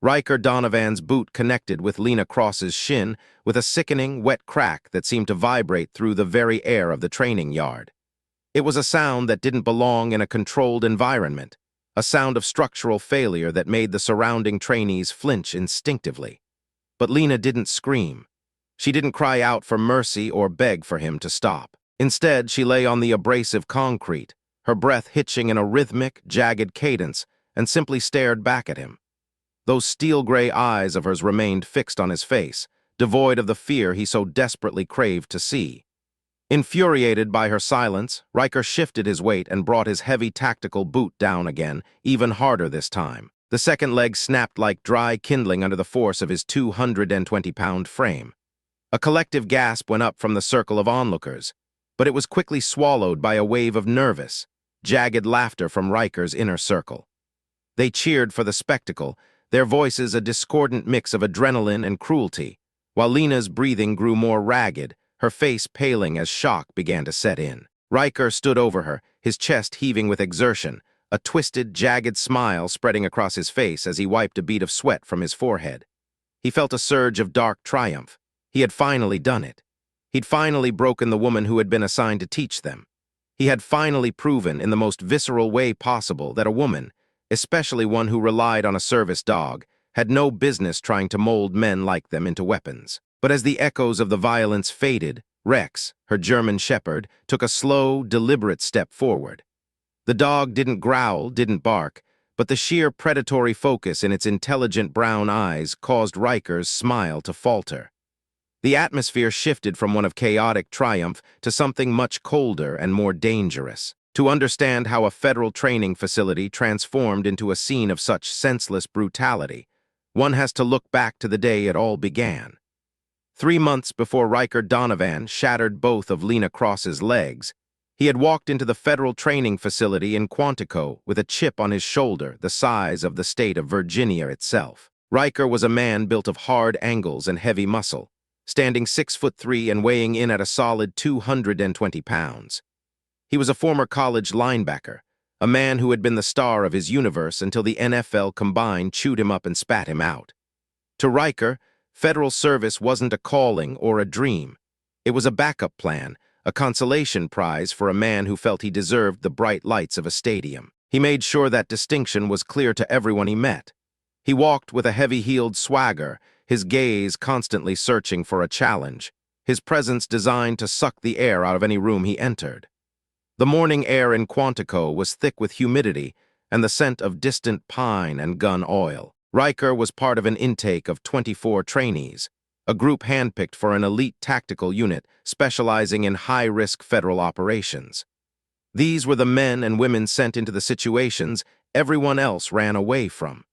Riker Donovan's boot connected with Lena Cross's shin with a sickening, wet crack that seemed to vibrate through the very air of the training yard. It was a sound that didn't belong in a controlled environment, a sound of structural failure that made the surrounding trainees flinch instinctively. But Lena didn't scream. She didn't cry out for mercy or beg for him to stop. Instead, she lay on the abrasive concrete, her breath hitching in a rhythmic, jagged cadence, and simply stared back at him. Those steel-gray eyes of hers remained fixed on his face, devoid of the fear he so desperately craved to see. Infuriated by her silence, Riker shifted his weight and brought his heavy tactical boot down again, even harder this time. The second leg snapped like dry kindling under the force of his 220-pound frame. A collective gasp went up from the circle of onlookers, but it was quickly swallowed by a wave of nervous, jagged laughter from Riker's inner circle. They cheered for the spectacle, their voices a discordant mix of adrenaline and cruelty, while Lena's breathing grew more ragged, her face paling as shock began to set in. Riker stood over her, his chest heaving with exertion, a twisted, jagged smile spreading across his face as he wiped a bead of sweat from his forehead. He felt a surge of dark triumph. He had finally done it. He'd finally broken the woman who had been assigned to teach them. He had finally proven in the most visceral way possible that a woman, especially one who relied on a service dog, had no business trying to mold men like them into weapons. But as the echoes of the violence faded, Rex, her German shepherd, took a slow, deliberate step forward. The dog didn't growl, didn't bark, but the sheer predatory focus in its intelligent brown eyes caused Riker's smile to falter. The atmosphere shifted from one of chaotic triumph to something much colder and more dangerous. To understand how a federal training facility transformed into a scene of such senseless brutality, one has to look back to the day it all began. 3 months before Riker Donovan shattered both of Lena Cross's legs, he had walked into the federal training facility in Quantico with a chip on his shoulder the size of the state of Virginia itself. Riker was a man built of hard angles and heavy muscle, standing 6'3" and weighing in at a solid 220 pounds. He was a former college linebacker, a man who had been the star of his universe until the NFL combined chewed him up and spat him out. To Riker, federal service wasn't a calling or a dream. It was a backup plan, a consolation prize for a man who felt he deserved the bright lights of a stadium. He made sure that distinction was clear to everyone he met. He walked with a heavy-heeled swagger, his gaze constantly searching for a challenge, his presence designed to suck the air out of any room he entered. The morning air in Quantico was thick with humidity and the scent of distant pine and gun oil. Riker was part of an intake of 24 trainees, a group handpicked for an elite tactical unit specializing in high-risk federal operations. These were the men and women sent into the situations everyone else ran away from.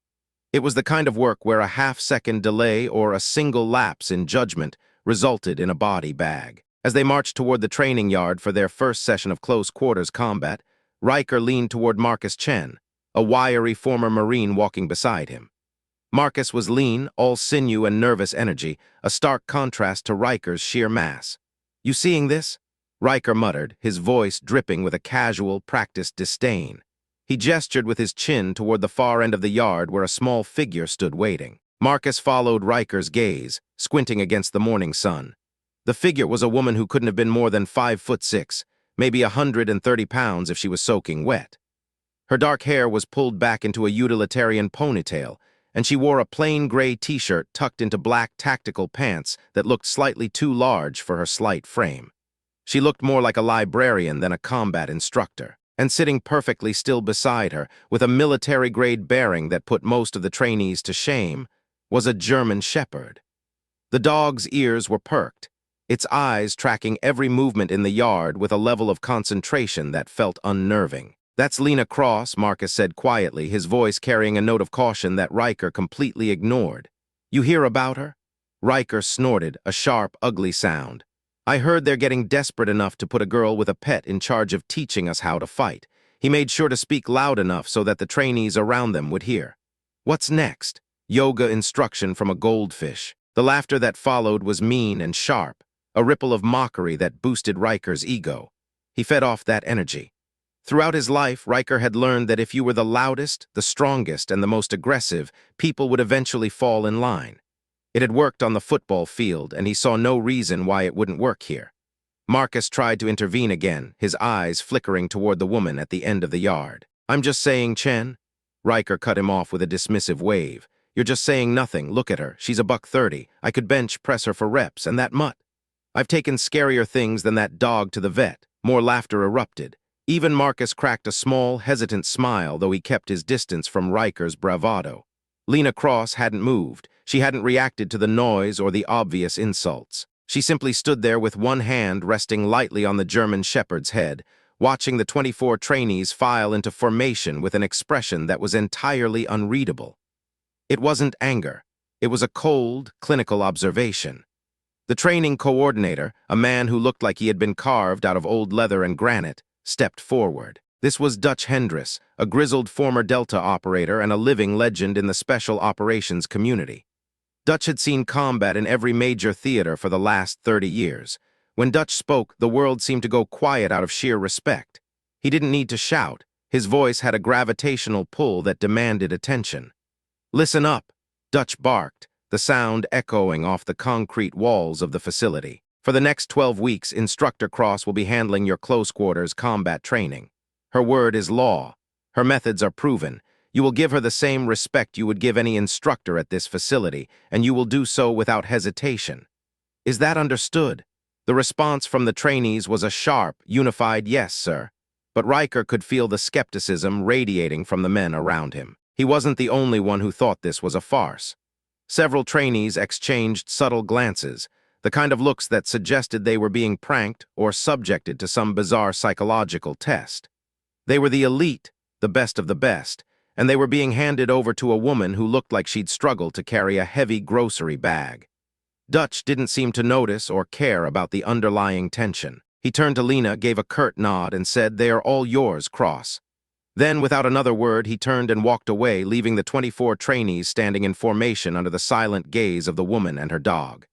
It was the kind of work where a half-second delay or a single lapse in judgment resulted in a body bag. As they marched toward the training yard for their first session of close-quarters combat, Riker leaned toward Marcus Chen, a wiry former Marine walking beside him. Marcus was lean, all sinew and nervous energy, a stark contrast to Riker's sheer mass. "You seeing this?" Riker muttered, his voice dripping with a casual, practiced disdain. He gestured with his chin toward the far end of the yard where a small figure stood waiting. Marcus followed Riker's gaze, squinting against the morning sun. The figure was a woman who couldn't have been more than 5'6", maybe 130 pounds if she was soaking wet. Her dark hair was pulled back into a utilitarian ponytail, and she wore a plain gray t-shirt tucked into black tactical pants that looked slightly too large for her slight frame. She looked more like a librarian than a combat instructor. And sitting perfectly still beside her, with a military-grade bearing that put most of the trainees to shame, was a German shepherd. The dog's ears were perked, its eyes tracking every movement in the yard with a level of concentration that felt unnerving. "That's Lena Cross," Marcus said quietly, his voice carrying a note of caution that Riker completely ignored. "You hear about her?" Riker snorted, a sharp, ugly sound. "I heard they're getting desperate enough to put a girl with a pet in charge of teaching us how to fight." He made sure to speak loud enough so that the trainees around them would hear. "What's next?" "Yoga instruction from a goldfish." The laughter that followed was mean and sharp, a ripple of mockery that boosted Riker's ego. He fed off that energy. Throughout his life, Riker had learned that if you were the loudest, the strongest, and the most aggressive, people would eventually fall in line. It had worked on the football field, and he saw no reason why it wouldn't work here. Marcus tried to intervene again, his eyes flickering toward the woman at the end of the yard. "I'm just saying, Chen." Riker cut him off with a dismissive wave. "You're just saying nothing. Look at her. She's a $130. I could bench press her for reps, and that mutt. I've taken scarier things than that dog to the vet." More laughter erupted. Even Marcus cracked a small, hesitant smile, though he kept his distance from Riker's bravado. Lena Cross hadn't moved. She hadn't reacted to the noise or the obvious insults. She simply stood there with one hand resting lightly on the German shepherd's head, watching the 24 trainees file into formation with an expression that was entirely unreadable. It wasn't anger. It was a cold, clinical observation. The training coordinator, a man who looked like he had been carved out of old leather and granite, stepped forward. This was Dutch Hendris, a grizzled former Delta operator and a living legend in the special operations community. Dutch had seen combat in every major theater for the last 30 years. When Dutch spoke, the world seemed to go quiet out of sheer respect. He didn't need to shout. His voice had a gravitational pull that demanded attention. "Listen up," Dutch barked, the sound echoing off the concrete walls of the facility. "For the next 12 weeks, Instructor Cross will be handling your close-quarters combat training. Her word is law. Her methods are proven. You will give her the same respect you would give any instructor at this facility, and you will do so without hesitation. Is that understood?" The response from the trainees was a sharp, unified "yes, sir." But Riker could feel the skepticism radiating from the men around him. He wasn't the only one who thought this was a farce. Several trainees exchanged subtle glances, the kind of looks that suggested they were being pranked or subjected to some bizarre psychological test. They were the elite, the best of the best, and they were being handed over to a woman who looked like she'd struggled to carry a heavy grocery bag. Dutch didn't seem to notice or care about the underlying tension. He turned to Lena, gave a curt nod, and said, "They are all yours, Cross." Then, without another word, he turned and walked away, leaving the 24 trainees standing in formation under the silent gaze of the woman and her dog.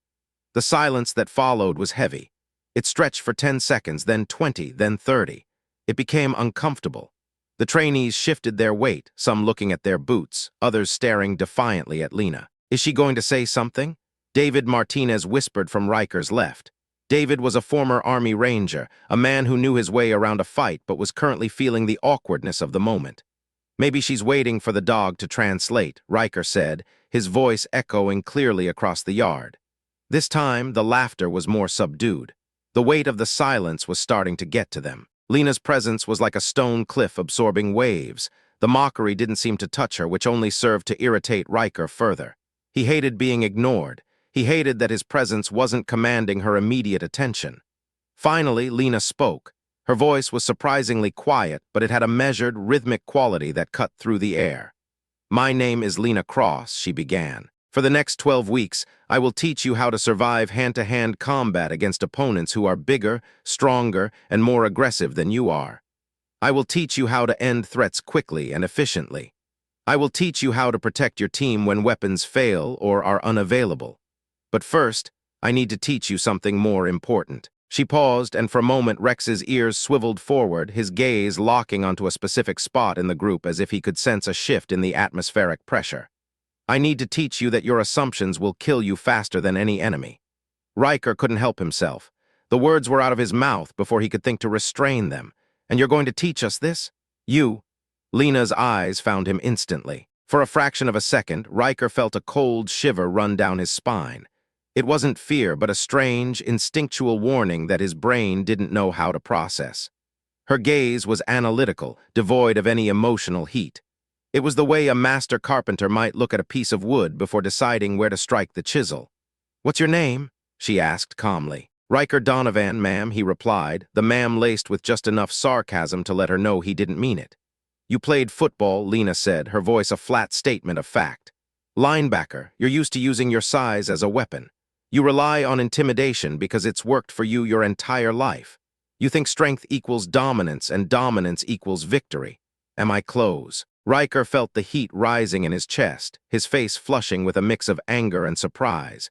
The silence that followed was heavy. It stretched for 10 seconds, then 20, then 30. It became uncomfortable. The trainees shifted their weight, some looking at their boots, others staring defiantly at Lena. "Is she going to say something?" David Martinez whispered from Riker's left. David was a former Army Ranger, a man who knew his way around a fight but was currently feeling the awkwardness of the moment. "Maybe she's waiting for the dog to translate," Riker said, his voice echoing clearly across the yard. This time, the laughter was more subdued. The weight of the silence was starting to get to them. Lena's presence was like a stone cliff absorbing waves. The mockery didn't seem to touch her, which only served to irritate Riker further. He hated being ignored. He hated that his presence wasn't commanding her immediate attention. Finally, Lena spoke. Her voice was surprisingly quiet, but it had a measured, rhythmic quality that cut through the air. "My name is Lena Cross," she began. "For the next 12 weeks, I will teach you how to survive hand-to-hand combat against opponents who are bigger, stronger, and more aggressive than you are. I will teach you how to end threats quickly and efficiently. I will teach you how to protect your team when weapons fail or are unavailable. But first, I need to teach you something more important." She paused, and for a moment Rex's ears swiveled forward, his gaze locking onto a specific spot in the group as if he could sense a shift in the atmospheric pressure. "I need to teach you that your assumptions will kill you faster than any enemy." Riker couldn't help himself. The words were out of his mouth before he could think to restrain them. "And you're going to teach us this? You?" Lena's eyes found him instantly. For a fraction of a second, Riker felt a cold shiver run down his spine. It wasn't fear, but a strange, instinctual warning that his brain didn't know how to process. Her gaze was analytical, devoid of any emotional heat. It was the way a master carpenter might look at a piece of wood before deciding where to strike the chisel. "What's your name?" she asked calmly. "Riker Donovan, ma'am," he replied, the ma'am laced with just enough sarcasm to let her know he didn't mean it. "You played football," Lena said, her voice a flat statement of fact. "Linebacker, you're used to using your size as a weapon. You rely on intimidation because it's worked for you your entire life. You think strength equals dominance and dominance equals victory. Am I close?" Riker felt the heat rising in his chest, his face flushing with a mix of anger and surprise.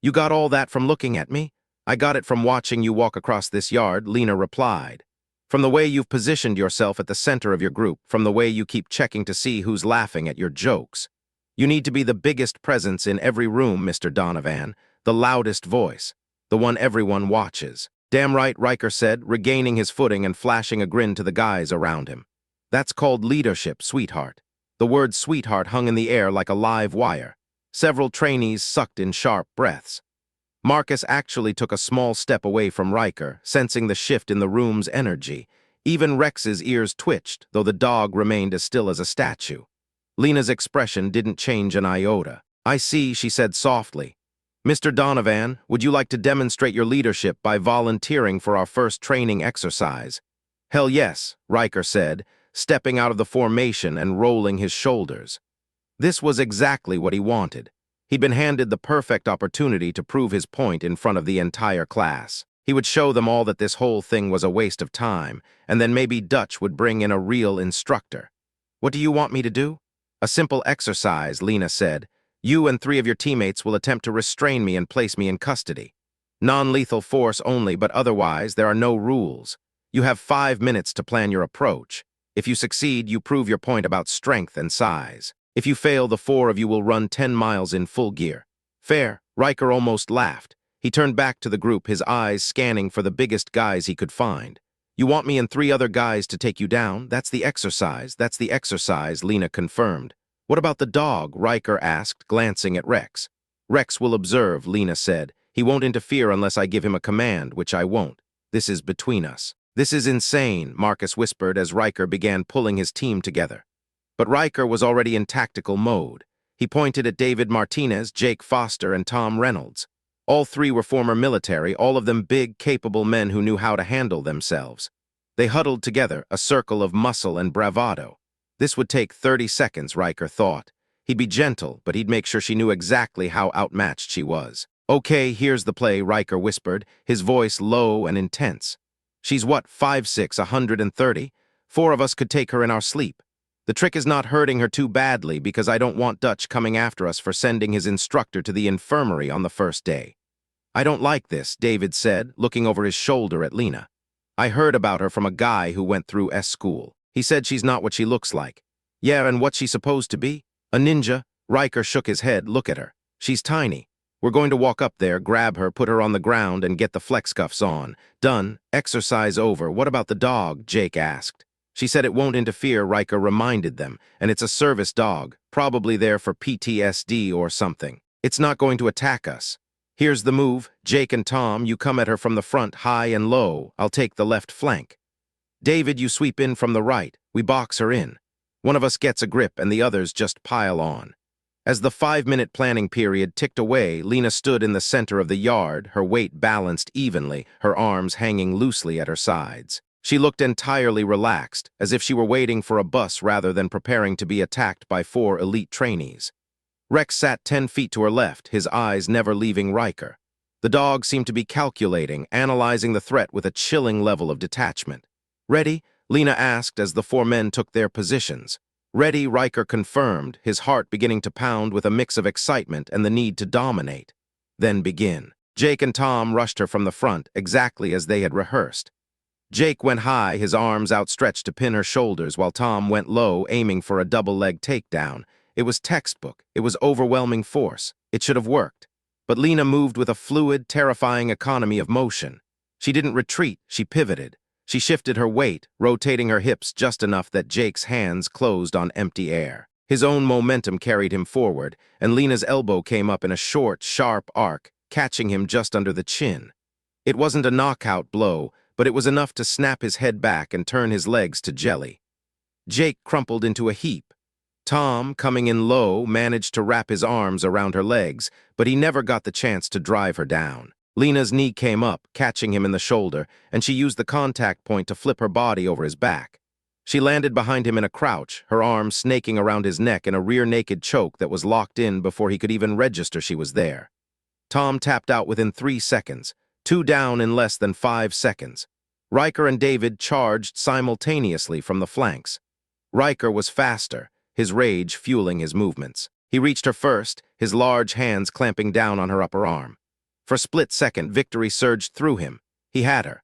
"You got all that from looking at me?" "I got it from watching you walk across this yard," Lena replied. From the way you've positioned yourself at the center of your group, from the way you keep checking to see who's laughing at your jokes. You need to be the biggest presence in every room, Mr. Donovan, the loudest voice, the one everyone watches. Damn right, Riker said, regaining his footing and flashing a grin to the guys around him. That's called leadership, sweetheart. The word sweetheart hung in the air like a live wire. Several trainees sucked in sharp breaths. Marcus actually took a small step away from Riker, sensing the shift in the room's energy. Even Rex's ears twitched, though the dog remained as still as a statue. Lena's expression didn't change an iota. "I see," she said softly. "Mr. Donovan, would you like to demonstrate your leadership by volunteering for our first training exercise?" "Hell yes," Riker said, stepping out of the formation and rolling his shoulders. This was exactly what he wanted. He'd been handed the perfect opportunity to prove his point in front of the entire class. He would show them all that this whole thing was a waste of time, and then maybe Dutch would bring in a real instructor. "What do you want me to do?" "A simple exercise," Lena said. "You and 3 of your teammates will attempt to restrain me and place me in custody. Non-lethal force only, but otherwise there are no rules. You have 5 minutes to plan your approach. If you succeed, you prove your point about strength and size. If you fail, the 4 of you will run 10 miles in full gear." "Fair." Riker almost laughed. He turned back to the group, his eyes scanning for the biggest guys he could find. "You want me and 3 other guys to take you down? That's the exercise, Lena confirmed. "What about the dog?" Riker asked, glancing at Rex. "Rex will observe," Lena said. "He won't interfere unless I give him a command, which I won't. This is between us." "This is insane," Marcus whispered as Riker began pulling his team together. But Riker was already in tactical mode. He pointed at David Martinez, Jake Foster, and Tom Reynolds. All 3 were former military, all of them big, capable men who knew how to handle themselves. They huddled together, a circle of muscle and bravado. This would take 30 seconds, Riker thought. He'd be gentle, but he'd make sure she knew exactly how outmatched she was. "Okay, here's the play," Riker whispered, his voice low and intense. "She's what, 5'6", 130? 4 of us could take her in our sleep. The trick is not hurting her too badly, because I don't want Dutch coming after us for sending his instructor to the infirmary on the first day." "I don't like this," David said, looking over his shoulder at Lena. "I heard about her from a guy who went through S-school. He said she's not what she looks like." "Yeah, and what's she supposed to be? A ninja?" Riker shook his head. "Look at her. She's tiny. We're going to walk up there, grab her, put her on the ground, and get the flex cuffs on. Done. Exercise over. What about the dog?" Jake asked. "She said it won't interfere," Riker reminded them, "and it's a service dog, probably there for PTSD or something. It's not going to attack us. Here's the move. Jake and Tom, you come at her from the front, high and low. I'll take the left flank. David, you sweep in from the right. We box her in. One of us gets a grip and the others just pile on." As the 5-minute planning period ticked away, Lena stood in the center of the yard, her weight balanced evenly, her arms hanging loosely at her sides. She looked entirely relaxed, as if she were waiting for a bus rather than preparing to be attacked by 4 elite trainees. Rex sat 10 feet to her left, his eyes never leaving Riker. The dog seemed to be calculating, analyzing the threat with a chilling level of detachment. "Ready?" Lena asked as the 4 men took their positions. "Ready," Riker confirmed, his heart beginning to pound with a mix of excitement and the need to dominate. "Then begin." Jake and Tom rushed her from the front, exactly as they had rehearsed. Jake went high, his arms outstretched to pin her shoulders, while Tom went low, aiming for a double-leg takedown. It was textbook. It was overwhelming force. It should have worked. But Lena moved with a fluid, terrifying economy of motion. She didn't retreat, she pivoted. She shifted her weight, rotating her hips just enough that Jake's hands closed on empty air. His own momentum carried him forward, and Lena's elbow came up in a short, sharp arc, catching him just under the chin. It wasn't a knockout blow, but it was enough to snap his head back and turn his legs to jelly. Jake crumpled into a heap. Tom, coming in low, managed to wrap his arms around her legs, but he never got the chance to drive her down. Lena's knee came up, catching him in the shoulder, and she used the contact point to flip her body over his back. She landed behind him in a crouch, her arms snaking around his neck in a rear-naked choke that was locked in before he could even register she was there. Tom tapped out within 3 seconds, 2 down in less than 5 seconds. Riker and David charged simultaneously from the flanks. Riker was faster, his rage fueling his movements. He reached her first, his large hands clamping down on her upper arm. For a split second, victory surged through him. He had her.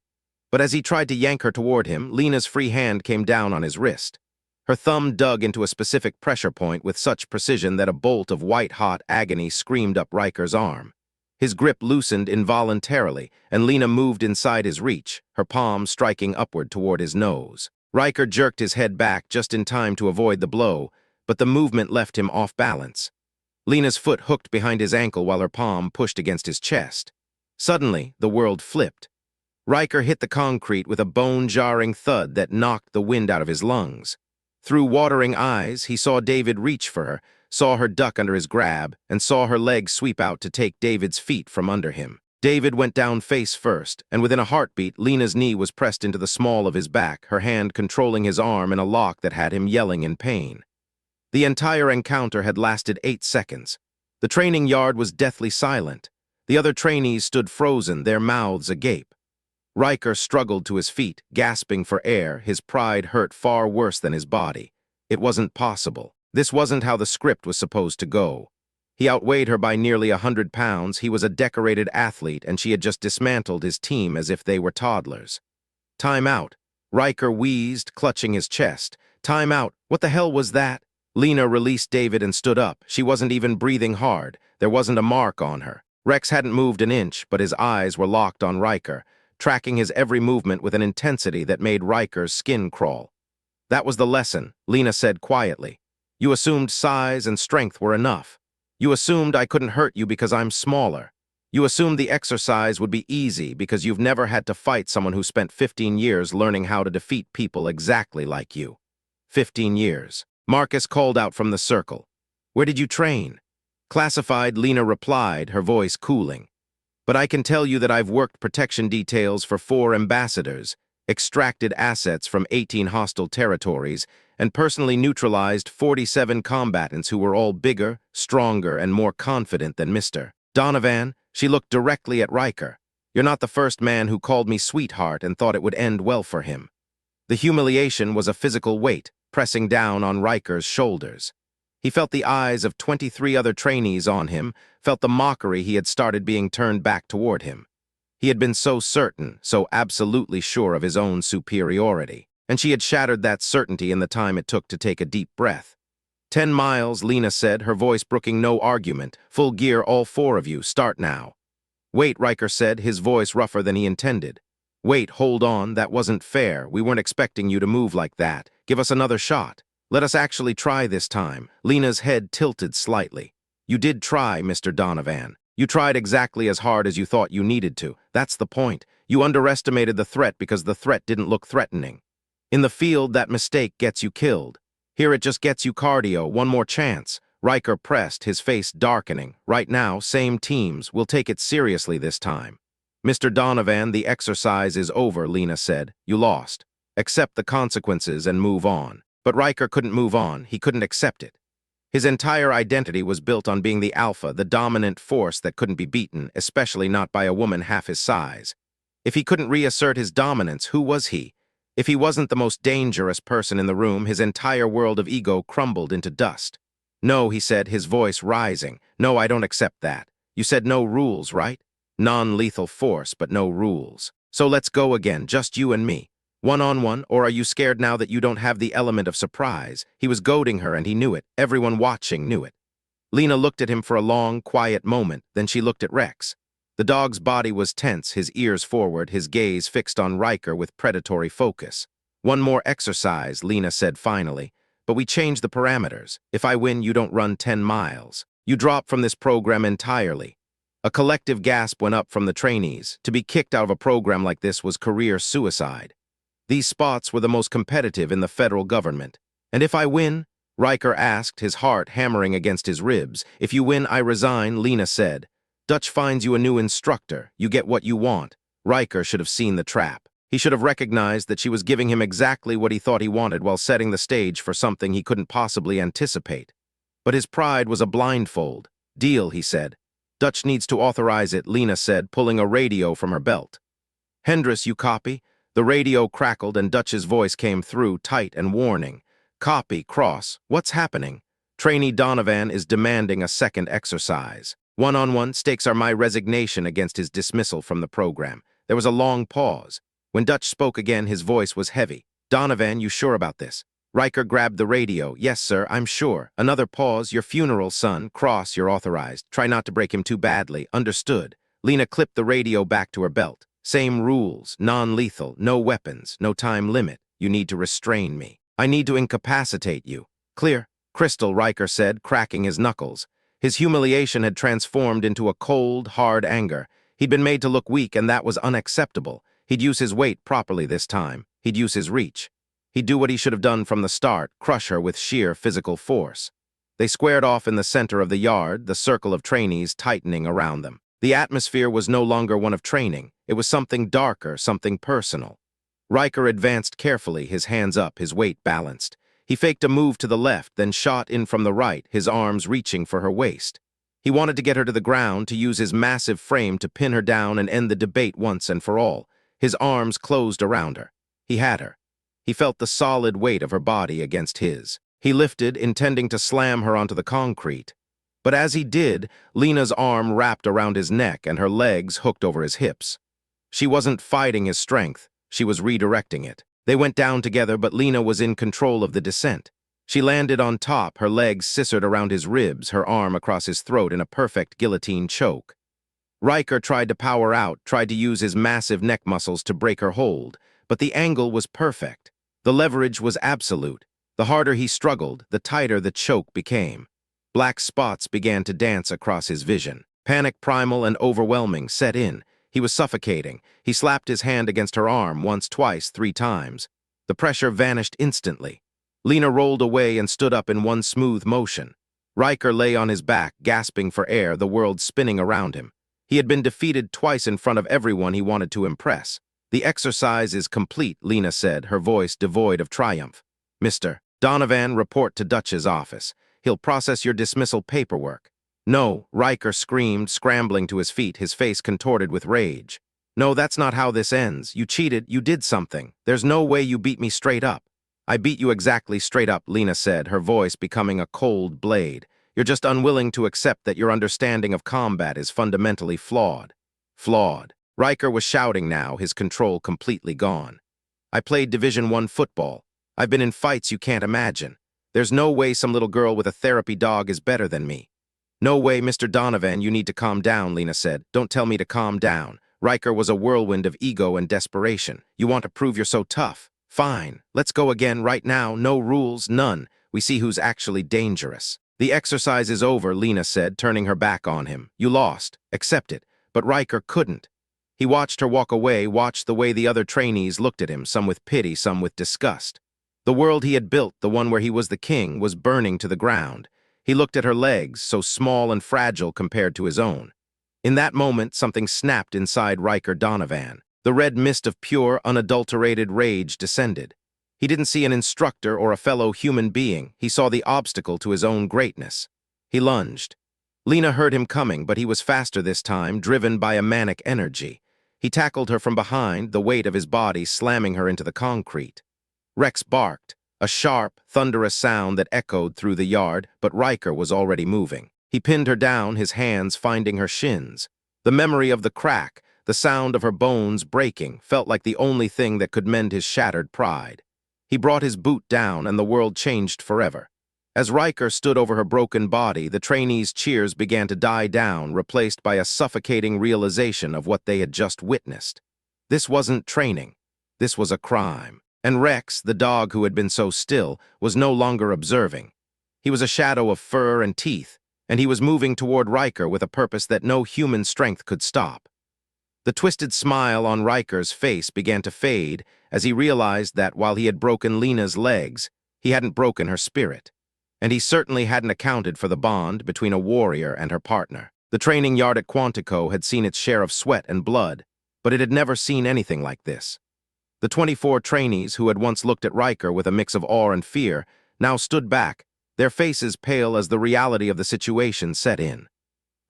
But as he tried to yank her toward him, Lena's free hand came down on his wrist. Her thumb dug into a specific pressure point with such precision that a bolt of white-hot agony screamed up Riker's arm. His grip loosened involuntarily, and Lena moved inside his reach, her palm striking upward toward his nose. Riker jerked his head back just in time to avoid the blow, but the movement left him off balance. Lena's foot hooked behind his ankle while her palm pushed against his chest. Suddenly, the world flipped. Riker hit the concrete with a bone-jarring thud that knocked the wind out of his lungs. Through watering eyes, he saw David reach for her, saw her duck under his grab, and saw her legs sweep out to take David's feet from under him. David went down face first, and within a heartbeat, Lena's knee was pressed into the small of his back, her hand controlling his arm in a lock that had him yelling in pain. The entire encounter had lasted 8 seconds. The training yard was deathly silent. The other trainees stood frozen, their mouths agape. Riker struggled to his feet, gasping for air, his pride hurt far worse than his body. It wasn't possible. This wasn't how the script was supposed to go. He outweighed her by nearly 100 pounds, he was a decorated athlete, and she had just dismantled his team as if they were toddlers. Time out. Riker wheezed, clutching his chest. Time out. What the hell was that? Lena released David and stood up. She wasn't even breathing hard. There wasn't a mark on her. Rex hadn't moved an inch, but his eyes were locked on Riker, tracking his every movement with an intensity that made Riker's skin crawl. That was the lesson, Lena said quietly. You assumed size and strength were enough. You assumed I couldn't hurt you because I'm smaller. You assumed the exercise would be easy because you've never had to fight someone who spent 15 years learning how to defeat people exactly like you. 15 years. Marcus called out from the circle. Where did you train? Classified, Lena replied, her voice cooling. But I can tell you that I've worked protection details for 4 ambassadors, extracted assets from 18 hostile territories, and personally neutralized 47 combatants who were all bigger, stronger, and more confident than Mr. Donovan. She looked directly at Riker. You're not the first man who called me sweetheart and thought it would end well for him. The humiliation was a physical weight, pressing down on Riker's shoulders. He felt the eyes of 23 other trainees on him, felt the mockery he had started being turned back toward him. He had been so certain, so absolutely sure of his own superiority, and she had shattered that certainty in the time it took to take a deep breath. 10 miles, Lena said, her voice brooking no argument. Full gear, all 4 of you, start now. Wait, Riker said, his voice rougher than he intended. Wait, hold on, that wasn't fair. We weren't expecting you to move like that. Give us another shot. Let us actually try this time. Lena's head tilted slightly. You did try, Mr. Donovan. You tried exactly as hard as you thought you needed to. That's the point. You underestimated the threat because the threat didn't look threatening. In the field, that mistake gets you killed. Here it just gets you cardio, one more chance. Riker pressed, his face darkening. Right now, same teams. We'll take it seriously this time. Mr. Donovan, the exercise is over, Lena said. You lost. Accept the consequences and move on. But Riker couldn't move on. He couldn't accept it. His entire identity was built on being the alpha, the dominant force that couldn't be beaten, especially not by a woman half his size. If he couldn't reassert his dominance, who was he? If he wasn't the most dangerous person in the room, his entire world of ego crumbled into dust. No, he said, his voice rising. No, I don't accept that. You said no rules, right? Non-lethal force, but no rules. So let's go again, just you and me. One-on-one, or are you scared now that you don't have the element of surprise? He was goading her, and he knew it. Everyone watching knew it. Lena looked at him for a long, quiet moment, then she looked at Rex. The dog's body was tense, his ears forward, his gaze fixed on Riker with predatory focus. One more exercise, Lena said finally, but we changed the parameters. If I win, you don't run 10 miles. You drop from this program entirely. A collective gasp went up from the trainees. To be kicked out of a program like this was career suicide. These spots were the most competitive in the federal government. And if I win? Riker asked, his heart hammering against his ribs. If you win, I resign, Lena said. Dutch finds you a new instructor. You get what you want. Riker should have seen the trap. He should have recognized that she was giving him exactly what he thought he wanted while setting the stage for something he couldn't possibly anticipate. But his pride was a blindfold. Deal, he said. Dutch needs to authorize it, Lena said, pulling a radio from her belt. Hendris, you copy? The radio crackled and Dutch's voice came through, tight and warning. Copy, Cross. What's happening? Trainee Donovan is demanding a second exercise. One-on-one, stakes are my resignation against his dismissal from the program. There was a long pause. When Dutch spoke again, his voice was heavy. "Donovan, you sure about this?" Riker grabbed the radio. "Yes, sir, I'm sure." Another pause. "Your funeral, son. Cross, you're authorized. Try not to break him too badly. Understood." Lena clipped the radio back to her belt. "Same rules. Non-lethal. No weapons. No time limit. You need to restrain me. I need to incapacitate you." "Clear." "Crystal," Riker said, cracking his knuckles. His humiliation had transformed into a cold, hard anger. He'd been made to look weak, and that was unacceptable. He'd use his weight properly this time. He'd use his reach. He'd do what he should have done from the start, crush her with sheer physical force. They squared off in the center of the yard, the circle of trainees tightening around them. The atmosphere was no longer one of training. It was something darker, something personal. Riker advanced carefully, his hands up, his weight balanced. He faked a move to the left, then shot in from the right, his arms reaching for her waist. He wanted to get her to the ground, to use his massive frame to pin her down and end the debate once and for all. His arms closed around her. He had her. He felt the solid weight of her body against his. He lifted, intending to slam her onto the concrete. But as he did, Lena's arm wrapped around his neck and her legs hooked over his hips. She wasn't fighting his strength. She was redirecting it. They went down together, but Lena was in control of the descent. She landed on top, her legs scissored around his ribs, her arm across his throat in a perfect guillotine choke. Riker tried to power out, tried to use his massive neck muscles to break her hold, but the angle was perfect. The leverage was absolute. The harder he struggled, the tighter the choke became. Black spots began to dance across his vision. Panic, primal and overwhelming, set in. He was suffocating. He slapped his hand against her arm once, twice, 3 times. The pressure vanished instantly. Lena rolled away and stood up in one smooth motion. Riker lay on his back, gasping for air, the world spinning around him. He had been defeated twice in front of everyone he wanted to impress. "The exercise is complete," Lena said, her voice devoid of triumph. "Mr. Donovan, report to Dutch's office. He'll process your dismissal paperwork." "No," Riker screamed, scrambling to his feet, his face contorted with rage. "No, that's not how this ends. You cheated, you did something. There's no way you beat me straight up." "I beat you exactly straight up," Lena said, her voice becoming a cold blade. "You're just unwilling to accept that your understanding of combat is fundamentally flawed." Flawed. Riker was shouting now, his control completely gone. "I played Division I football. I've been in fights you can't imagine. There's no way some little girl with a therapy dog is better than me." "No way, Mr. Donovan, you need to calm down," Lena said. "Don't tell me to calm down." Riker was a whirlwind of ego and desperation. "You want to prove you're so tough? Fine, let's go again right now. No rules, none. We see who's actually dangerous." "The exercise is over," Lena said, turning her back on him. "You lost. Accept it." But Riker couldn't. He watched her walk away, watched the way the other trainees looked at him, some with pity, some with disgust. The world he had built, the one where he was the king, was burning to the ground. He looked at her legs, so small and fragile compared to his own. In that moment, something snapped inside Riker Donovan. The red mist of pure, unadulterated rage descended. He didn't see an instructor or a fellow human being. He saw the obstacle to his own greatness. He lunged. Lena heard him coming, but he was faster this time, driven by a manic energy. He tackled her from behind, the weight of his body slamming her into the concrete. Rex barked, a sharp, thunderous sound that echoed through the yard, but Riker was already moving. He pinned her down, his hands finding her shins. The memory of the crack, the sound of her bones breaking, felt like the only thing that could mend his shattered pride. He brought his boot down, and the world changed forever. As Riker stood over her broken body, the trainees' cheers began to die down, replaced by a suffocating realization of what they had just witnessed. This wasn't training. This was a crime. And Rex, the dog who had been so still, was no longer observing. He was a shadow of fur and teeth, and he was moving toward Riker with a purpose that no human strength could stop. The twisted smile on Riker's face began to fade as he realized that while he had broken Lena's legs, he hadn't broken her spirit. And he certainly hadn't accounted for the bond between a warrior and her partner. The training yard at Quantico had seen its share of sweat and blood, but it had never seen anything like this. The 24 trainees who had once looked at Riker with a mix of awe and fear now stood back, their faces pale as the reality of the situation set in.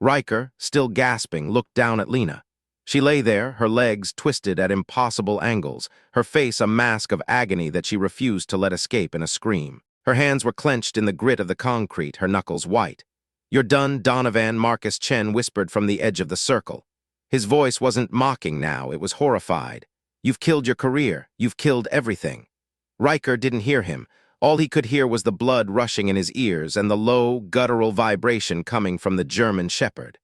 Riker, still gasping, looked down at Lena. She lay there, her legs twisted at impossible angles, her face a mask of agony that she refused to let escape in a scream. Her hands were clenched in the grit of the concrete, her knuckles white. "You're done, Donovan," Marcus Chen whispered from the edge of the circle. His voice wasn't mocking now, it was horrified. You've killed your career. You've killed everything." Riker didn't hear him. All he could hear was the blood rushing in his ears and the low, guttural vibration coming from the German shepherd.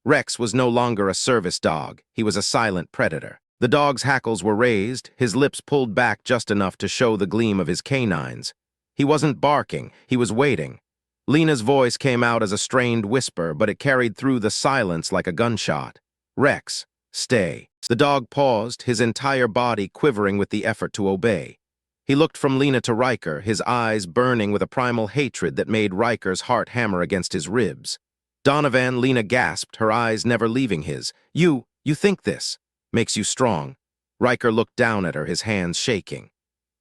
Rex was no longer a service dog. He was a silent predator. The dog's hackles were raised, his lips pulled back just enough to show the gleam of his canines. He wasn't barking, he was waiting. Lena's voice came out as a strained whisper, but it carried through the silence like a gunshot. "Rex, stay." The dog paused, his entire body quivering with the effort to obey. He looked from Lena to Riker, his eyes burning with a primal hatred that made Riker's heart hammer against his ribs. "Donovan," Lena gasped, her eyes never leaving his. You think this makes you strong." Riker looked down at her, his hands shaking.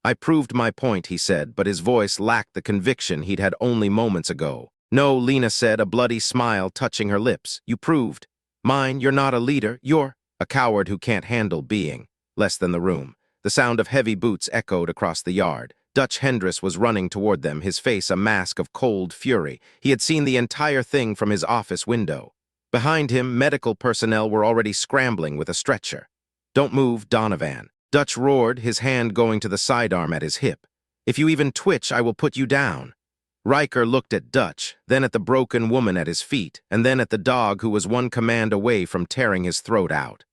"I proved my point," he said, but his voice lacked the conviction he'd had only moments ago. "No," Lena said, a bloody smile touching her lips. "You proved. Mine, you're not a leader, you're a coward who can't handle being less than the room." The sound of heavy boots echoed across the yard. Dutch Hendris was running toward them, his face a mask of cold fury. He had seen the entire thing from his office window. Behind him, medical personnel were already scrambling with a stretcher. "Don't move, Donovan." Dutch roared, his hand going to the sidearm at his hip. "If you even twitch, I will put you down." Riker looked at Dutch, then at the broken woman at his feet, and then at the dog who was one command away from tearing his throat out.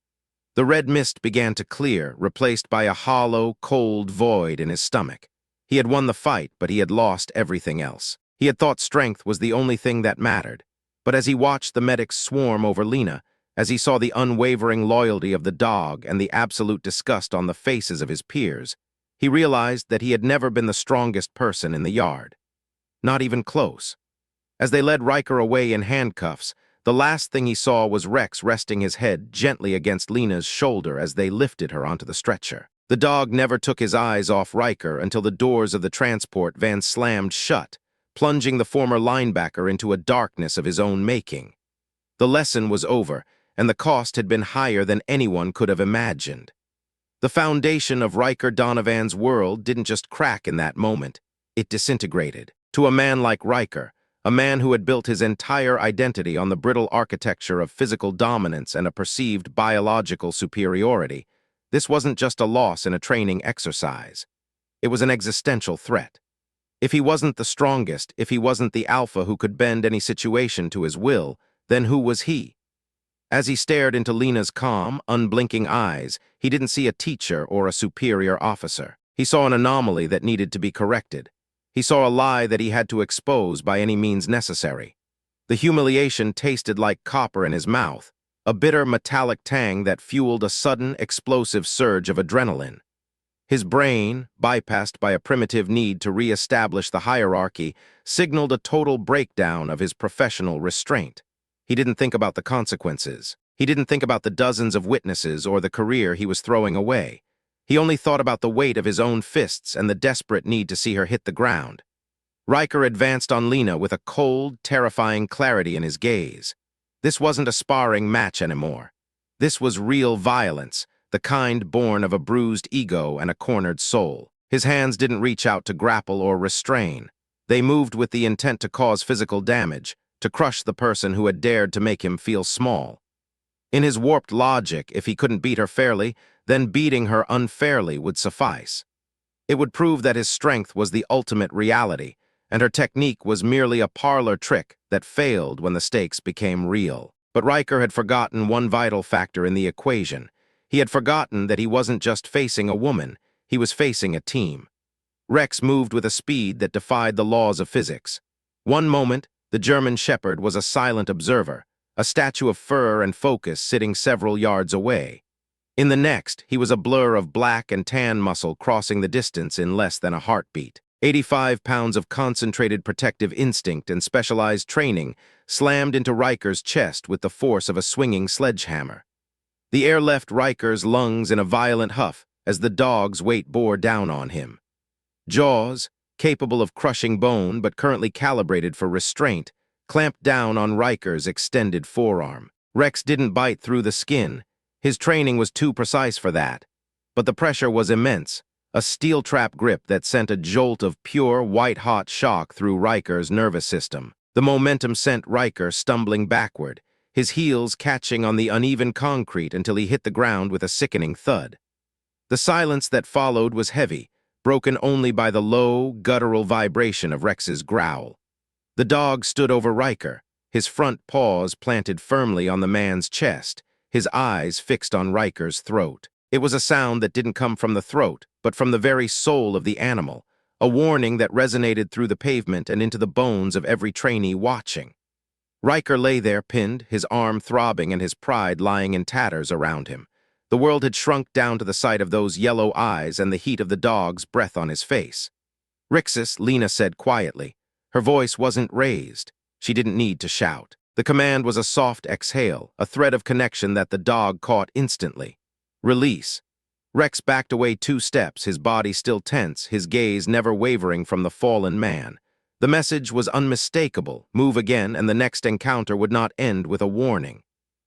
The red mist began to clear, replaced by a hollow, cold void in his stomach. He had won the fight, but he had lost everything else. He had thought strength was the only thing that mattered. But as he watched the medics swarm over Lena, as he saw the unwavering loyalty of the dog and the absolute disgust on the faces of his peers, he realized that he had never been the strongest person in the yard. Not even close. As they led Riker away in handcuffs, the last thing he saw was Rex resting his head gently against Lena's shoulder as they lifted her onto the stretcher. The dog never took his eyes off Riker until the doors of the transport van slammed shut, plunging the former linebacker into a darkness of his own making. The lesson was over, and the cost had been higher than anyone could have imagined. The foundation of Riker Donovan's world didn't just crack in that moment, it disintegrated. To a man like Riker, a man who had built his entire identity on the brittle architecture of physical dominance and a perceived biological superiority, this wasn't just a loss in a training exercise. It was an existential threat. If he wasn't the strongest, if he wasn't the alpha who could bend any situation to his will, then who was he? As he stared into Lena's calm, unblinking eyes, he didn't see a teacher or a superior officer. He saw an anomaly that needed to be corrected. He saw a lie that he had to expose by any means necessary. The humiliation tasted like copper in his mouth, a bitter metallic tang that fueled a sudden, explosive surge of adrenaline. His brain, bypassed by a primitive need to re-establish the hierarchy, signaled a total breakdown of his professional restraint. He didn't think about the consequences. He didn't think about the dozens of witnesses or the career he was throwing away. He only thought about the weight of his own fists and the desperate need to see her hit the ground. Riker advanced on Lena with a cold, terrifying clarity in his gaze. This wasn't a sparring match anymore. This was real violence, the kind born of a bruised ego and a cornered soul. His hands didn't reach out to grapple or restrain. They moved with the intent to cause physical damage, to crush the person who had dared to make him feel small. In his warped logic, if he couldn't beat her fairly, then beating her unfairly would suffice. It would prove that his strength was the ultimate reality, and her technique was merely a parlor trick that failed when the stakes became real. But Riker had forgotten one vital factor in the equation. He had forgotten that he wasn't just facing a woman, he was facing a team. Rex moved with a speed that defied the laws of physics. One moment, the German shepherd was a silent observer, a statue of fur and focus sitting several yards away. In the next, he was a blur of black and tan muscle crossing the distance in less than a heartbeat. 85 pounds of concentrated protective instinct and specialized training slammed into Riker's chest with the force of a swinging sledgehammer. The air left Riker's lungs in a violent huff as the dog's weight bore down on him. Jaws, capable of crushing bone but currently calibrated for restraint, clamped down on Riker's extended forearm. Rex didn't bite through the skin. His training was too precise for that. But the pressure was immense, a steel trap grip that sent a jolt of pure, white-hot shock through Riker's nervous system. The momentum sent Riker stumbling backward, his heels catching on the uneven concrete until he hit the ground with a sickening thud. The silence that followed was heavy, broken only by the low, guttural vibration of Rex's growl. The dog stood over Riker, his front paws planted firmly on the man's chest, his eyes fixed on Riker's throat. It was a sound that didn't come from the throat, but from the very soul of the animal, a warning that resonated through the pavement and into the bones of every trainee watching. Riker lay there pinned, his arm throbbing and his pride lying in tatters around him. The world had shrunk down to the sight of those yellow eyes and the heat of the dog's breath on his face. "Rixus," Lena said quietly. Her voice wasn't raised. She didn't need to shout. The command was a soft exhale, a thread of connection that the dog caught instantly. "Release." Rex backed away 2 steps, his body still tense, his gaze never wavering from the fallen man. The message was unmistakable: move again, and the next encounter would not end with a warning.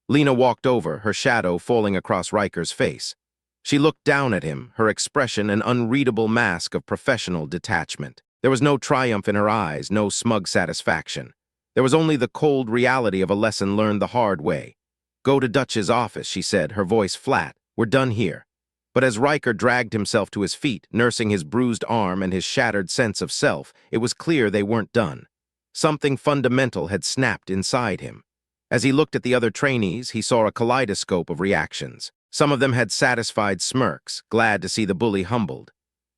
Lena walked over, her shadow falling across Riker's face. She looked down at him, her expression an unreadable mask of professional detachment. There was no triumph in her eyes, no smug satisfaction. There was only the cold reality of a lesson learned the hard way. "Go to Dutch's office," she said, her voice flat. "We're done here." But as Riker dragged himself to his feet, nursing his bruised arm and his shattered sense of self, it was clear they weren't done. Something fundamental had snapped inside him. As he looked at the other trainees, he saw a kaleidoscope of reactions. Some of them had satisfied smirks, glad to see the bully humbled.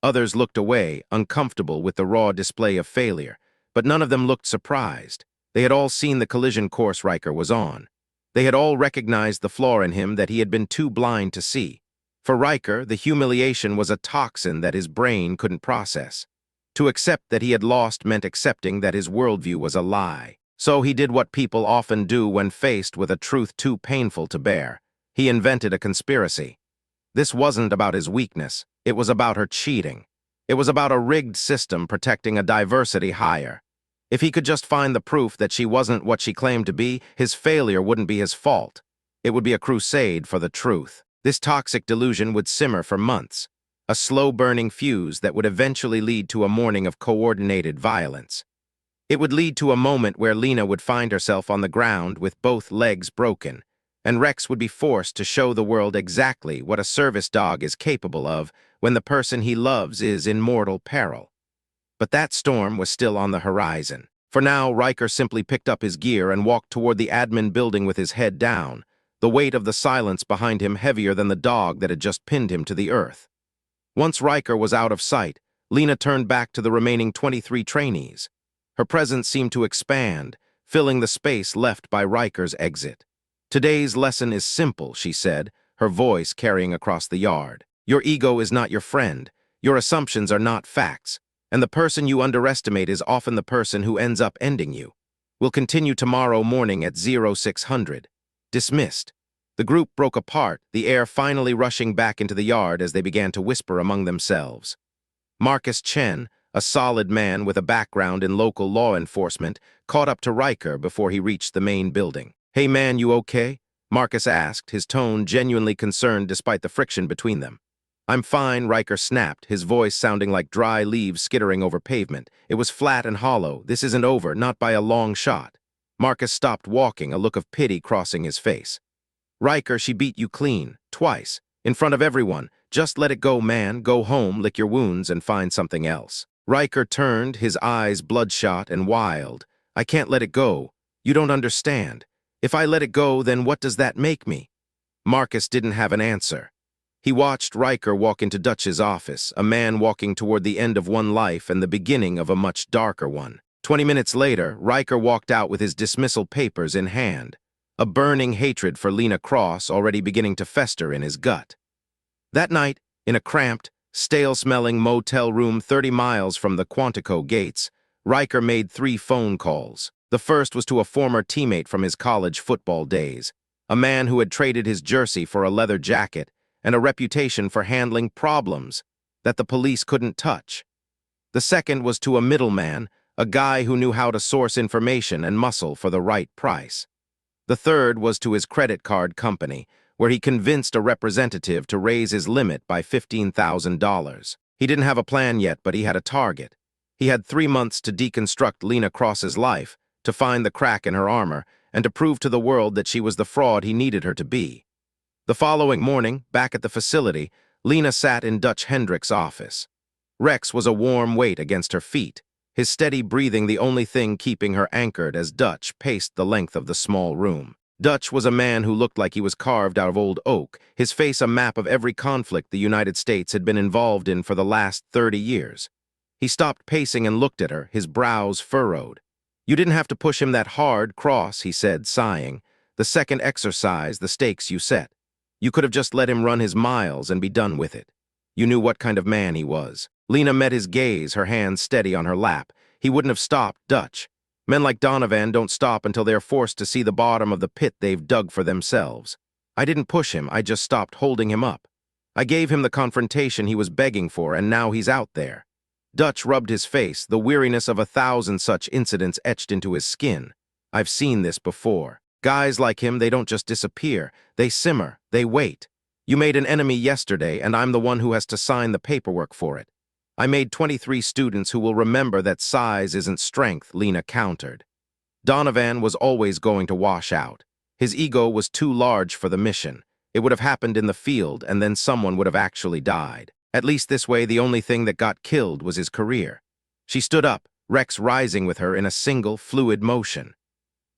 Others looked away, uncomfortable with the raw display of failure, but none of them looked surprised. They had all seen the collision course Riker was on. They had all recognized the flaw in him that he had been too blind to see. For Riker, the humiliation was a toxin that his brain couldn't process. To accept that he had lost meant accepting that his worldview was a lie. So he did what people often do when faced with a truth too painful to bear. He invented a conspiracy. This wasn't about his weakness. It was about her cheating. It was about a rigged system protecting a diversity hire. If he could just find the proof that she wasn't what she claimed to be, his failure wouldn't be his fault. It would be a crusade for the truth. This toxic delusion would simmer for months, a slow-burning fuse that would eventually lead to a morning of coordinated violence. It would lead to a moment where Lena would find herself on the ground with both legs broken, and Rex would be forced to show the world exactly what a service dog is capable of when the person he loves is in mortal peril. But that storm was still on the horizon. For now, Riker simply picked up his gear and walked toward the admin building with his head down, the weight of the silence behind him heavier than the dog that had just pinned him to the earth. Once Riker was out of sight, Lena turned back to the remaining 23 trainees. Her presence seemed to expand, filling the space left by Riker's exit. "Today's lesson is simple," she said, her voice carrying across the yard. "Your ego is not your friend, your assumptions are not facts, and the person you underestimate is often the person who ends up ending you. We'll continue tomorrow morning at 0600. Dismissed." The group broke apart, the air finally rushing back into the yard as they began to whisper among themselves. Marcus Chen, a solid man with a background in local law enforcement, caught up to Riker before he reached the main building. "Hey man, you okay?" Marcus asked, his tone genuinely concerned despite the friction between them. "I'm fine," Riker snapped, his voice sounding like dry leaves skittering over pavement. It was flat and hollow. "This isn't over, not by a long shot." Marcus stopped walking, a look of pity crossing his face. "Riker, she beat you clean, twice, in front of everyone. Just let it go, man. Go home, lick your wounds, and find something else." Riker turned, his eyes bloodshot and wild. "I can't let it go. You don't understand. If I let it go, then what does that make me?" Marcus didn't have an answer. He watched Riker walk into Dutch's office, a man walking toward the end of one life and the beginning of a much darker one. 20 minutes later, Riker walked out with his dismissal papers in hand, a burning hatred for Lena Cross already beginning to fester in his gut. That night, in a cramped, stale-smelling motel room 30 miles from the Quantico gates, Riker made 3 phone calls. The first was to a former teammate from his college football days, a man who had traded his jersey for a leather jacket and a reputation for handling problems that the police couldn't touch. The second was to a middleman, a guy who knew how to source information and muscle for the right price. The third was to his credit card company, where he convinced a representative to raise his limit by $15,000. He didn't have a plan yet, but he had a target. He had 3 months to deconstruct Lena Cross's life, to find the crack in her armor, and to prove to the world that she was the fraud he needed her to be. The following morning, back at the facility, Lena sat in Dutch Hendrick's office. Rex was a warm weight against her feet, his steady breathing the only thing keeping her anchored as Dutch paced the length of the small room. Dutch was a man who looked like he was carved out of old oak, his face a map of every conflict the United States had been involved in for the last 30 years. He stopped pacing and looked at her, his brows furrowed. "You didn't have to push him that hard, Cross," he said, sighing. "The second exercise, the stakes you set. You could have just let him run his miles and be done with it. You knew what kind of man he was." Lena met his gaze, her hands steady on her lap. He wouldn't have stopped Dutch. Men like Donovan don't stop until they're forced to see the bottom of the pit they've dug for themselves. "I didn't push him, I just stopped holding him up. I gave him the confrontation he was begging for, and now he's out there." Dutch rubbed his face, the weariness of 1,000 such incidents etched into his skin. "I've seen this before. Guys like him, they don't just disappear. They simmer, they wait. You made an enemy yesterday, and I'm the one who has to sign the paperwork for it. I made 23 students who will remember that size isn't strength," Lena countered. Donovan was always going to wash out. His ego was too large for the mission. It would have happened in the field, and then someone would have actually died. At least this way, the only thing that got killed was his career. She stood up, Rex rising with her in a single, fluid motion.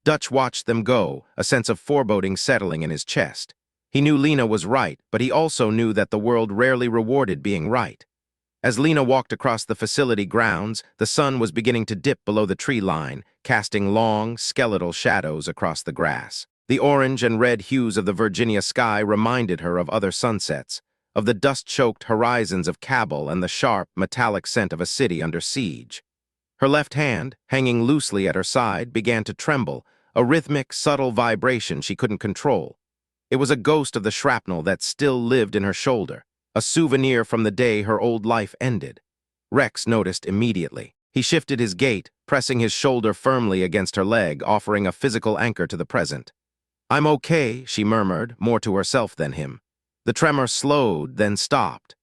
Dutch watched them go, a sense of foreboding settling in his chest. He knew Lena was right, but he also knew that the world rarely rewarded being right. As Lena walked across the facility grounds, the sun was beginning to dip below the tree line, casting long, skeletal shadows across the grass. The orange and red hues of the Virginia sky reminded her of other sunsets, of the dust-choked horizons of Kabul and the sharp, metallic scent of a city under siege. Her left hand, hanging loosely at her side, began to tremble, a rhythmic, subtle vibration she couldn't control. It was a ghost of the shrapnel that still lived in her shoulder, a souvenir from the day her old life ended. Rex noticed immediately. He shifted his gait, pressing his shoulder firmly against her leg, offering a physical anchor to the present. "I'm okay," she murmured, more to herself than him. The tremor slowed, then stopped.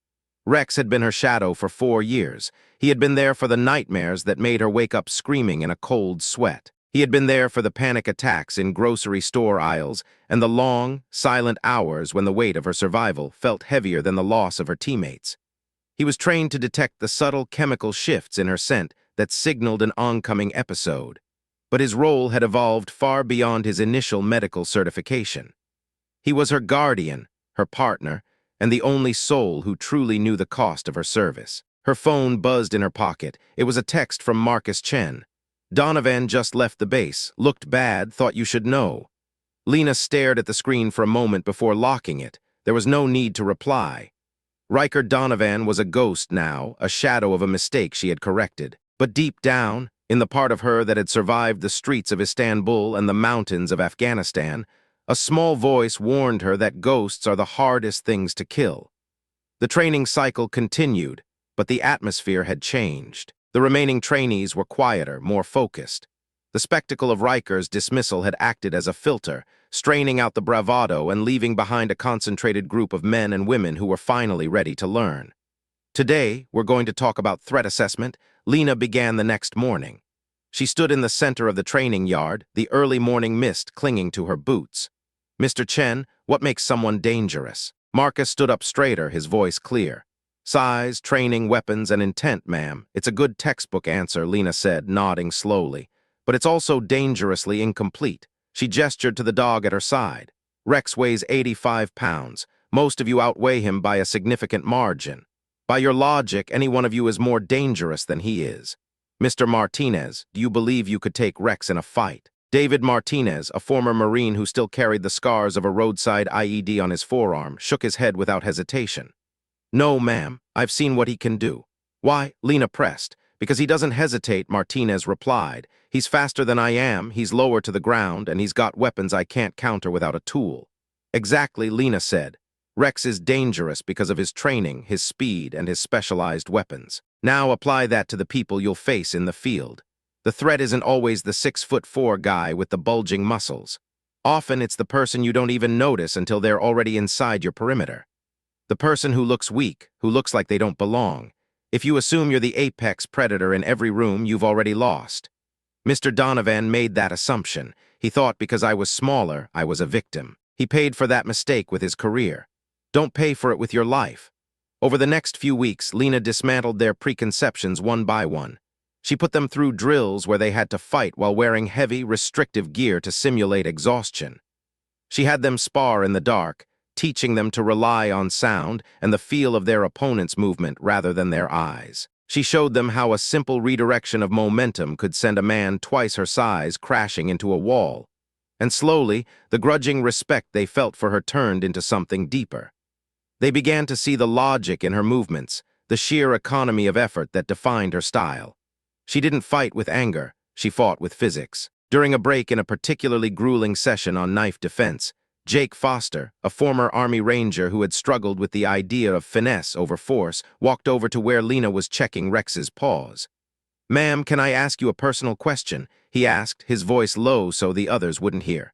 Rex had been her shadow for 4 years. He had been there for the nightmares that made her wake up screaming in a cold sweat. He had been there for the panic attacks in grocery store aisles and the long, silent hours when the weight of her survival felt heavier than the loss of her teammates. He was trained to detect the subtle chemical shifts in her scent that signaled an oncoming episode. But his role had evolved far beyond his initial medical certification. He was her guardian, her partner, and the only soul who truly knew the cost of her service. Her phone buzzed in her pocket. It was a text from Marcus Chen. "Donovan just left the base, looked bad, thought you should know." Lena stared at the screen for a moment before locking it. There was no need to reply. Riker Donovan was a ghost now, a shadow of a mistake she had corrected. But deep down, in the part of her that had survived the streets of Istanbul and the mountains of Afghanistan, a small voice warned her that ghosts are the hardest things to kill. The training cycle continued, but the atmosphere had changed. The remaining trainees were quieter, more focused. The spectacle of Riker's dismissal had acted as a filter, straining out the bravado and leaving behind a concentrated group of men and women who were finally ready to learn. "Today, we're going to talk about threat assessment," Lena began the next morning. She stood in the center of the training yard, the early morning mist clinging to her boots. "Mr. Chen, what makes someone dangerous?" Marcus stood up straighter, his voice clear. "Size, training, weapons, and intent, ma'am. It's a good textbook answer," Lena said, nodding slowly. "But it's also dangerously incomplete." She gestured to the dog at her side. "Rex weighs 85 pounds. Most of you outweigh him by a significant margin. By your logic, any one of you is more dangerous than he is. Mr. Martinez, do you believe you could take Rex in a fight?" David Martinez, a former Marine who still carried the scars of a roadside IED on his forearm, shook his head without hesitation. "No, ma'am. I've seen what he can do." "Why?" Lena pressed. "Because he doesn't hesitate," Martinez replied. "He's faster than I am, he's lower to the ground, and he's got weapons I can't counter without a tool." "Exactly," Lena said. "Rex is dangerous because of his training, his speed, and his specialized weapons. Now apply that to the people you'll face in the field. The threat isn't always the 6'4" guy with the bulging muscles. Often it's the person you don't even notice until they're already inside your perimeter. The person who looks weak, who looks like they don't belong. If you assume you're the apex predator in every room, you've already lost. Mr. Donovan made that assumption. He thought because I was smaller, I was a victim. He paid for that mistake with his career. Don't pay for it with your life. Over the next few weeks, Lena dismantled their preconceptions one by one. She put them through drills where they had to fight while wearing heavy, restrictive gear to simulate exhaustion. She had them spar in the dark, teaching them to rely on sound and the feel of their opponent's movement rather than their eyes. She showed them how a simple redirection of momentum could send a man twice her size crashing into a wall. And slowly, the grudging respect they felt for her turned into something deeper. They began to see the logic in her movements, the sheer economy of effort that defined her style. She didn't fight with anger, she fought with physics. During a break in a particularly grueling session on knife defense, Jake Foster, a former Army Ranger who had struggled with the idea of finesse over force, walked over to where Lena was checking Rex's paws. "Ma'am, can I ask you a personal question?" he asked, his voice low so the others wouldn't hear.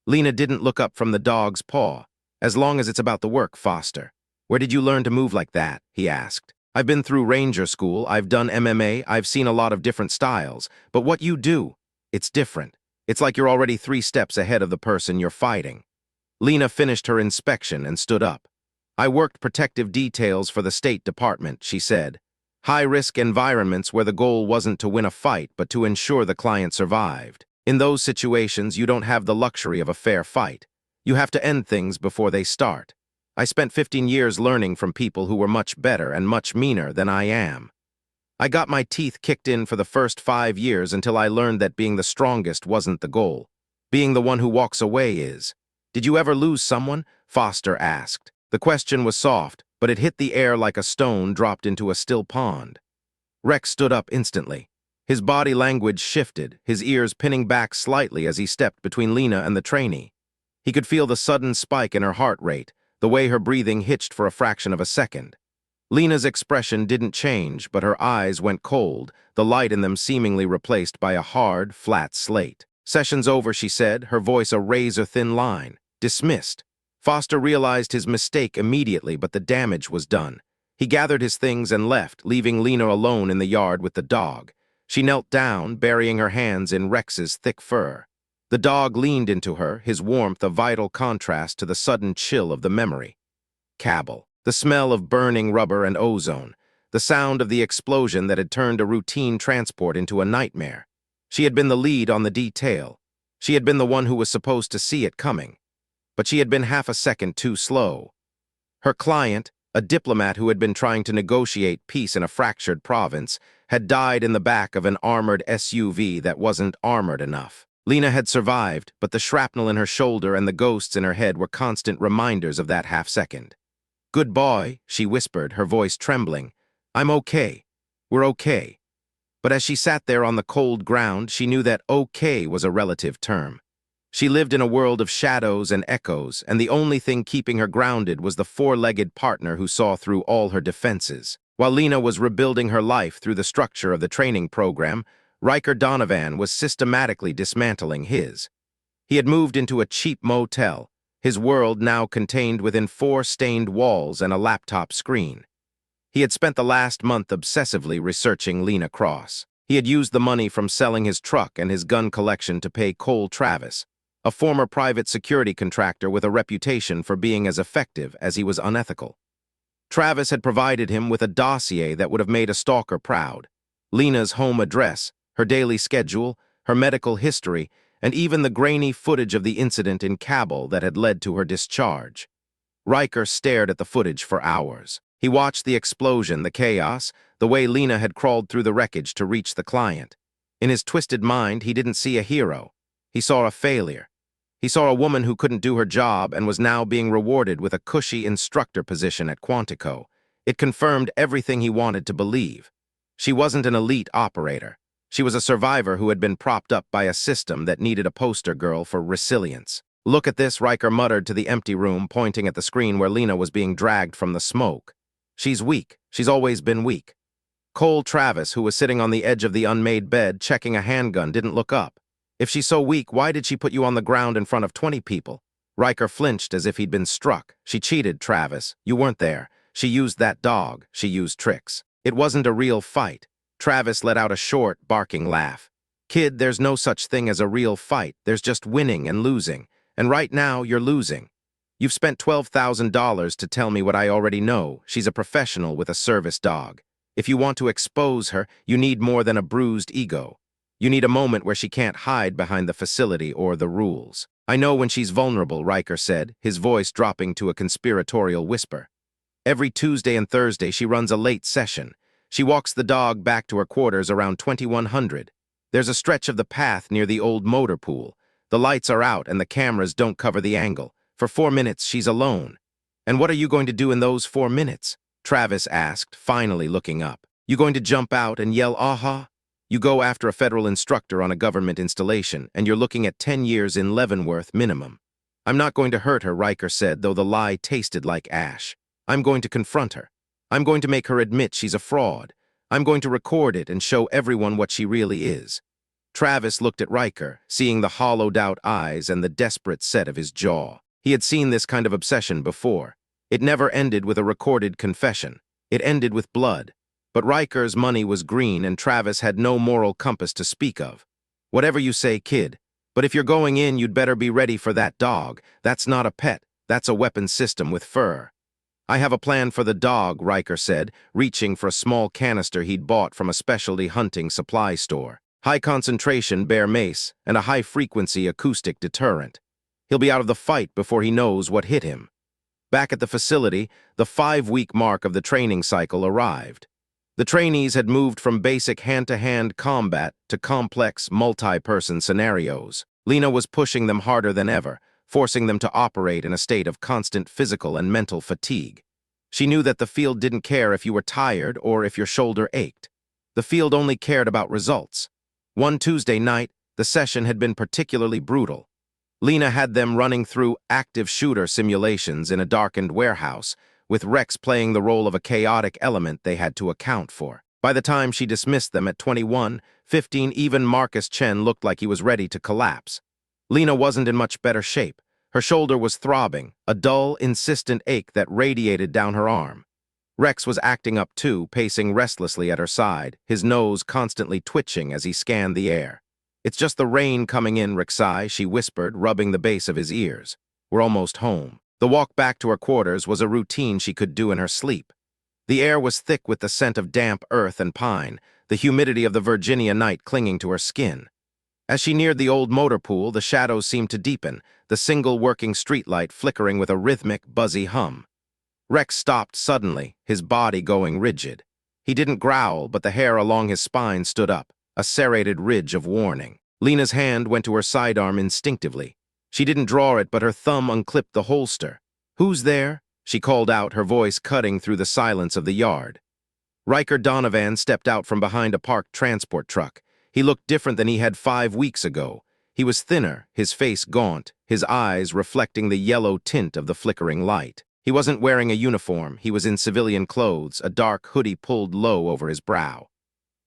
Lena didn't look up from the dog's paw. "As long as it's about the work, Foster." "Where did you learn to move like that?" he asked. "I've been through Ranger school, I've done MMA, I've seen a lot of different styles, but what you do, it's different. It's like you're already 3 steps ahead of the person you're fighting." Lena finished her inspection and stood up. "I worked protective details for the State Department," she said. "High-risk environments where the goal wasn't to win a fight but to ensure the client survived. In those situations, you don't have the luxury of a fair fight. You have to end things before they start. I spent 15 years learning from people who were much better and much meaner than I am. I got my teeth kicked in for the first 5 years until I learned that being the strongest wasn't the goal. Being the one who walks away is." "Did you ever lose someone?" Foster asked. The question was soft, but it hit the air like a stone dropped into a still pond. Rex stood up instantly. His body language shifted, his ears pinning back slightly as he stepped between Lena and the trainee. He could feel the sudden spike in her heart rate, the way her breathing hitched for a fraction of a second. Lena's expression didn't change, but her eyes went cold, the light in them seemingly replaced by a hard, flat slate. "Session's over," she said, her voice a razor-thin line. "Dismissed." Foster realized his mistake immediately, but the damage was done. He gathered his things and left, leaving Lena alone in the yard with the dog. She knelt down, burying her hands in Rex's thick fur. The dog leaned into her, his warmth a vital contrast to the sudden chill of the memory. Cabal. The smell of burning rubber and ozone. The sound of the explosion that had turned a routine transport into a nightmare. She had been the lead on the detail. She had been the one who was supposed to see it coming. But she had been half a second too slow. Her client, a diplomat who had been trying to negotiate peace in a fractured province, had died in the back of an armored SUV that wasn't armored enough. Lena had survived, but the shrapnel in her shoulder and the ghosts in her head were constant reminders of that half-second. "Good boy," she whispered, her voice trembling. "I'm okay. We're okay." But as she sat there on the cold ground, she knew that okay was a relative term. She lived in a world of shadows and echoes, and the only thing keeping her grounded was the 4-legged partner who saw through all her defenses. While Lena was rebuilding her life through the structure of the training program, Riker Donovan was systematically dismantling his. He had moved into a cheap motel, his world now contained within 4 stained walls and a laptop screen. He had spent the last month obsessively researching Lena Cross. He had used the money from selling his truck and his gun collection to pay Cole Travis, a former private security contractor with a reputation for being as effective as he was unethical. Travis had provided him with a dossier that would have made a stalker proud. Lena's home address, her daily schedule, her medical history, and even the grainy footage of the incident in Kabul that had led to her discharge. Riker stared at the footage for hours. He watched the explosion, the chaos, the way Lena had crawled through the wreckage to reach the client. In his twisted mind, he didn't see a hero. He saw a failure. He saw a woman who couldn't do her job and was now being rewarded with a cushy instructor position at Quantico. It confirmed everything he wanted to believe. She wasn't an elite operator. She was a survivor who had been propped up by a system that needed a poster girl for resilience. "Look at this," Riker muttered to the empty room, pointing at the screen where Lena was being dragged from the smoke. "She's weak. She's always been weak." Cole Travis, who was sitting on the edge of the unmade bed checking a handgun, didn't look up. "If she's so weak, why did she put you on the ground in front of 20 people? Riker flinched as if he'd been struck. "She cheated, Travis. You weren't there. She used that dog. She used tricks. It wasn't a real fight." Travis let out a short, barking laugh. "Kid, there's no such thing as a real fight. There's just winning and losing. And right now, you're losing." You've spent $12,000 to tell me what I already know. She's a professional with a service dog. If you want to expose her, you need more than a bruised ego. You need a moment where she can't hide behind the facility or the rules. I know when she's vulnerable, Riker said, his voice dropping to a conspiratorial whisper. Every Tuesday and Thursday she runs a late session. She walks the dog back to her quarters around 2100. There's a stretch of the path near the old motor pool. The lights are out and the cameras don't cover the angle. For 4 minutes, she's alone. And what are you going to do in those 4 minutes? Travis asked, finally looking up. You going to jump out and yell, aha? You go after a federal instructor on a government installation, and you're looking at 10 years in Leavenworth minimum. I'm not going to hurt her, Riker said, though the lie tasted like ash. I'm going to confront her. I'm going to make her admit she's a fraud. I'm going to record it and show everyone what she really is. Travis looked at Riker, seeing the hollowed-out eyes and the desperate set of his jaw. He had seen this kind of obsession before. It never ended with a recorded confession. It ended with blood. But Riker's money was green and Travis had no moral compass to speak of. Whatever you say, kid. But if you're going in, you'd better be ready for that dog. That's not a pet. That's a weapon system with fur. I have a plan for the dog, Riker said, reaching for a small canister he'd bought from a specialty hunting supply store. High concentration bear mace and a high-frequency acoustic deterrent. He'll be out of the fight before he knows what hit him. Back at the facility, the 5-week mark of the training cycle arrived. The trainees had moved from basic hand-to-hand combat to complex, multi-person scenarios. Lena was pushing them harder than ever, forcing them to operate in a state of constant physical and mental fatigue. She knew that the field didn't care if you were tired or if your shoulder ached. The field only cared about results. One Tuesday night, the session had been particularly brutal. Lena had them running through active shooter simulations in a darkened warehouse, with Rex playing the role of a chaotic element they had to account for. By the time she dismissed them at 21:15, even Marcus Chen looked like he was ready to collapse. Lena wasn't in much better shape. Her shoulder was throbbing, a dull, insistent ache that radiated down her arm. Rex was acting up too, pacing restlessly at her side, his nose constantly twitching as he scanned the air. It's just the rain coming in, Rexai, she whispered, rubbing the base of his ears. We're almost home. The walk back to her quarters was a routine she could do in her sleep. The air was thick with the scent of damp earth and pine, the humidity of the Virginia night clinging to her skin. As she neared the old motor pool, the shadows seemed to deepen, the single working streetlight flickering with a rhythmic, buzzy hum. Rex stopped suddenly, his body going rigid. He didn't growl, but the hair along his spine stood up, a serrated ridge of warning. Lena's hand went to her sidearm instinctively. She didn't draw it, but her thumb unclipped the holster. Who's there? She called out, her voice cutting through the silence of the yard. Riker Donovan stepped out from behind a parked transport truck. He looked different than he had 5 weeks ago. He was thinner, his face gaunt, his eyes reflecting the yellow tint of the flickering light. He wasn't wearing a uniform. He was in civilian clothes, a dark hoodie pulled low over his brow.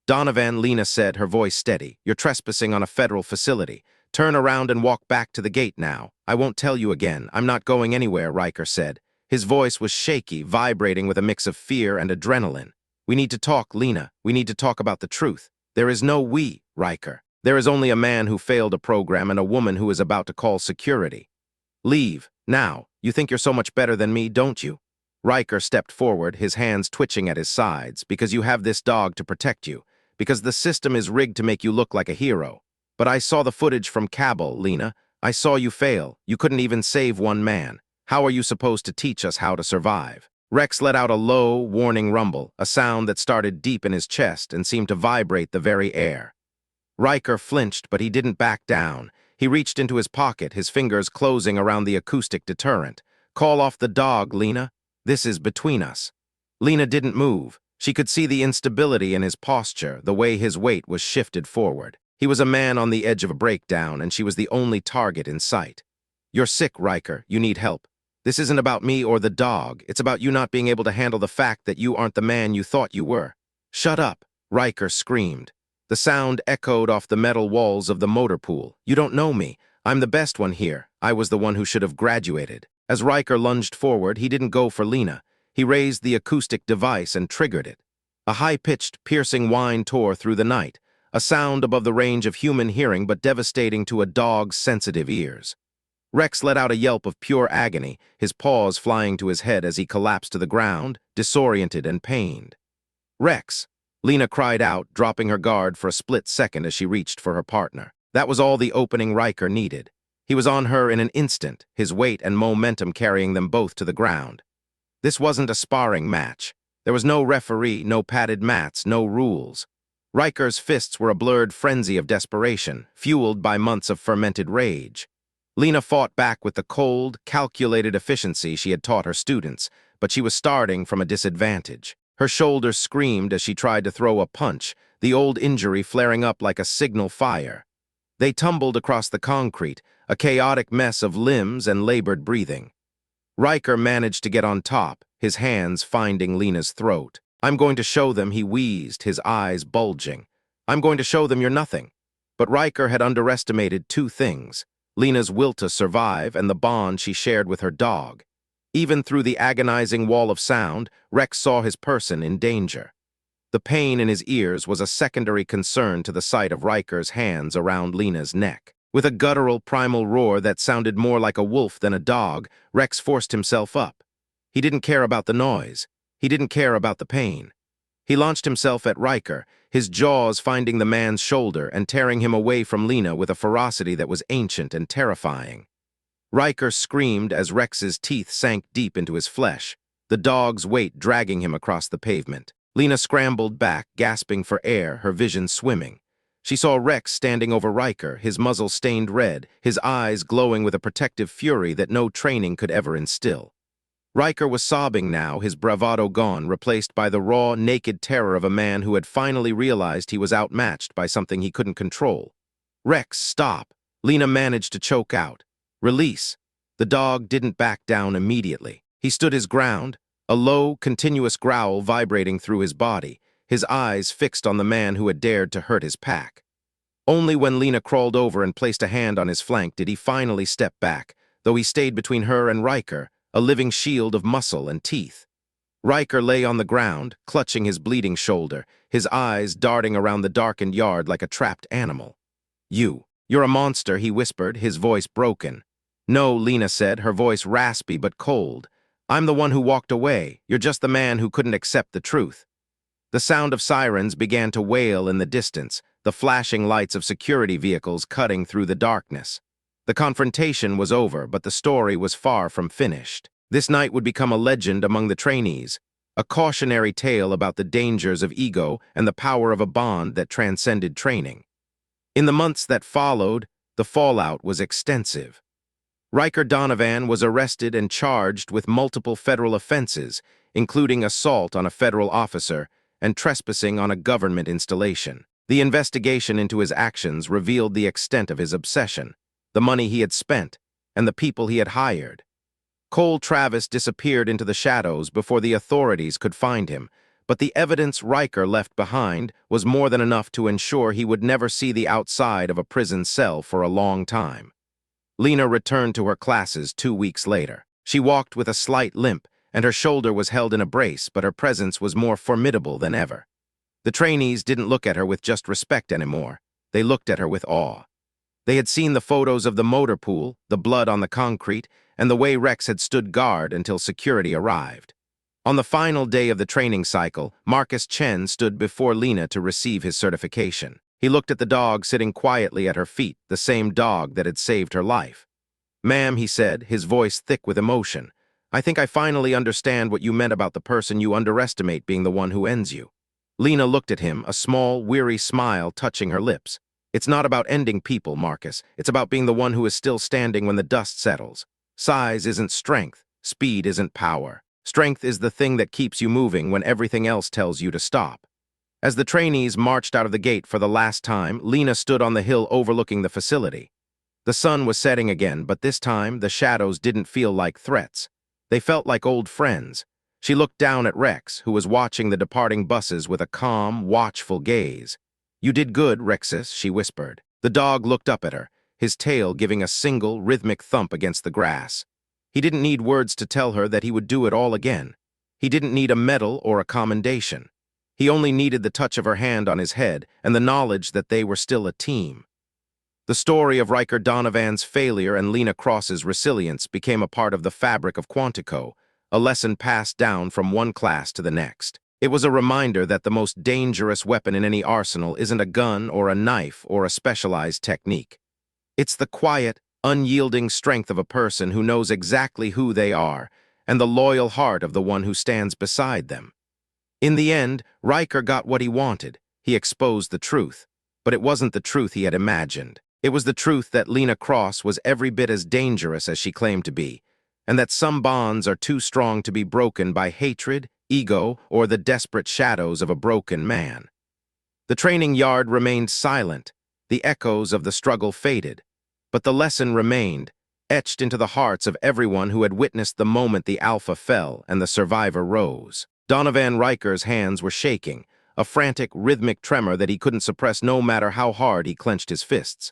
Donovan, Lena said, her voice steady. You're trespassing on a federal facility. Turn around and walk back to the gate now. I won't tell you again. I'm not going anywhere, Riker said. His voice was shaky, vibrating with a mix of fear and adrenaline. We need to talk, Lena. We need to talk about the truth. There is no we, Riker. There is only a man who failed a program and a woman who is about to call security. Leave, now. You think you're so much better than me, don't you? Riker stepped forward, his hands twitching at his sides, because you have this dog to protect you, because the system is rigged to make you look like a hero. But I saw the footage from Kabul, Lena. I saw you fail. You couldn't even save one man. How are you supposed to teach us how to survive? Rex let out a low, warning rumble, a sound that started deep in his chest and seemed to vibrate the very air. Riker flinched, but he didn't back down. He reached into his pocket, his fingers closing around the acoustic deterrent. Call off the dog, Lena. This is between us. Lena didn't move. She could see the instability in his posture, the way his weight was shifted forward. He was a man on the edge of a breakdown, and she was the only target in sight. You're sick, Riker. You need help. This isn't about me or the dog. It's about you not being able to handle the fact that you aren't the man you thought you were. Shut up, Riker screamed. The sound echoed off the metal walls of the motor pool. You don't know me. I'm the best one here. I was the one who should have graduated. As Riker lunged forward, he didn't go for Lena. He raised the acoustic device and triggered it. A high-pitched, piercing whine tore through the night, a sound above the range of human hearing but devastating to a dog's sensitive ears. Rex let out a yelp of pure agony, his paws flying to his head as he collapsed to the ground, disoriented and pained. "Rex!" Lena cried out, dropping her guard for a split second as she reached for her partner. That was all the opening Riker needed. He was on her in an instant, his weight and momentum carrying them both to the ground. This wasn't a sparring match. There was no referee, no padded mats, no rules. Riker's fists were a blurred frenzy of desperation, fueled by months of fermented rage. Lena fought back with the cold, calculated efficiency she had taught her students, but she was starting from a disadvantage. Her shoulders screamed as she tried to throw a punch, the old injury flaring up like a signal fire. They tumbled across the concrete, a chaotic mess of limbs and labored breathing. Riker managed to get on top, his hands finding Lena's throat. "I'm going to show them," he wheezed, his eyes bulging. "I'm going to show them you're nothing." But Riker had underestimated two things: Lena's will to survive and the bond she shared with her dog. Even through the agonizing wall of sound, Rex saw his person in danger. The pain in his ears was a secondary concern to the sight of Riker's hands around Lena's neck. With a guttural primal roar that sounded more like a wolf than a dog, Rex forced himself up. He didn't care about the noise. He didn't care about the pain. He launched himself at Riker, his jaws finding the man's shoulder and tearing him away from Lena with a ferocity that was ancient and terrifying. Riker screamed as Rex's teeth sank deep into his flesh, the dog's weight dragging him across the pavement. Lena scrambled back, gasping for air, her vision swimming. She saw Rex standing over Riker, his muzzle stained red, his eyes glowing with a protective fury that no training could ever instill. Riker was sobbing now, his bravado gone, replaced by the raw, naked terror of a man who had finally realized he was outmatched by something he couldn't control. "Rex, stop!" Lena managed to choke out. "Release." The dog didn't back down immediately. He stood his ground, a low, continuous growl vibrating through his body, his eyes fixed on the man who had dared to hurt his pack. Only when Lena crawled over and placed a hand on his flank did he finally step back, though he stayed between her and Riker, a living shield of muscle and teeth. Riker lay on the ground, clutching his bleeding shoulder, his eyes darting around the darkened yard like a trapped animal. You're a monster," he whispered, his voice broken. "No," Lena said, her voice raspy but cold. "I'm the one who walked away. You're just the man who couldn't accept the truth." The sound of sirens began to wail in the distance, the flashing lights of security vehicles cutting through the darkness. The confrontation was over, but the story was far from finished. This night would become a legend among the trainees, a cautionary tale about the dangers of ego and the power of a bond that transcended training. In the months that followed, the fallout was extensive. Riker Donovan was arrested and charged with multiple federal offenses, including assault on a federal officer and trespassing on a government installation. The investigation into his actions revealed the extent of his obsession, the money he had spent, and the people he had hired. Cole Travis disappeared into the shadows before the authorities could find him, but the evidence Riker left behind was more than enough to ensure he would never see the outside of a prison cell for a long time. Lena returned to her classes 2 weeks later. She walked with a slight limp, and her shoulder was held in a brace, but her presence was more formidable than ever. The trainees didn't look at her with just respect anymore. They looked at her with awe. They had seen the photos of the motor pool, the blood on the concrete, and the way Rex had stood guard until security arrived. On the final day of the training cycle, Marcus Chen stood before Lena to receive his certification. He looked at the dog sitting quietly at her feet, the same dog that had saved her life. "Ma'am," he said, his voice thick with emotion, "I think I finally understand what you meant about the person you underestimate being the one who ends you." Lena looked at him, a small, weary smile touching her lips. "It's not about ending people, Marcus. It's about being the one who is still standing when the dust settles. Size isn't strength. Speed isn't power. Strength is the thing that keeps you moving when everything else tells you to stop." As the trainees marched out of the gate for the last time, Lena stood on the hill overlooking the facility. The sun was setting again, but this time the shadows didn't feel like threats. They felt like old friends. She looked down at Rex, who was watching the departing buses with a calm, watchful gaze. "You did good, Rexus," she whispered. The dog looked up at her, his tail giving a single, rhythmic thump against the grass. He didn't need words to tell her that he would do it all again. He didn't need a medal or a commendation. He only needed the touch of her hand on his head and the knowledge that they were still a team. The story of Riker Donovan's failure and Lena Cross's resilience became a part of the fabric of Quantico, a lesson passed down from one class to the next. It was a reminder that the most dangerous weapon in any arsenal isn't a gun or a knife or a specialized technique. It's the quiet, unyielding strength of a person who knows exactly who they are and the loyal heart of the one who stands beside them. In the end, Riker got what he wanted. He exposed the truth. But it wasn't the truth he had imagined. It was the truth that Lena Cross was every bit as dangerous as she claimed to be, and that some bonds are too strong to be broken by hatred, ego, or the desperate shadows of a broken man. The training yard remained silent. The echoes of the struggle faded. But the lesson remained, etched into the hearts of everyone who had witnessed the moment the Alpha fell and the survivor rose. Donovan Riker's hands were shaking, a frantic, rhythmic tremor that he couldn't suppress no matter how hard he clenched his fists.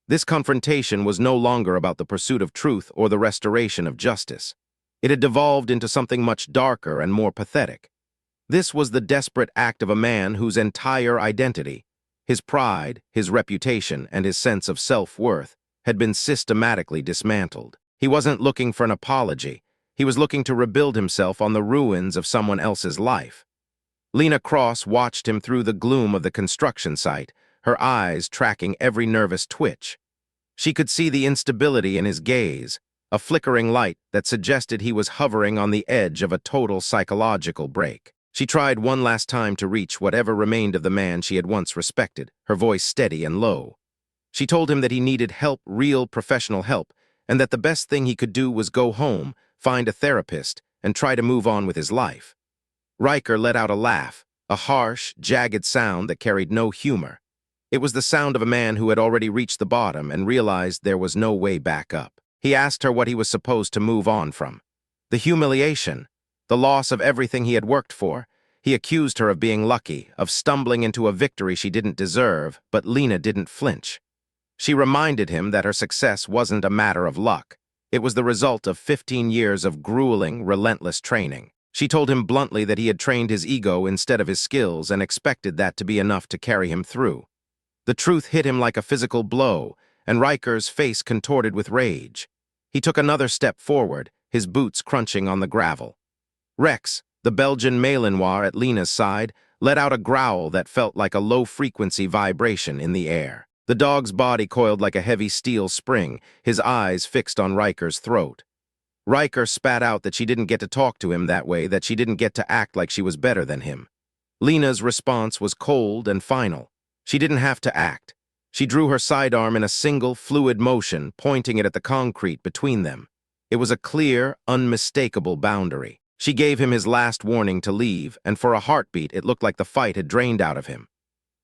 This confrontation was no longer about the pursuit of truth or the restoration of justice. It had devolved into something much darker and more pathetic. This was the desperate act of a man whose entire identity, his pride, his reputation, and his sense of self-worth, had been systematically dismantled. He wasn't looking for an apology. He was looking to rebuild himself on the ruins of someone else's life. Lena Cross watched him through the gloom of the construction site, her eyes tracking every nervous twitch. She could see the instability in his gaze, a flickering light that suggested he was hovering on the edge of a total psychological break. She tried one last time to reach whatever remained of the man she had once respected, her voice steady and low. She told him that he needed help, real professional help, and that the best thing he could do was go home, find a therapist, and try to move on with his life. Riker let out a laugh, a harsh, jagged sound that carried no humor. It was the sound of a man who had already reached the bottom and realized there was no way back up. He asked her what he was supposed to move on from. The humiliation, the loss of everything he had worked for. He accused her of being lucky, of stumbling into a victory she didn't deserve, but Lena didn't flinch. She reminded him that her success wasn't a matter of luck. It was the result of 15 years of grueling, relentless training. She told him bluntly that he had trained his ego instead of his skills and expected that to be enough to carry him through. The truth hit him like a physical blow, and Riker's face contorted with rage. He took another step forward, his boots crunching on the gravel. Rex, the Belgian Malinois at Lena's side, let out a growl that felt like a low-frequency vibration in the air. The dog's body coiled like a heavy steel spring, his eyes fixed on Riker's throat. Riker spat out that she didn't get to talk to him that way, that she didn't get to act like she was better than him. Lena's response was cold and final. She didn't have to act. She drew her sidearm in a single, fluid motion, pointing it at the concrete between them. It was a clear, unmistakable boundary. She gave him his last warning to leave, and for a heartbeat it looked like the fight had drained out of him.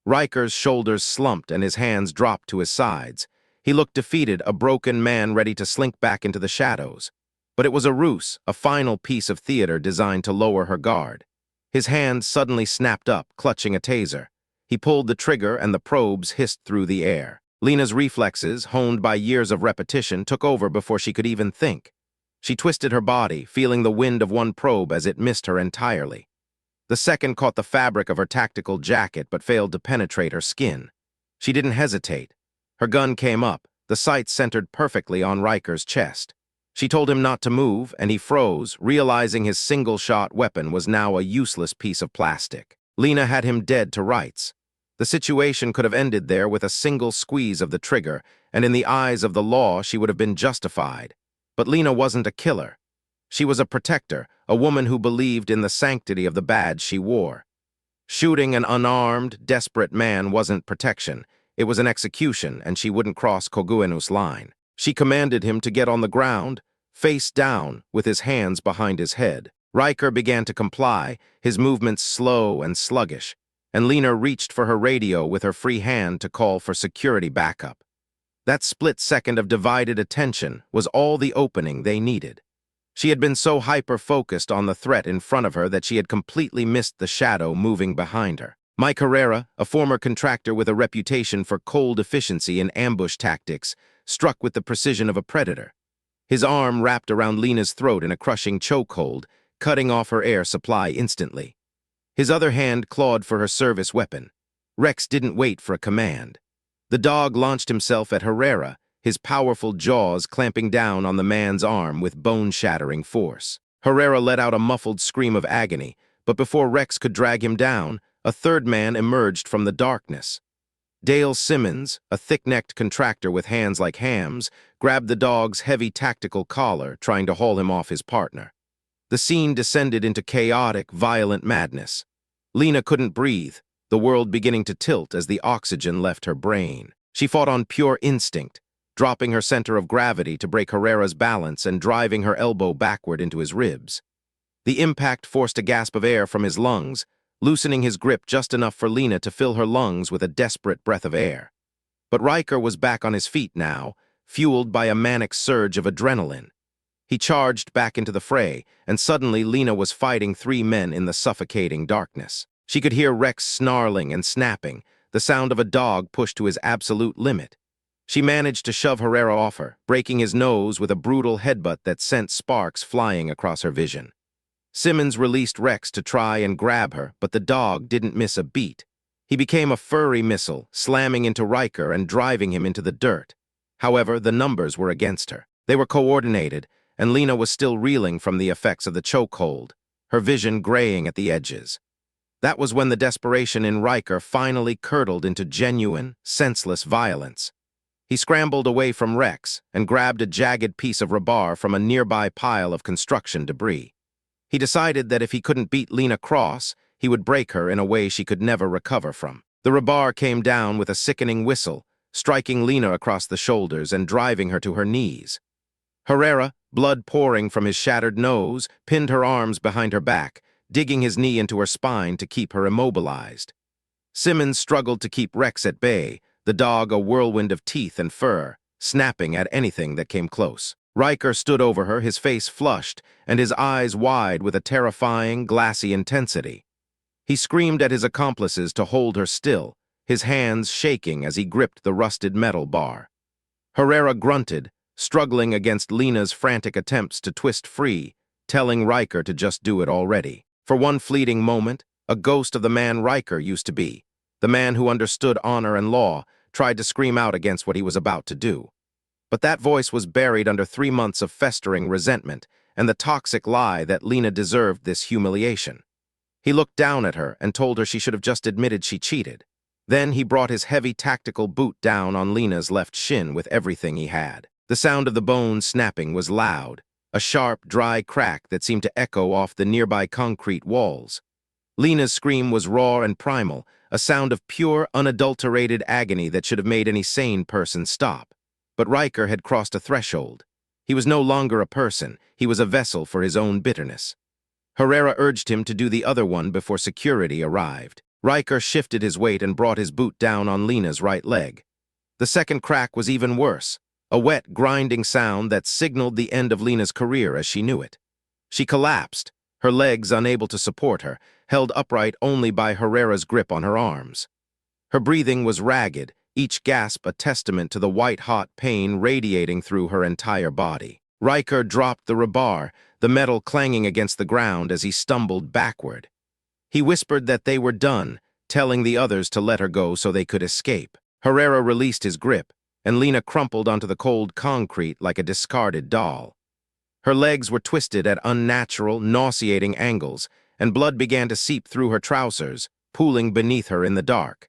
Riker's shoulders slumped and his hands dropped to his sides. He looked defeated, a broken man ready to slink back into the shadows. But it was a ruse, a final piece of theater designed to lower her guard. His hand suddenly snapped up, clutching a taser. He pulled the trigger and the probes hissed through the air. Lena's reflexes, honed by years of repetition, took over before she could even think. She twisted her body, feeling the wind of one probe as it missed her entirely. The second caught the fabric of her tactical jacket but failed to penetrate her skin. She didn't hesitate. Her gun came up, the sight centered perfectly on Riker's chest. She told him not to move, and he froze, realizing his single-shot weapon was now a useless piece of plastic. Lena had him dead to rights. The situation could have ended there with a single squeeze of the trigger, and in the eyes of the law she would have been justified. But Lena wasn't a killer. She was a protector, a woman who believed in the sanctity of the badge she wore. Shooting an unarmed, desperate man wasn't protection. It was an execution, and she wouldn't cross Koguenu's line. She commanded him to get on the ground, face down, with his hands behind his head. Riker began to comply, his movements slow and sluggish, and Lena reached for her radio with her free hand to call for security backup. That split second of divided attention was all the opening they needed. She had been so hyper-focused on the threat in front of her that she had completely missed the shadow moving behind her. Mike Herrera, a former contractor with a reputation for cold efficiency in ambush tactics, struck with the precision of a predator. His arm wrapped around Lena's throat in a crushing chokehold, cutting off her air supply instantly. His other hand clawed for her service weapon. Rex didn't wait for a command. The dog launched himself at Herrera, his powerful jaws clamping down on the man's arm with bone-shattering force. Herrera let out a muffled scream of agony, but before Rex could drag him down, a third man emerged from the darkness. Dale Simmons, a thick-necked contractor with hands like hams, grabbed the dog's heavy tactical collar, trying to haul him off his partner. The scene descended into chaotic, violent madness. Lena couldn't breathe, the world beginning to tilt as the oxygen left her brain. She fought on pure instinct, dropping her center of gravity to break Herrera's balance and driving her elbow backward into his ribs. The impact forced a gasp of air from his lungs, loosening his grip just enough for Lena to fill her lungs with a desperate breath of air. But Riker was back on his feet now, fueled by a manic surge of adrenaline. He charged back into the fray, and suddenly Lena was fighting three men in the suffocating darkness. She could hear Rex snarling and snapping, the sound of a dog pushed to his absolute limit. She managed to shove Herrera off her, breaking his nose with a brutal headbutt that sent sparks flying across her vision. Simmons released Rex to try and grab her, but the dog didn't miss a beat. He became a furry missile, slamming into Riker and driving him into the dirt. However, the numbers were against her. They were coordinated, and Lena was still reeling from the effects of the chokehold, her vision graying at the edges. That was when the desperation in Riker finally curdled into genuine, senseless violence. He scrambled away from Rex and grabbed a jagged piece of rebar from a nearby pile of construction debris. He decided that if he couldn't beat Lena Cross, he would break her in a way she could never recover from. The rebar came down with a sickening whistle, striking Lena across the shoulders and driving her to her knees. Herrera, blood pouring from his shattered nose, pinned her arms behind her back, digging his knee into her spine to keep her immobilized. Simmons struggled to keep Rex at bay, the dog a whirlwind of teeth and fur, snapping at anything that came close. Riker stood over her, his face flushed, and his eyes wide with a terrifying, glassy intensity. He screamed at his accomplices to hold her still, his hands shaking as he gripped the rusted metal bar. Herrera grunted, struggling against Lena's frantic attempts to twist free, telling Riker to just do it already. For one fleeting moment, a ghost of the man Riker used to be, the man who understood honor and law, tried to scream out against what he was about to do. But that voice was buried under 3 months of festering resentment and the toxic lie that Lena deserved this humiliation. He looked down at her and told her she should have just admitted she cheated. Then he brought his heavy tactical boot down on Lena's left shin with everything he had. The sound of the bones snapping was loud, a sharp, dry crack that seemed to echo off the nearby concrete walls. Lena's scream was raw and primal, a sound of pure, unadulterated agony that should have made any sane person stop. But Riker had crossed a threshold. He was no longer a person, he was a vessel for his own bitterness. Herrera urged him to do the other one before security arrived. Riker shifted his weight and brought his boot down on Lena's right leg. The second crack was even worse, a wet, grinding sound that signaled the end of Lena's career as she knew it. She collapsed, her legs unable to support her, held upright only by Herrera's grip on her arms. Her breathing was ragged, each gasp a testament to the white-hot pain radiating through her entire body. Riker dropped the rebar, the metal clanging against the ground as he stumbled backward. He whispered that they were done, telling the others to let her go so they could escape. Herrera released his grip, and Lena crumpled onto the cold concrete like a discarded doll. Her legs were twisted at unnatural, nauseating angles, and blood began to seep through her trousers, pooling beneath her in the dark.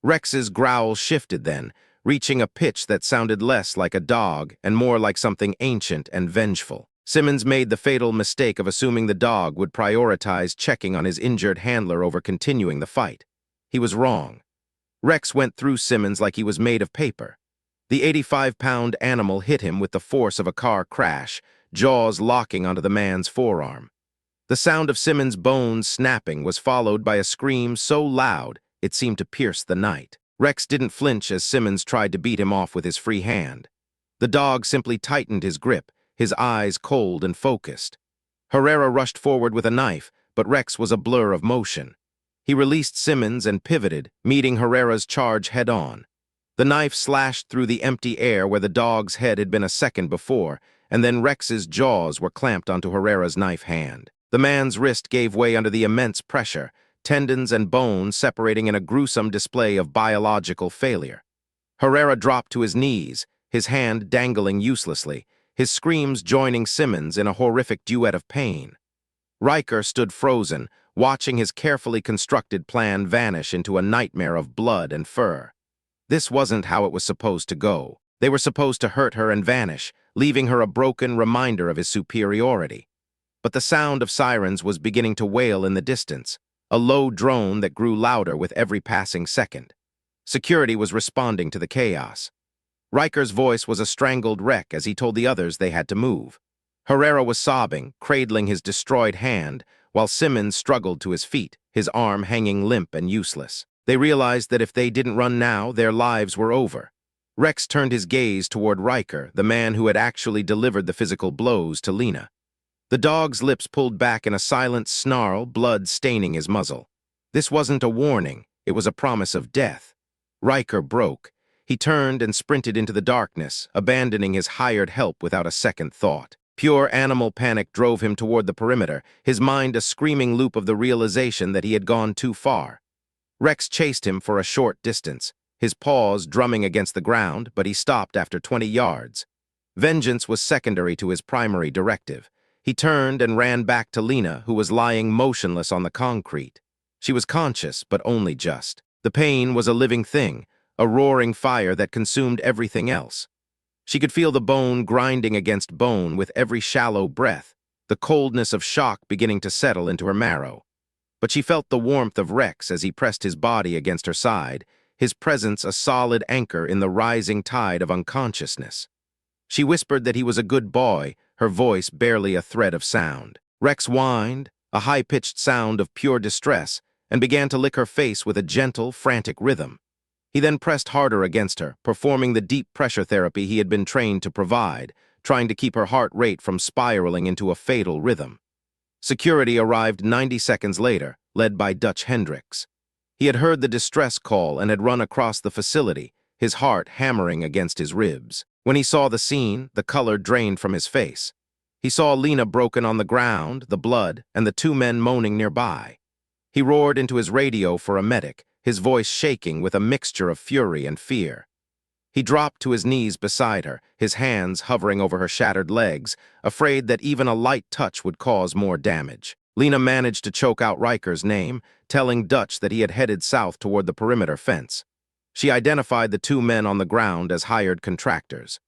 Rex's growl shifted then, reaching a pitch that sounded less like a dog and more like something ancient and vengeful. Simmons made the fatal mistake of assuming the dog would prioritize checking on his injured handler over continuing the fight. He was wrong. Rex went through Simmons like he was made of paper. The 85-pound animal hit him with the force of a car crash, jaws locking onto the man's forearm. The sound of Simmons' bones snapping was followed by a scream so loud it seemed to pierce the night. Rex didn't flinch as Simmons tried to beat him off with his free hand. The dog simply tightened his grip, his eyes cold and focused. Herrera rushed forward with a knife, but Rex was a blur of motion. He released Simmons and pivoted, meeting Herrera's charge head-on. The knife slashed through the empty air where the dog's head had been a second before, and then Rex's jaws were clamped onto Herrera's knife hand. The man's wrist gave way under the immense pressure, tendons and bones separating in a gruesome display of biological failure. Herrera dropped to his knees, his hand dangling uselessly, his screams joining Simmons in a horrific duet of pain. Riker stood frozen, watching his carefully constructed plan vanish into a nightmare of blood and fur. This wasn't how it was supposed to go. They were supposed to hurt her and vanish, leaving her a broken reminder of his superiority. But the sound of sirens was beginning to wail in the distance, a low drone that grew louder with every passing second. Security was responding to the chaos. Riker's voice was a strangled wreck as he told the others they had to move. Herrera was sobbing, cradling his destroyed hand, while Simmons struggled to his feet, his arm hanging limp and useless. They realized that if they didn't run now, their lives were over. Rex turned his gaze toward Riker, the man who had actually delivered the physical blows to Lena. The dog's lips pulled back in a silent snarl, blood staining his muzzle. This wasn't a warning, it was a promise of death. Riker broke. He turned and sprinted into the darkness, abandoning his hired help without a second thought. Pure animal panic drove him toward the perimeter, his mind a screaming loop of the realization that he had gone too far. Rex chased him for a short distance, his paws drumming against the ground, but he stopped after 20 yards. Vengeance was secondary to his primary directive. He turned and ran back to Lena, who was lying motionless on the concrete. She was conscious, but only just. The pain was a living thing, a roaring fire that consumed everything else. She could feel the bone grinding against bone with every shallow breath, the coldness of shock beginning to settle into her marrow. But she felt the warmth of Rex as he pressed his body against her side, his presence a solid anchor in the rising tide of unconsciousness. She whispered that he was a good boy, her voice barely a thread of sound. Rex whined, a high-pitched sound of pure distress, and began to lick her face with a gentle, frantic rhythm. He then pressed harder against her, performing the deep pressure therapy he had been trained to provide, trying to keep her heart rate from spiraling into a fatal rhythm. Security arrived 90 seconds later, led by Dutch Hendricks. He had heard the distress call and had run across the facility, his heart hammering against his ribs. When he saw the scene, the color drained from his face. He saw Lena broken on the ground, the blood, and the two men moaning nearby. He roared into his radio for a medic, his voice shaking with a mixture of fury and fear. He dropped to his knees beside her, his hands hovering over her shattered legs, afraid that even a light touch would cause more damage. Lena managed to choke out Riker's name, telling Dutch that he had headed south toward the perimeter fence. She identified the two men on the ground as hired contractors.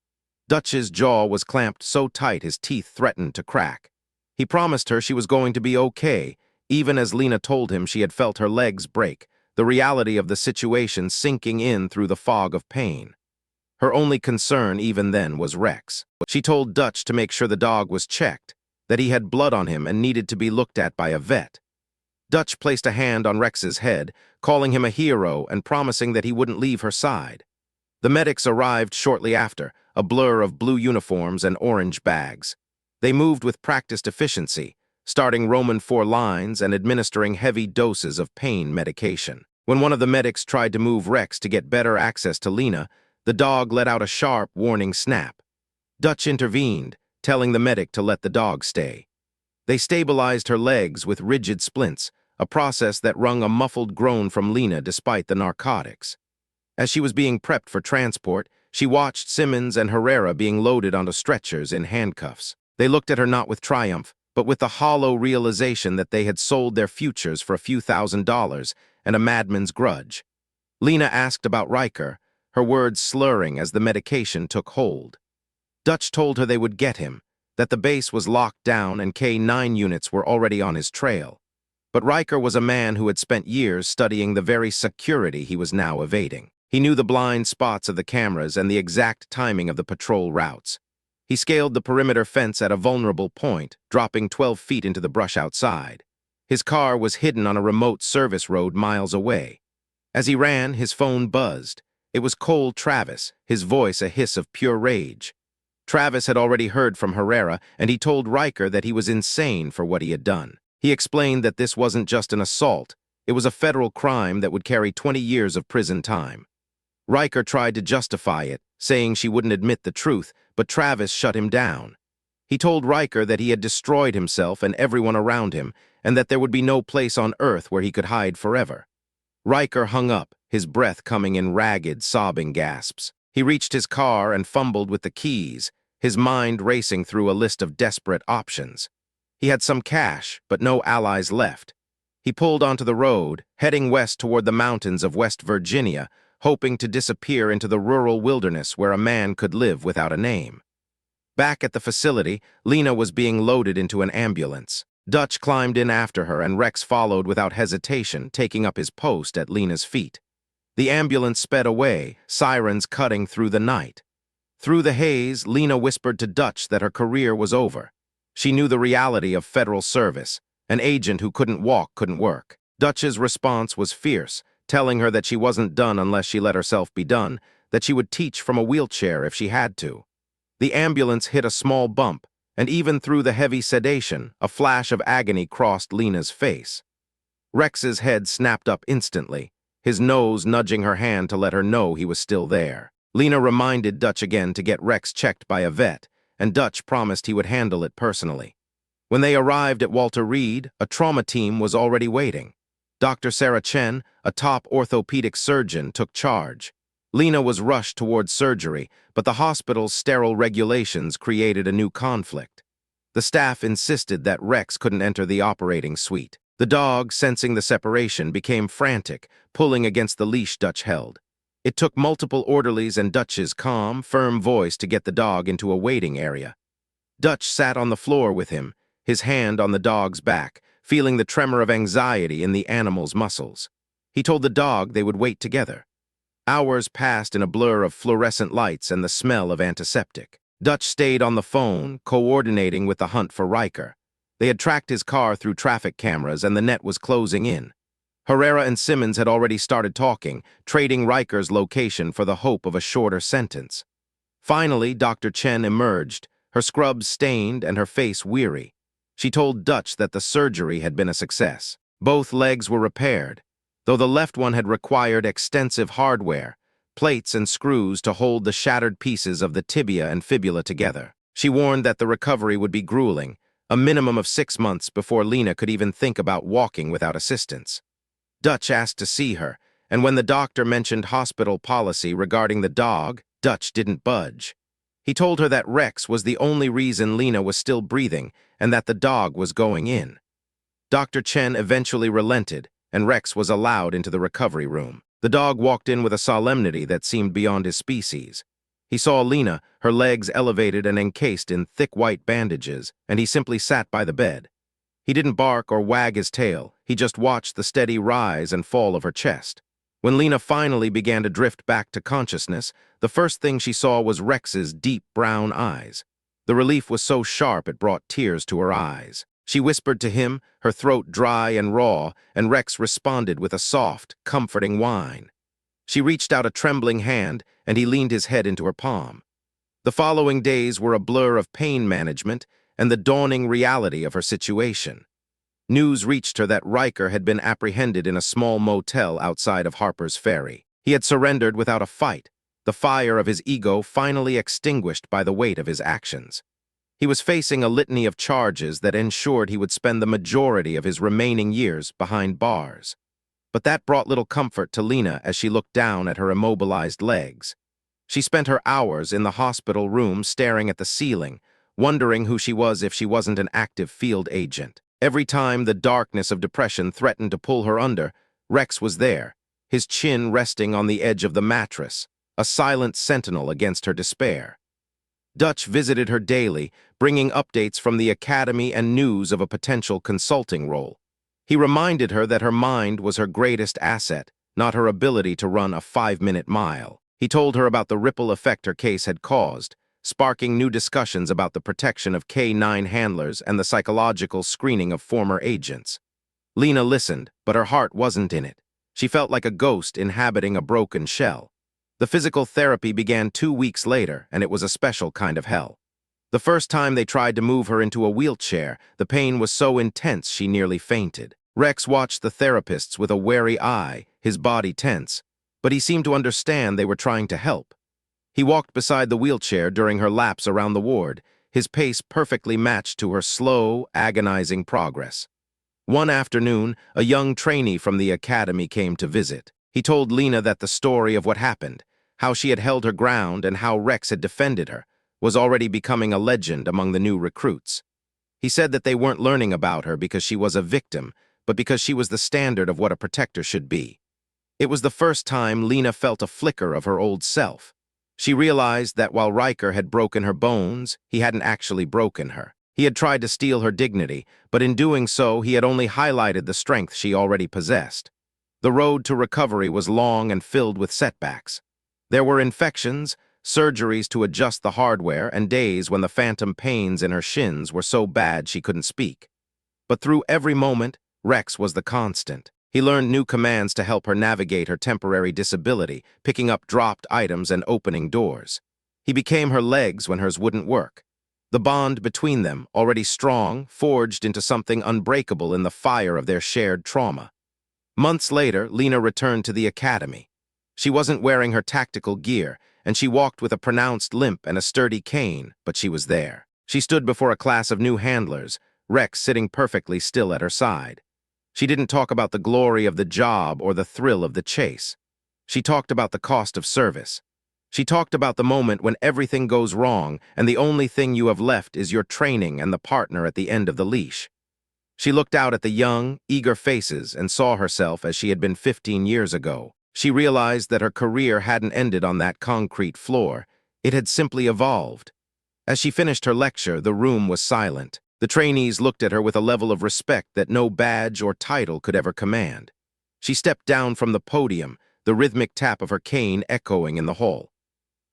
Dutch's jaw was clamped so tight his teeth threatened to crack. He promised her she was going to be okay, even as Lena told him she had felt her legs break, the reality of the situation sinking in through the fog of pain. Her only concern even then was Rex. She told Dutch to make sure the dog was checked, that he had blood on him and needed to be looked at by a vet. Dutch placed a hand on Rex's head, calling him a hero and promising that he wouldn't leave her side. The medics arrived shortly after, a blur of blue uniforms and orange bags. They moved with practiced efficiency, starting Roman 4 lines and administering heavy doses of pain medication. When one of the medics tried to move Rex to get better access to Lena, the dog let out a sharp, warning snap. Dutch intervened, telling the medic to let the dog stay. They stabilized her legs with rigid splints, a process that wrung a muffled groan from Lena despite the narcotics. As she was being prepped for transport, she watched Simmons and Herrera being loaded onto stretchers in handcuffs. They looked at her not with triumph, but with the hollow realization that they had sold their futures for a few $1,000s and a madman's grudge. Lena asked about Riker, her words slurring as the medication took hold. Dutch told her they would get him, that the base was locked down and K-9 units were already on his trail. But Riker was a man who had spent years studying the very security he was now evading. He knew the blind spots of the cameras and the exact timing of the patrol routes. He scaled the perimeter fence at a vulnerable point, dropping 12 feet into the brush outside. His car was hidden on a remote service road miles away. As he ran, his phone buzzed. It was Cole Travis, his voice a hiss of pure rage. Travis had already heard from Herrera, and he told Riker that he was insane for what he had done. He explained that this wasn't just an assault, it was a federal crime that would carry 20 years of prison time. Riker tried to justify it, saying she wouldn't admit the truth, but Travis shut him down. He told Riker that he had destroyed himself and everyone around him, and that there would be no place on Earth where he could hide forever. Riker hung up, his breath coming in ragged, sobbing gasps. He reached his car and fumbled with the keys, his mind racing through a list of desperate options. He had some cash, but no allies left. He pulled onto the road, heading west toward the mountains of West Virginia, hoping to disappear into the rural wilderness where a man could live without a name. Back at the facility, Lena was being loaded into an ambulance. Dutch climbed in after her, and Rex followed without hesitation, taking up his post at Lena's feet. The ambulance sped away, sirens cutting through the night. Through the haze, Lena whispered to Dutch that her career was over. She knew the reality of federal service. An agent who couldn't walk couldn't work. Dutch's response was fierce, telling her that she wasn't done unless she let herself be done, that she would teach from a wheelchair if she had to. The ambulance hit a small bump, and even through the heavy sedation, a flash of agony crossed Lena's face. Rex's head snapped up instantly, his nose nudging her hand to let her know he was still there. Lena reminded Dutch again to get Rex checked by a vet, and Dutch promised he would handle it personally. When they arrived at Walter Reed, a trauma team was already waiting. Dr. Sarah Chen, a top orthopedic surgeon, took charge. Lena was rushed towards surgery, but the hospital's sterile regulations created a new conflict. The staff insisted that Rex couldn't enter the operating suite. The dog, sensing the separation, became frantic, pulling against the leash Dutch held. It took multiple orderlies and Dutch's calm, firm voice to get the dog into a waiting area. Dutch sat on the floor with him, his hand on the dog's back, feeling the tremor of anxiety in the animal's muscles. He told the dog they would wait together. Hours passed in a blur of fluorescent lights and the smell of antiseptic. Dutch stayed on the phone, coordinating with the hunt for Riker. They had tracked his car through traffic cameras, and the net was closing in. Herrera and Simmons had already started talking, trading Riker's location for the hope of a shorter sentence. Finally, Dr. Chen emerged, her scrubs stained and her face weary. She told Dutch that the surgery had been a success. Both legs were repaired, though the left one had required extensive hardware, plates and screws to hold the shattered pieces of the tibia and fibula together. She warned that the recovery would be grueling, a minimum of 6 months before Lena could even think about walking without assistance. Dutch asked to see her, and when the doctor mentioned hospital policy regarding the dog, Dutch didn't budge. He told her that Rex was the only reason Lena was still breathing and that the dog was going in. Dr. Chen eventually relented, and Rex was allowed into the recovery room. The dog walked in with a solemnity that seemed beyond his species. He saw Lena, her legs elevated and encased in thick white bandages, and he simply sat by the bed. He didn't bark or wag his tail, he just watched the steady rise and fall of her chest. When Lena finally began to drift back to consciousness, the first thing she saw was Rex's deep brown eyes. The relief was so sharp it brought tears to her eyes. She whispered to him, her throat dry and raw, and Rex responded with a soft, comforting whine. She reached out a trembling hand, and he leaned his head into her palm. The following days were a blur of pain management and the dawning reality of her situation. News reached her that Riker had been apprehended in a small motel outside of Harper's Ferry. He had surrendered without a fight, the fire of his ego finally extinguished by the weight of his actions. He was facing a litany of charges that ensured he would spend the majority of his remaining years behind bars. But that brought little comfort to Lena as she looked down at her immobilized legs. She spent her hours in the hospital room staring at the ceiling, wondering who she was if she wasn't an active field agent. Every time the darkness of depression threatened to pull her under, Rex was there, his chin resting on the edge of the mattress, a silent sentinel against her despair. Dutch visited her daily, bringing updates from the academy and news of a potential consulting role. He reminded her that her mind was her greatest asset, not her ability to run a 5-minute mile. He told her about the ripple effect her case had caused, sparking new discussions about the protection of K-9 handlers and the psychological screening of former agents. Lena listened, but her heart wasn't in it. She felt like a ghost inhabiting a broken shell. The physical therapy began 2 weeks later, and it was a special kind of hell. The first time they tried to move her into a wheelchair, the pain was so intense she nearly fainted. Rex watched the therapists with a wary eye, his body tense, but he seemed to understand they were trying to help. He walked beside the wheelchair during her laps around the ward, his pace perfectly matched to her slow, agonizing progress. One afternoon, a young trainee from the academy came to visit. He told Lena that the story of what happened, how she had held her ground and how Rex had defended her, was already becoming a legend among the new recruits. He said that they weren't learning about her because she was a victim, but because she was the standard of what a protector should be. It was the first time Lena felt a flicker of her old self. She realized that while Riker had broken her bones, he hadn't actually broken her. He had tried to steal her dignity, but in doing so, he had only highlighted the strength she already possessed. The road to recovery was long and filled with setbacks. There were infections, surgeries to adjust the hardware, and days when the phantom pains in her shins were so bad she couldn't speak. But through every moment, Rex was the constant. He learned new commands to help her navigate her temporary disability, picking up dropped items and opening doors. He became her legs when hers wouldn't work. The bond between them, already strong, forged into something unbreakable in the fire of their shared trauma. Months later, Lena returned to the academy. She wasn't wearing her tactical gear, and she walked with a pronounced limp and a sturdy cane, but she was there. She stood before a class of new handlers, Rex sitting perfectly still at her side. She didn't talk about the glory of the job or the thrill of the chase. She talked about the cost of service. She talked about the moment when everything goes wrong and the only thing you have left is your training and the partner at the end of the leash. She looked out at the young, eager faces and saw herself as she had been 15 years ago. She realized that her career hadn't ended on that concrete floor. It had simply evolved. As she finished her lecture, the room was silent. The trainees looked at her with a level of respect that no badge or title could ever command. She stepped down from the podium, the rhythmic tap of her cane echoing in the hall.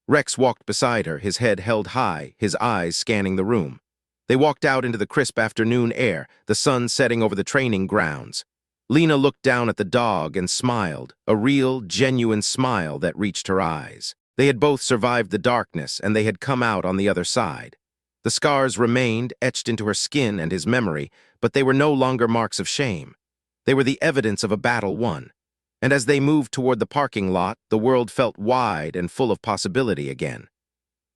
Rex walked beside her, his head held high, his eyes scanning the room. They walked out into the crisp afternoon air, the sun setting over the training grounds. Lena looked down at the dog and smiled, a real, genuine smile that reached her eyes. They had both survived the darkness, and they had come out on the other side. The scars remained, etched into her skin and his memory, but they were no longer marks of shame. They were the evidence of a battle won. And as they moved toward the parking lot, the world felt wide and full of possibility again.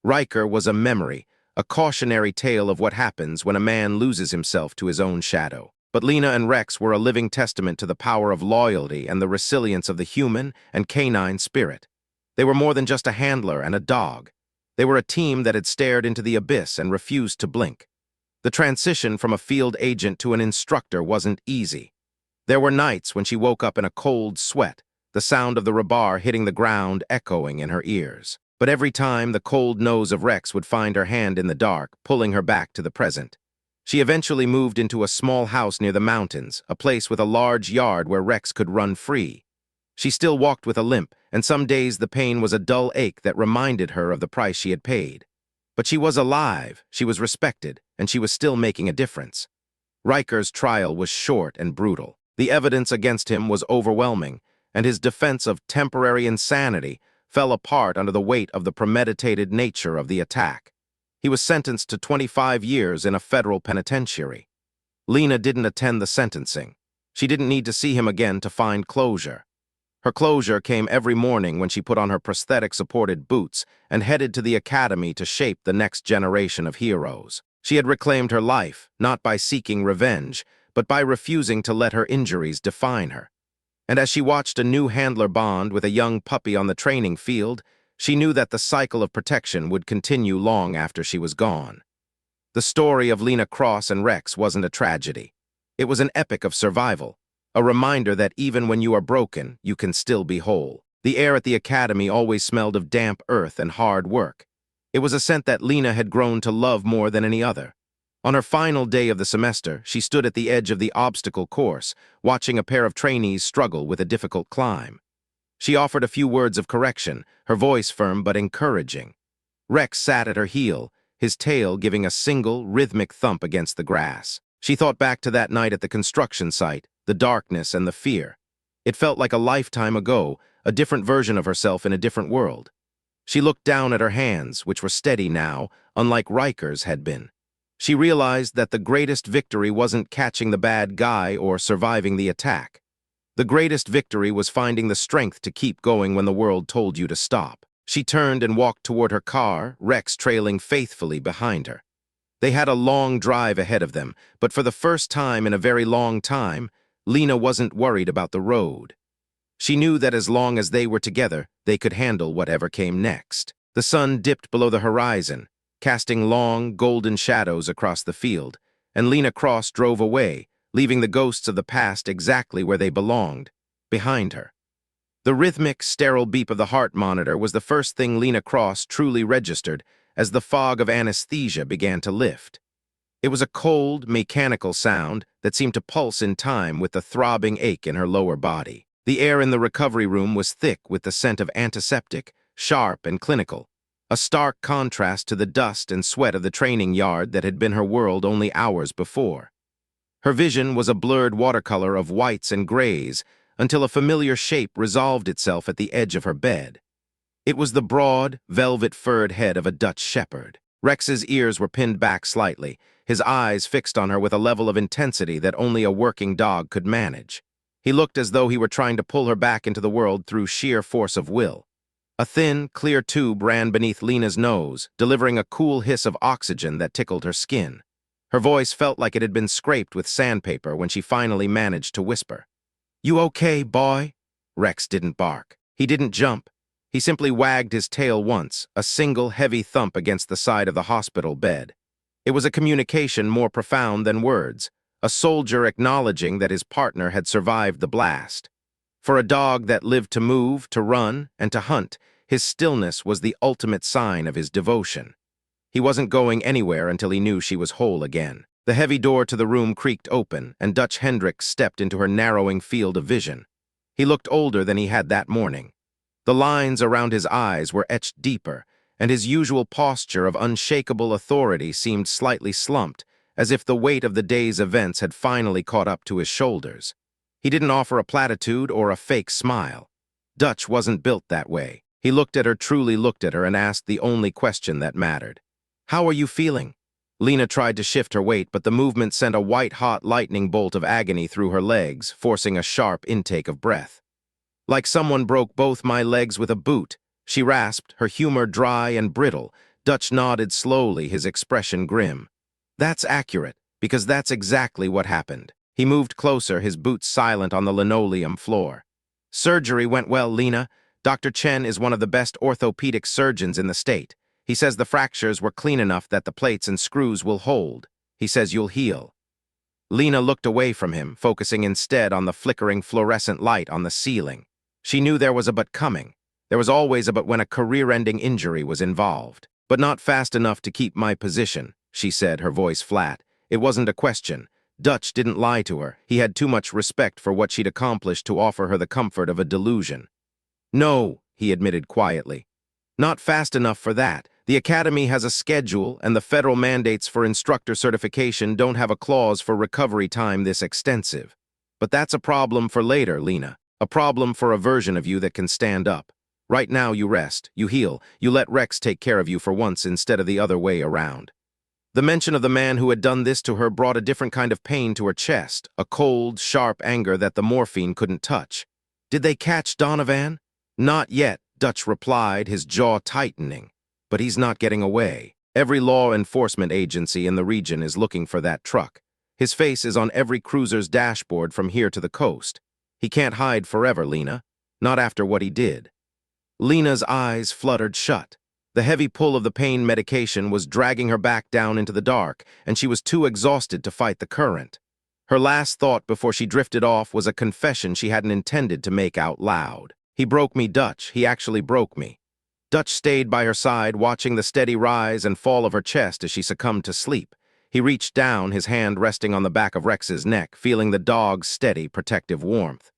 Riker was a memory, a cautionary tale of what happens when a man loses himself to his own shadow. But Lena and Rex were a living testament to the power of loyalty and the resilience of the human and canine spirit. They were more than just a handler and a dog. They were a team that had stared into the abyss and refused to blink. The transition from a field agent to an instructor wasn't easy. There were nights when she woke up in a cold sweat, the sound of the rebar hitting the ground echoing in her ears. But every time, the cold nose of Rex would find her hand in the dark, pulling her back to the present. She eventually moved into a small house near the mountains, a place with a large yard where Rex could run free. She still walked with a limp, and some days the pain was a dull ache that reminded her of the price she had paid. But she was alive, she was respected, and she was still making a difference. Riker's trial was short and brutal. The evidence against him was overwhelming, and his defense of temporary insanity fell apart under the weight of the premeditated nature of the attack. He was sentenced to 25 years in a federal penitentiary. Lena didn't attend the sentencing. She didn't need to see him again to find closure. Her closure came every morning when she put on her prosthetic-supported boots and headed to the academy to shape the next generation of heroes. She had reclaimed her life, not by seeking revenge, but by refusing to let her injuries define her. And as she watched a new handler bond with a young puppy on the training field, she knew that the cycle of protection would continue long after she was gone. The story of Lena Cross and Rex wasn't a tragedy. It was an epic of survival, a reminder that even when you are broken, you can still be whole. The air at the academy always smelled of damp earth and hard work. It was a scent that Lena had grown to love more than any other. On her final day of the semester, she stood at the edge of the obstacle course, watching a pair of trainees struggle with a difficult climb. She offered a few words of correction, her voice firm but encouraging. Rex sat at her heel, his tail giving a single, rhythmic thump against the grass. She thought back to that night at the construction site, the darkness and the fear. It felt like a lifetime ago, a different version of herself in a different world. She looked down at her hands, which were steady now, unlike Riker's had been. She realized that the greatest victory wasn't catching the bad guy or surviving the attack. The greatest victory was finding the strength to keep going when the world told you to stop. She turned and walked toward her car, Rex trailing faithfully behind her. They had a long drive ahead of them, but for the first time in a very long time, Lena wasn't worried about the road. She knew that as long as they were together, they could handle whatever came next. The sun dipped below the horizon, casting long, golden shadows across the field, and Lena Cross drove away, leaving the ghosts of the past exactly where they belonged, behind her. The rhythmic, sterile beep of the heart monitor was the first thing Lena Cross truly registered as the fog of anesthesia began to lift. It was a cold, mechanical sound that seemed to pulse in time with the throbbing ache in her lower body. The air in the recovery room was thick with the scent of antiseptic, sharp and clinical, a stark contrast to the dust and sweat of the training yard that had been her world only hours before. Her vision was a blurred watercolor of whites and grays until a familiar shape resolved itself at the edge of her bed. It was the broad, velvet-furred head of a Dutch shepherd. Rex's ears were pinned back slightly, his eyes fixed on her with a level of intensity that only a working dog could manage. He looked as though he were trying to pull her back into the world through sheer force of will. A thin, clear tube ran beneath Lena's nose, delivering a cool hiss of oxygen that tickled her skin. Her voice felt like it had been scraped with sandpaper when she finally managed to whisper. "You okay, boy?" Rex didn't bark. He didn't jump. He simply wagged his tail once, a single heavy thump against the side of the hospital bed. It was a communication more profound than words, a soldier acknowledging that his partner had survived the blast. For a dog that lived to move, to run, and to hunt, his stillness was the ultimate sign of his devotion. He wasn't going anywhere until he knew she was whole again. The heavy door to the room creaked open, and Dutch Hendricks stepped into her narrowing field of vision. He looked older than he had that morning. The lines around his eyes were etched deeper, and his usual posture of unshakable authority seemed slightly slumped, as if the weight of the day's events had finally caught up to his shoulders. He didn't offer a platitude or a fake smile. Dutch wasn't built that way. He looked at her, truly looked at her, and asked the only question that mattered. "How are you feeling?" Lena tried to shift her weight, but the movement sent a white-hot lightning bolt of agony through her legs, forcing a sharp intake of breath. "Like someone broke both my legs with a boot," she rasped, her humor dry and brittle. Dutch nodded slowly, his expression grim. "That's accurate, because that's exactly what happened." He moved closer, his boots silent on the linoleum floor. "Surgery went well, Lena. Dr. Chen is one of the best orthopedic surgeons in the state. He says the fractures were clean enough that the plates and screws will hold. He says you'll heal." Lena looked away from him, focusing instead on the flickering fluorescent light on the ceiling. She knew there was a but coming. There was always a but when a career-ending injury was involved. "But not fast enough to keep my position," she said, her voice flat. It wasn't a question. Dutch didn't lie to her. He had too much respect for what she'd accomplished to offer her the comfort of a delusion. "No," he admitted quietly. "Not fast enough for that. The academy has a schedule, and the federal mandates for instructor certification don't have a clause for recovery time this extensive. But that's a problem for later, Lena. A problem for a version of you that can stand up. Right now you rest, you heal, you let Rex take care of you for once instead of the other way around." The mention of the man who had done this to her brought a different kind of pain to her chest, a cold, sharp anger that the morphine couldn't touch. "Did they catch Donovan?" "Not yet," Dutch replied, his jaw tightening. "But he's not getting away. Every law enforcement agency in the region is looking for that truck. His face is on every cruiser's dashboard from here to the coast. He can't hide forever, Lena. Not after what he did." Lena's eyes fluttered shut. The heavy pull of the pain medication was dragging her back down into the dark, and she was too exhausted to fight the current. Her last thought before she drifted off was a confession she hadn't intended to make out loud. "He broke me, Dutch. He actually broke me." Dutch stayed by her side, watching the steady rise and fall of her chest as she succumbed to sleep. He reached down, his hand resting on the back of Rex's neck, feeling the dog's steady, protective warmth.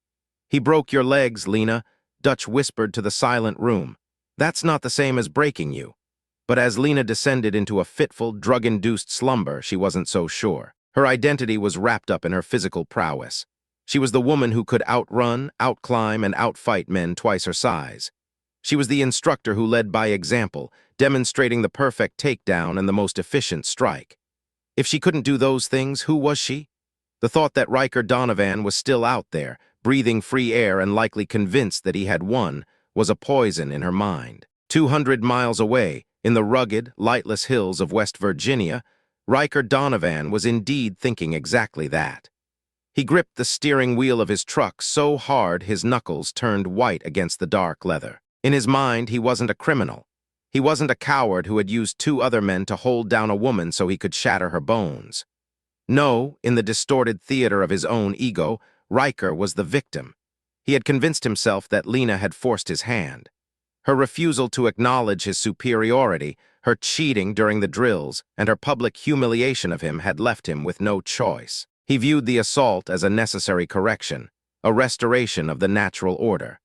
"He broke your legs, Lena," Dutch whispered to the silent room. "That's not the same as breaking you." But as Lena descended into a fitful, drug-induced slumber, she wasn't so sure. Her identity was wrapped up in her physical prowess. She was the woman who could outrun, outclimb, and outfight men twice her size. She was the instructor who led by example, demonstrating the perfect takedown and the most efficient strike. If she couldn't do those things, who was she? The thought that Riker Donovan was still out there, breathing free air and likely convinced that he had won, was a poison in her mind. 200 miles away, in the rugged, lightless hills of West Virginia, Riker Donovan was indeed thinking exactly that. He gripped the steering wheel of his truck so hard his knuckles turned white against the dark leather. In his mind, he wasn't a criminal. He wasn't a coward who had used two other men to hold down a woman so he could shatter her bones. No, in the distorted theater of his own ego, Riker was the victim. He had convinced himself that Lena had forced his hand. Her refusal to acknowledge his superiority, her cheating during the drills, and her public humiliation of him had left him with no choice. He viewed the assault as a necessary correction, a restoration of the natural order.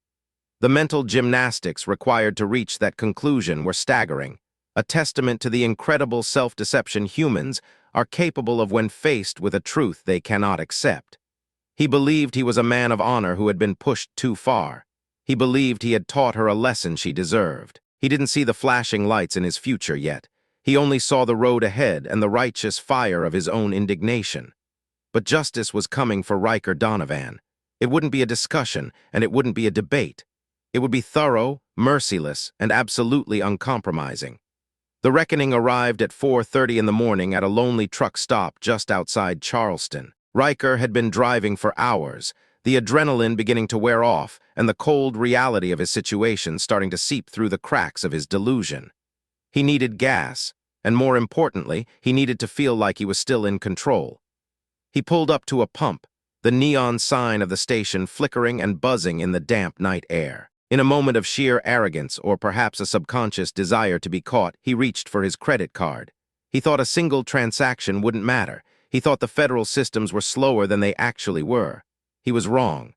The mental gymnastics required to reach that conclusion were staggering, a testament to the incredible self-deception humans are capable of when faced with a truth they cannot accept. He believed he was a man of honor who had been pushed too far. He believed he had taught her a lesson she deserved. He didn't see the flashing lights in his future yet. He only saw the road ahead and the righteous fire of his own indignation. But justice was coming for Riker Donovan. It wouldn't be a discussion, and it wouldn't be a debate. It would be thorough, merciless, and absolutely uncompromising. The reckoning arrived at 4:30 in the morning at a lonely truck stop just outside Charleston. Riker had been driving for hours, the adrenaline beginning to wear off, and the cold reality of his situation starting to seep through the cracks of his delusion. He needed gas, and more importantly, he needed to feel like he was still in control. He pulled up to a pump, the neon sign of the station flickering and buzzing in the damp night air. In a moment of sheer arrogance, or perhaps a subconscious desire to be caught, he reached for his credit card. He thought a single transaction wouldn't matter. He thought the federal systems were slower than they actually were. He was wrong.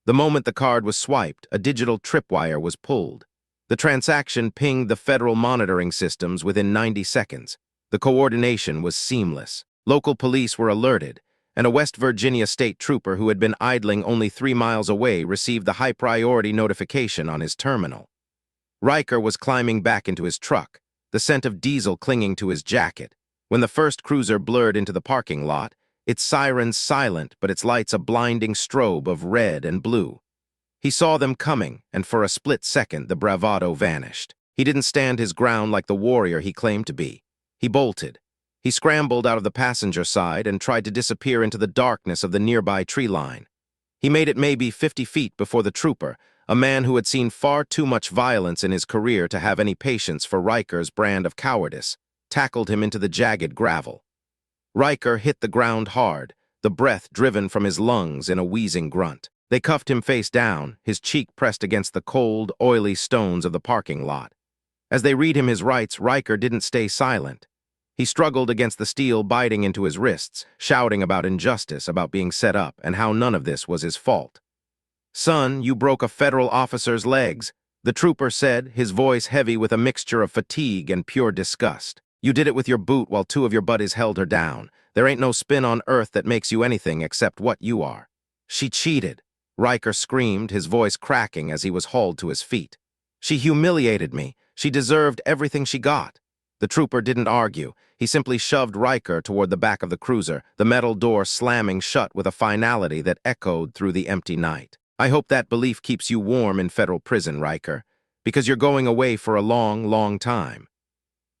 The moment the card was swiped, a digital tripwire was pulled. The transaction pinged the federal monitoring systems within 90 seconds. The coordination was seamless. Local police were alerted, and a West Virginia state trooper who had been idling only 3 miles away received the high-priority notification on his terminal. Riker was climbing back into his truck, the scent of diesel clinging to his jacket, when the first cruiser blurred into the parking lot, its sirens silent but its lights a blinding strobe of red and blue. He saw them coming, and for a split second the bravado vanished. He didn't stand his ground like the warrior he claimed to be. He bolted. He scrambled out of the passenger side and tried to disappear into the darkness of the nearby tree line. He made it maybe 50 feet before the trooper, a man who had seen far too much violence in his career to have any patience for Riker's brand of cowardice, tackled him into the jagged gravel. Riker hit the ground hard, the breath driven from his lungs in a wheezing grunt. They cuffed him face down, his cheek pressed against the cold, oily stones of the parking lot. As they read him his rights, Riker didn't stay silent. He struggled against the steel biting into his wrists, shouting about injustice, about being set up, and how none of this was his fault. "Son, you broke a federal officer's legs," the trooper said, his voice heavy with a mixture of fatigue and pure disgust. "You did it with your boot while 2 of your buddies held her down. There ain't no spin on earth that makes you anything except what you are." "She cheated," Riker screamed, his voice cracking as he was hauled to his feet. "She humiliated me. She deserved everything she got." The trooper didn't argue. He simply shoved Riker toward the back of the cruiser, the metal door slamming shut with a finality that echoed through the empty night. "I hope that belief keeps you warm in federal prison, Riker, because you're going away for a long, long time."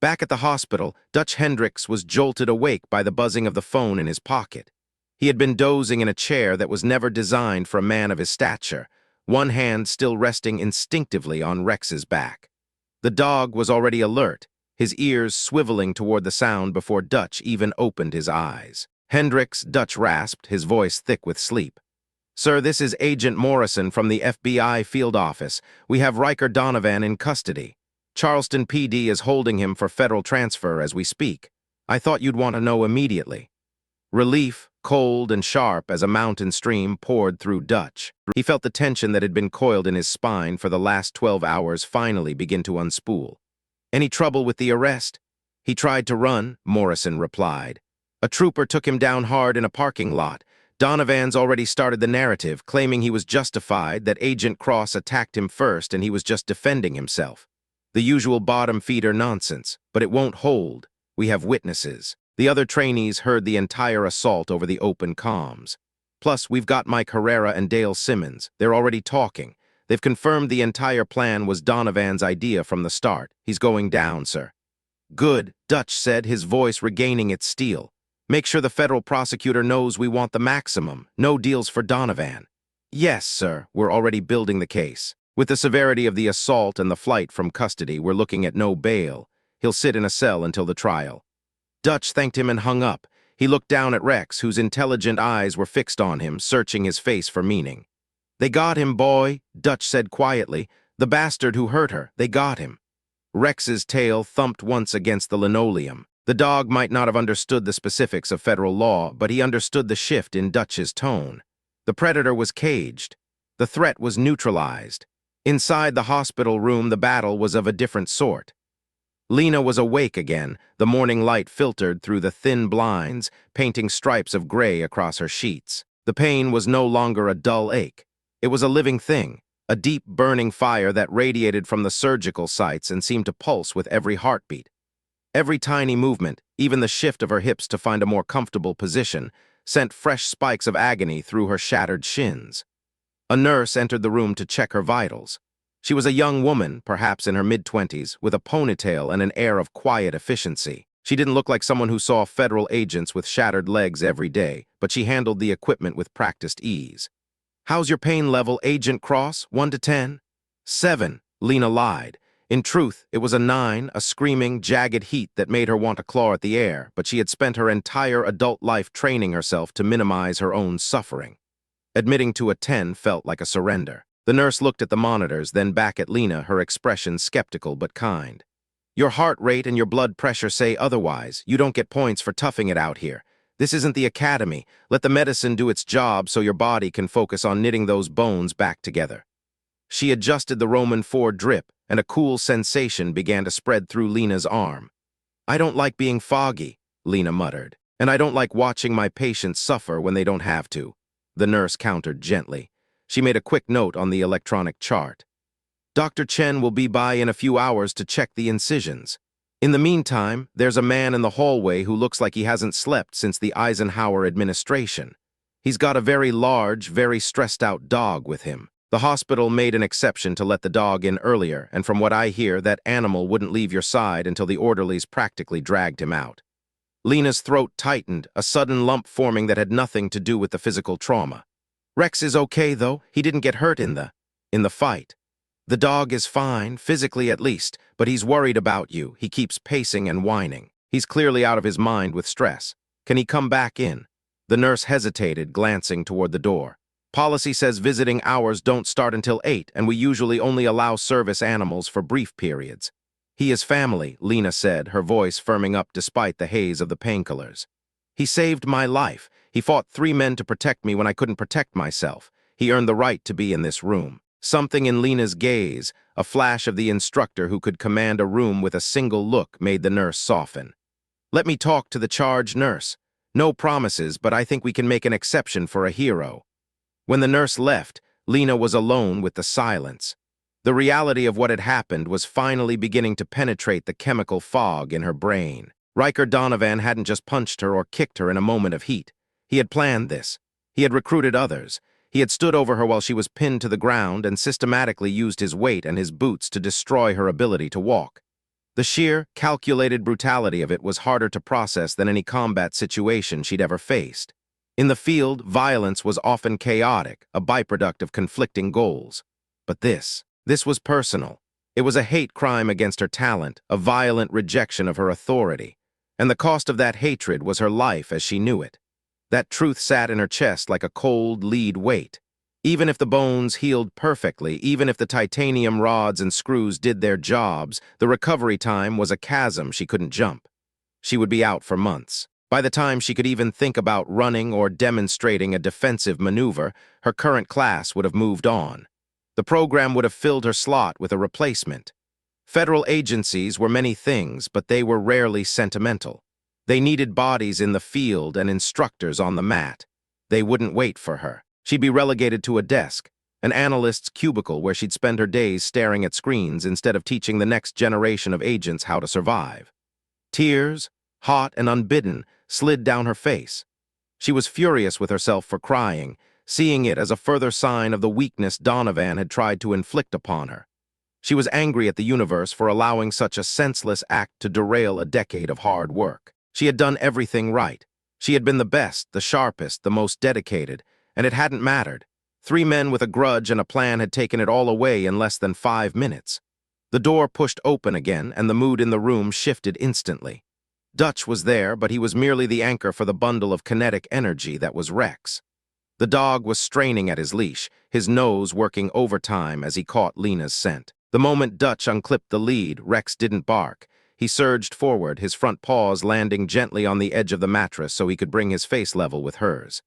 Back at the hospital, Dutch Hendricks was jolted awake by the buzzing of the phone in his pocket. He had been dozing in a chair that was never designed for a man of his stature, one hand still resting instinctively on Rex's back. The dog was already alert, his ears swiveling toward the sound before Dutch even opened his eyes. "Hendricks," Dutch rasped, his voice thick with sleep. "Sir, this is Agent Morrison from the FBI field office. We have Riker Donovan in custody. Charleston PD is holding him for federal transfer as we speak. I thought you'd want to know immediately." Relief, cold and sharp as a mountain stream, poured through Dutch. He felt the tension that had been coiled in his spine for the last 12 hours finally begin to unspool. "Any trouble with the arrest?" "He tried to run," Morrison replied. "A trooper took him down hard in a parking lot. Donovan's already started the narrative, claiming he was justified, that Agent Cross attacked him first and he was just defending himself. The usual bottom-feeder nonsense, but it won't hold. We have witnesses." The other trainees heard the entire assault over the open comms. "Plus, we've got Mike Herrera and Dale Simmons. They're already talking. They've confirmed the entire plan was Donovan's idea from the start. He's going down, sir." "Good," Dutch said, his voice regaining its steel. Make sure the federal prosecutor knows we want the maximum. No deals for Donovan. Yes, sir, we're already building the case. With the severity of the assault and the flight from custody, we're looking at no bail. He'll sit in a cell until the trial. Dutch thanked him and hung up. He looked down at Rex, whose intelligent eyes were fixed on him, searching his face for meaning. They got him, boy, Dutch said quietly. The bastard who hurt her, they got him. Rex's tail thumped once against the linoleum. The dog might not have understood the specifics of federal law, but he understood the shift in Dutch's tone. The predator was caged. The threat was neutralized. Inside the hospital room, the battle was of a different sort. Lena was awake again, the morning light filtered through the thin blinds, painting stripes of gray across her sheets. The pain was no longer a dull ache. It was a living thing, a deep, burning fire that radiated from the surgical sites and seemed to pulse with every heartbeat. Every tiny movement, even the shift of her hips to find a more comfortable position, sent fresh spikes of agony through her shattered shins. A nurse entered the room to check her vitals. She was a young woman, perhaps in her mid-20s, with a ponytail and an air of quiet efficiency. She didn't look like someone who saw federal agents with shattered legs every day, but she handled the equipment with practiced ease. "How's your pain level, Agent Cross? 1 to 10? 7, Lena lied. In truth, it was a 9, a screaming, jagged heat that made her want to claw at the air, but she had spent her entire adult life training herself to minimize her own suffering. Admitting to a 10 felt like a surrender. The nurse looked at the monitors, then back at Lena, her expression skeptical but kind. "Your heart rate and your blood pressure say otherwise. You don't get points for toughing it out here. This isn't the academy. Let the medicine do its job so your body can focus on knitting those bones back together." She adjusted the Roman 4 drip, and a cool sensation began to spread through Lena's arm. "I don't like being foggy," Lena muttered, "and I don't like watching my patients suffer when they don't have to." The nurse countered gently. She made a quick note on the electronic chart. "Dr. Chen will be by in a few hours to check the incisions. In the meantime, there's a man in the hallway who looks like he hasn't slept since the Eisenhower administration. He's got a very large, very stressed-out dog with him. The hospital made an exception to let the dog in earlier, and from what I hear, that animal wouldn't leave your side until the orderlies practically dragged him out." Lena's throat tightened, a sudden lump forming that had nothing to do with the physical trauma. "Rex is okay, though. He didn't get hurt in the fight. The dog is fine, physically at least, but he's worried about you. He keeps pacing and whining. He's clearly out of his mind with stress. Can he come back in?" The nurse hesitated, glancing toward the door. "Policy says visiting hours don't start until 8, and we usually only allow service animals for brief periods." "He is family," Lena said, her voice firming up despite the haze of the painkillers. "He saved my life. He fought 3 men to protect me when I couldn't protect myself. He earned the right to be in this room." Something in Lena's gaze, a flash of the instructor who could command a room with a single look, made the nurse soften. "Let me talk to the charge nurse. No promises, but I think we can make an exception for a hero." When the nurse left, Lena was alone with the silence. The reality of what had happened was finally beginning to penetrate the chemical fog in her brain. Riker Donovan hadn't just punched her or kicked her in a moment of heat. He had planned this. He had recruited others. He had stood over her while she was pinned to the ground and systematically used his weight and his boots to destroy her ability to walk. The sheer, calculated brutality of it was harder to process than any combat situation she'd ever faced. In the field, violence was often chaotic, a byproduct of conflicting goals. But this was personal. It was a hate crime against her talent, a violent rejection of her authority. And the cost of that hatred was her life as she knew it. That truth sat in her chest like a cold lead weight. Even if the bones healed perfectly, even if the titanium rods and screws did their jobs, the recovery time was a chasm she couldn't jump. She would be out for months. By the time she could even think about running or demonstrating a defensive maneuver, her current class would have moved on. The program would have filled her slot with a replacement. Federal agencies were many things, but they were rarely sentimental. They needed bodies in the field and instructors on the mat. They wouldn't wait for her. She'd be relegated to a desk, an analyst's cubicle where she'd spend her days staring at screens instead of teaching the next generation of agents how to survive. Tears, hot and unbidden, slid down her face. She was furious with herself for crying, seeing it as a further sign of the weakness Donovan had tried to inflict upon her. She was angry at the universe for allowing such a senseless act to derail a decade of hard work. She had done everything right. She had been the best, the sharpest, the most dedicated, and it hadn't mattered. 3 men with a grudge and a plan had taken it all away in less than 5 minutes. The door pushed open again, and the mood in the room shifted instantly. Dutch was there, but he was merely the anchor for the bundle of kinetic energy that was Rex. The dog was straining at his leash, his nose working overtime as he caught Lena's scent. The moment Dutch unclipped the lead, Rex didn't bark. He surged forward, his front paws landing gently on the edge of the mattress so he could bring his face level with hers.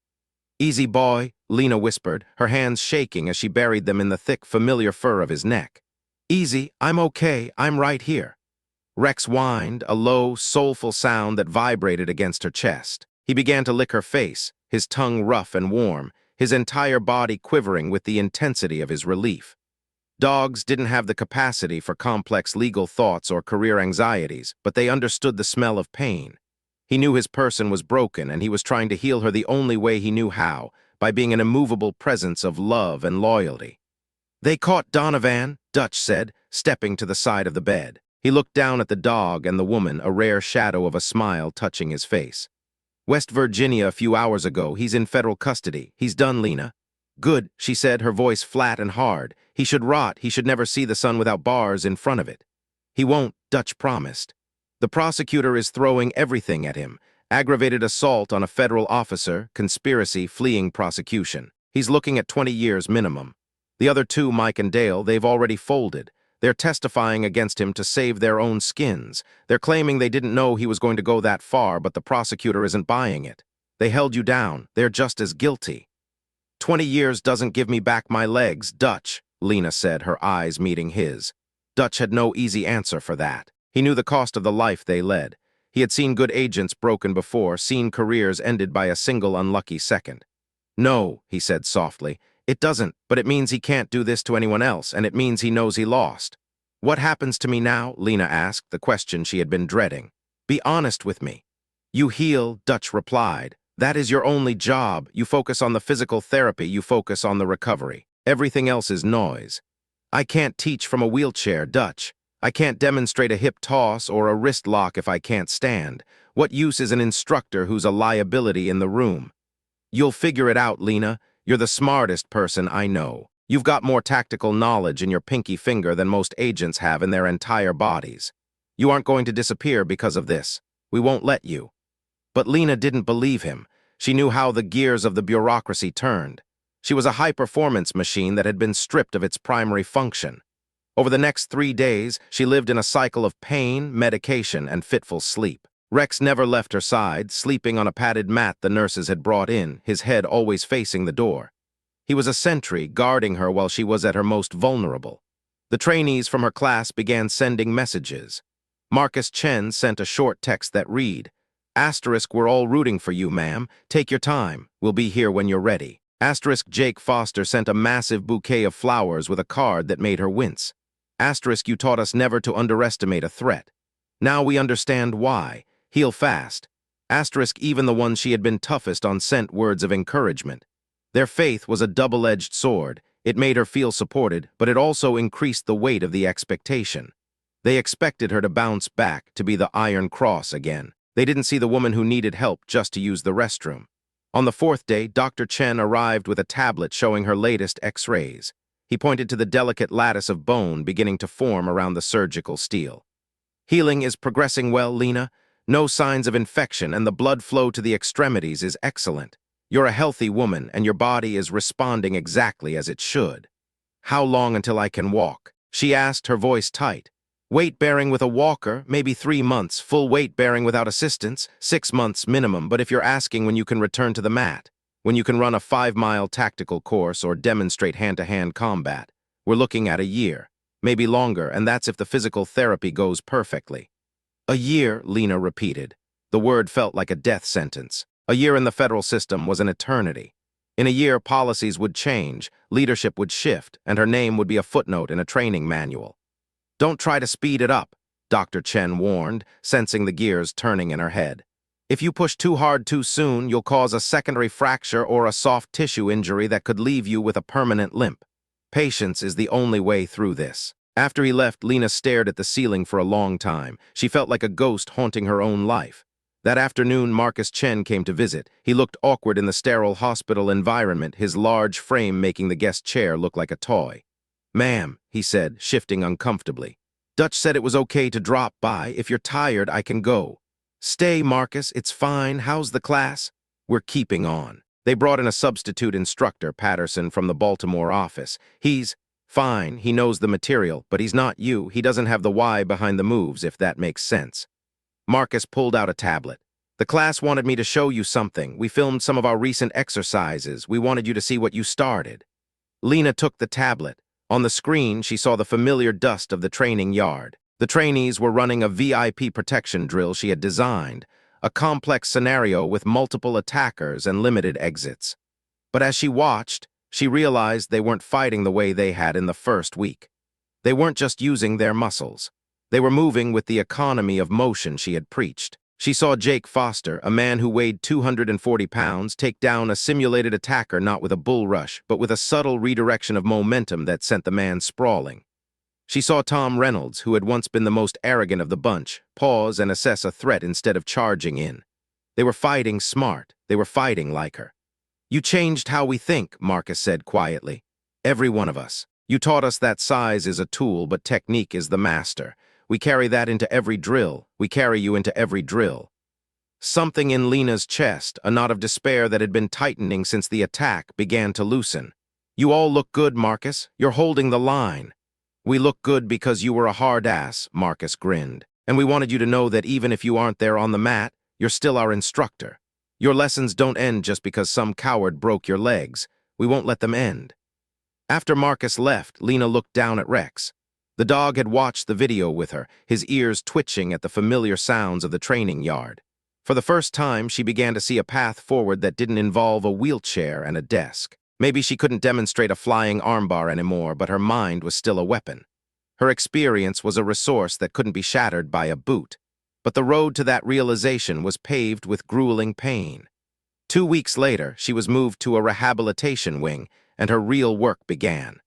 "Easy, boy," Lena whispered, her hands shaking as she buried them in the thick, familiar fur of his neck. "Easy, I'm okay, I'm right here." Rex whined, a low, soulful sound that vibrated against her chest. He began to lick her face, his tongue rough and warm, his entire body quivering with the intensity of his relief. Dogs didn't have the capacity for complex legal thoughts or career anxieties, but they understood the smell of pain. He knew his person was broken, and he was trying to heal her the only way he knew how, by being an immovable presence of love and loyalty. "They caught Donovan," Dutch said, stepping to the side of the bed. He looked down at the dog and the woman, a rare shadow of a smile touching his face. "West Virginia a few hours ago. He's in federal custody. He's done, Lena." "Good," she said, her voice flat and hard. "He should rot. He should never see the sun without bars in front of it." "He won't," Dutch promised. "The prosecutor is throwing everything at him. Aggravated assault on a federal officer, conspiracy, fleeing prosecution. He's looking at 20 years minimum. The other 2, Mike and Dale, they've already folded. They're testifying against him to save their own skins. They're claiming they didn't know he was going to go that far, but the prosecutor isn't buying it. They held you down. They're just as guilty." 20 years doesn't give me back my legs, Dutch," Lena said, her eyes meeting his. Dutch had no easy answer for that. He knew the cost of the life they led. He had seen good agents broken before, seen careers ended by a single unlucky second. "No," he said softly. "It doesn't, but it means he can't do this to anyone else, and it means he knows he lost." "What happens to me now?" Lena asked, the question she had been dreading. "Be honest with me." "You heal," Dutch replied. "That is your only job. You focus on the physical therapy, you focus on the recovery. Everything else is noise." "I can't teach from a wheelchair, Dutch. I can't demonstrate a hip toss or a wrist lock if I can't stand. What use is an instructor who's a liability in the room?" "You'll figure it out, Lena. You're the smartest person I know. You've got more tactical knowledge in your pinky finger than most agents have in their entire bodies. You aren't going to disappear because of this. We won't let you." But Lena didn't believe him. She knew how the gears of the bureaucracy turned. She was a high-performance machine that had been stripped of its primary function. Over the next 3 days, she lived in a cycle of pain, medication, and fitful sleep. Rex never left her side, sleeping on a padded mat the nurses had brought in, his head always facing the door. He was a sentry, guarding her while she was at her most vulnerable. The trainees from her class began sending messages. Marcus Chen sent a short text that read, "Asterisk, we're all rooting for you, ma'am. Take your time. We'll be here when you're ready." Asterisk, Jake Foster sent a massive bouquet of flowers with a card that made her wince. Asterisk, you taught us never to underestimate a threat. Now we understand why. Heal fast. Asterisk, even the ones she had been toughest on sent words of encouragement. Their faith was a double-edged sword. It made her feel supported, but it also increased the weight of the expectation. They expected her to bounce back, to be the Iron Cross again. They didn't see the woman who needed help just to use the restroom. On the 4th day, Dr. Chen arrived with a tablet showing her latest X-rays. He pointed to the delicate lattice of bone beginning to form around the surgical steel. "Healing is progressing well, Lena. No signs of infection, and the blood flow to the extremities is excellent. You're a healthy woman, and your body is responding exactly as it should." "How long until I can walk?" she asked, her voice tight. "Weight-bearing with a walker, maybe 3 months. Full weight-bearing without assistance, 6 months minimum. But if you're asking when you can return to the mat, when you can run a 5-mile tactical course or demonstrate hand-to-hand combat, we're looking at a year, maybe longer, and that's if the physical therapy goes perfectly." "A year," Lena repeated. The word felt like a death sentence. A year in the federal system was an eternity. In a year, policies would change, leadership would shift, and her name would be a footnote in a training manual. "Don't try to speed it up," Dr. Chen warned, sensing the gears turning in her head. "If you push too hard too soon, you'll cause a secondary fracture or a soft tissue injury that could leave you with a permanent limp. Patience is the only way through this." After he left, Lena stared at the ceiling for a long time. She felt like a ghost haunting her own life. That afternoon, Marcus Chen came to visit. He looked awkward in the sterile hospital environment, his large frame making the guest chair look like a toy. "Ma'am," he said, shifting uncomfortably. "Dutch said it was okay to drop by. If you're tired, I can go." "Stay, Marcus. It's fine. How's the class?" "We're keeping on." They brought in a substitute instructor, Patterson, from the Baltimore office. "He's fine. He knows the material, but he's not you. He doesn't have the why behind the moves, if that makes sense." Marcus pulled out a tablet. "The class wanted me to show you something. We filmed some of our recent exercises. We wanted you to see what you started." Lena took the tablet. On the screen, she saw the familiar dust of the training yard. The trainees were running a VIP protection drill she had designed, a complex scenario with multiple attackers and limited exits. But as she watched, she realized they weren't fighting the way they had in the first week. They weren't just using their muscles. They were moving with the economy of motion she had preached. She saw Jake Foster, a man who weighed 240 pounds, take down a simulated attacker not with a bull rush, but with a subtle redirection of momentum that sent the man sprawling. She saw Tom Reynolds, who had once been the most arrogant of the bunch, pause and assess a threat instead of charging in. They were fighting smart. They were fighting like her. "You changed how we think," Marcus said quietly. "Every one of us. You taught us that size is a tool, but technique is the master. We carry that into every drill. We carry you into every drill." Something in Lena's chest, a knot of despair that had been tightening since the attack, began to loosen. "You all look good, Marcus. You're holding the line." "We look good because you were a hard ass," Marcus grinned. "And we wanted you to know that even if you aren't there on the mat, you're still our instructor. Your lessons don't end just because some coward broke your legs. We won't let them end." After Marcus left, Lena looked down at Rex. The dog had watched the video with her, his ears twitching at the familiar sounds of the training yard. For the first time, she began to see a path forward that didn't involve a wheelchair and a desk. Maybe she couldn't demonstrate a flying armbar anymore, but her mind was still a weapon. Her experience was a resource that couldn't be shattered by a boot. But the road to that realization was paved with grueling pain. 2 weeks later, she was moved to a rehabilitation wing, and her real work began.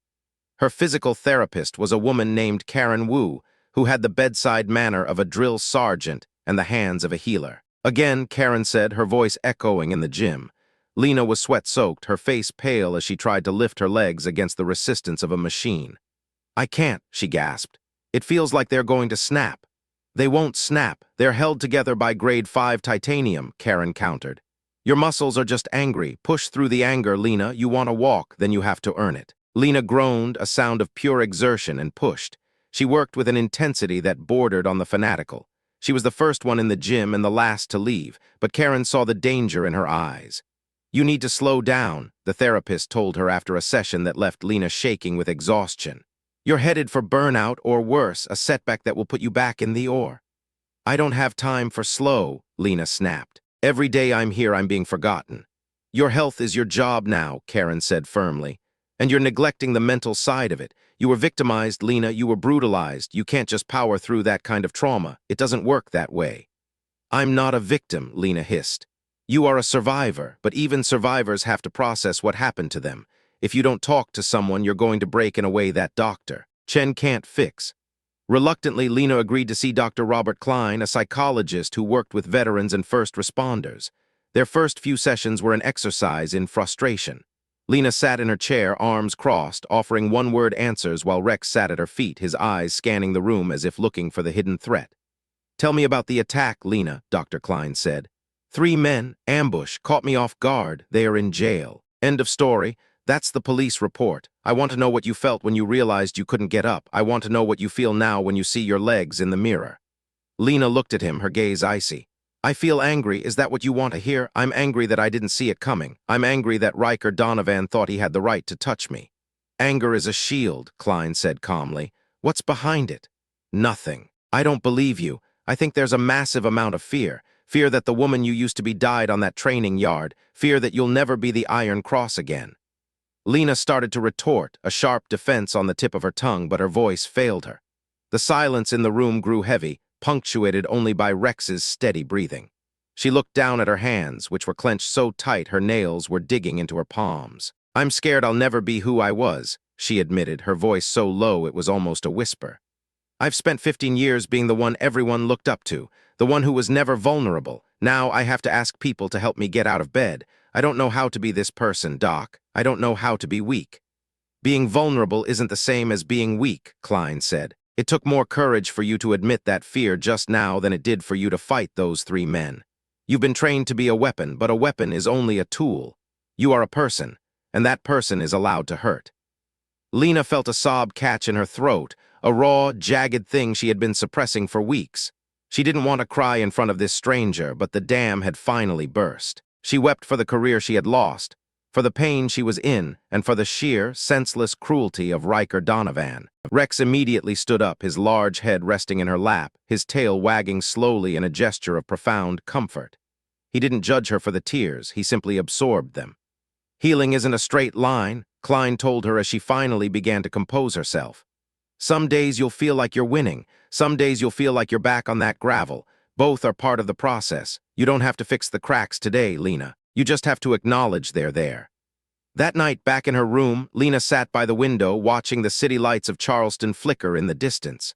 Her physical therapist was a woman named Karen Wu, who had the bedside manner of a drill sergeant and the hands of a healer. "Again," Karen said, her voice echoing in the gym. Lena was sweat-soaked, her face pale as she tried to lift her legs against the resistance of a machine. "I can't," she gasped. "It feels like they're going to snap." "They won't snap. They're held together by grade 5 titanium," Karen countered. "Your muscles are just angry. Push through the anger, Lena. You want to walk, then you have to earn it." Lena groaned, a sound of pure exertion, and pushed. She worked with an intensity that bordered on the fanatical. She was the first one in the gym and the last to leave, but Karen saw the danger in her eyes. "You need to slow down," the therapist told her after a session that left Lena shaking with exhaustion. "You're headed for burnout or worse, a setback that will put you back in the ore." "I don't have time for slow," Lena snapped. "Every day I'm here, I'm being forgotten." "Your health is your job now," Karen said firmly. "And you're neglecting the mental side of it. You were victimized, Lena. You were brutalized. You can't just power through that kind of trauma. It doesn't work that way." "I'm not a victim," Lena hissed. "You are a survivor, but even survivors have to process what happened to them. If you don't talk to someone, you're going to break in a way that Dr. Chen can't fix." Reluctantly, Lena agreed to see Dr. Robert Klein, a psychologist who worked with veterans and first responders. Their first few sessions were an exercise in frustration. Lena sat in her chair, arms crossed, offering one-word answers while Rex sat at her feet, his eyes scanning the room as if looking for the hidden threat. "Tell me about the attack, Lena," Dr. Klein said. 3 men, ambush, caught me off guard. They are in jail. End of story. That's the police report. I want to know what you felt when you realized you couldn't get up. I want to know what you feel now when you see your legs in the mirror." Lena looked at him, her gaze icy. "I feel angry. Is that what you want to hear? I'm angry that I didn't see it coming. I'm angry that Riker Donovan thought he had the right to touch me." "Anger is a shield," Klein said calmly. "What's behind it?" "Nothing. I don't believe you. I think there's a massive amount of fear. Fear that the woman you used to be died on that training yard. Fear that you'll never be the Iron Cross again." Lena started to retort, a sharp defense on the tip of her tongue, but her voice failed her. The silence in the room grew heavy, punctuated only by Rex's steady breathing. She looked down at her hands, which were clenched so tight her nails were digging into her palms. "I'm scared I'll never be who I was," she admitted, her voice so low it was almost a whisper. "I've spent 15 years being the one everyone looked up to, the one who was never vulnerable, Now I have to ask people to help me get out of bed. I don't know how to be this person, Doc. I don't know how to be weak. Being vulnerable isn't the same as being weak, Klein said. It took more courage for you to admit that fear just now than it did for you to fight those 3 men. You've been trained to be a weapon, but a weapon is only a tool. You are a person, and that person is allowed to hurt. Lena felt a sob catch in her throat, a raw, jagged thing she had been suppressing for weeks. She didn't want to cry in front of this stranger, but the dam had finally burst. She wept for the career she had lost, for the pain she was in, and for the sheer, senseless cruelty of Riker Donovan. Rex immediately stood up, his large head resting in her lap, his tail wagging slowly in a gesture of profound comfort. He didn't judge her for the tears, he simply absorbed them. Healing isn't a straight line, Klein told her as she finally began to compose herself. Some days you'll feel like you're winning, some days you'll feel like you're back on that gravel. Both are part of the process. You don't have to fix the cracks today, Lena. You just have to acknowledge they're there. That night, back in her room, Lena sat by the window watching the city lights of Charleston flicker in the distance.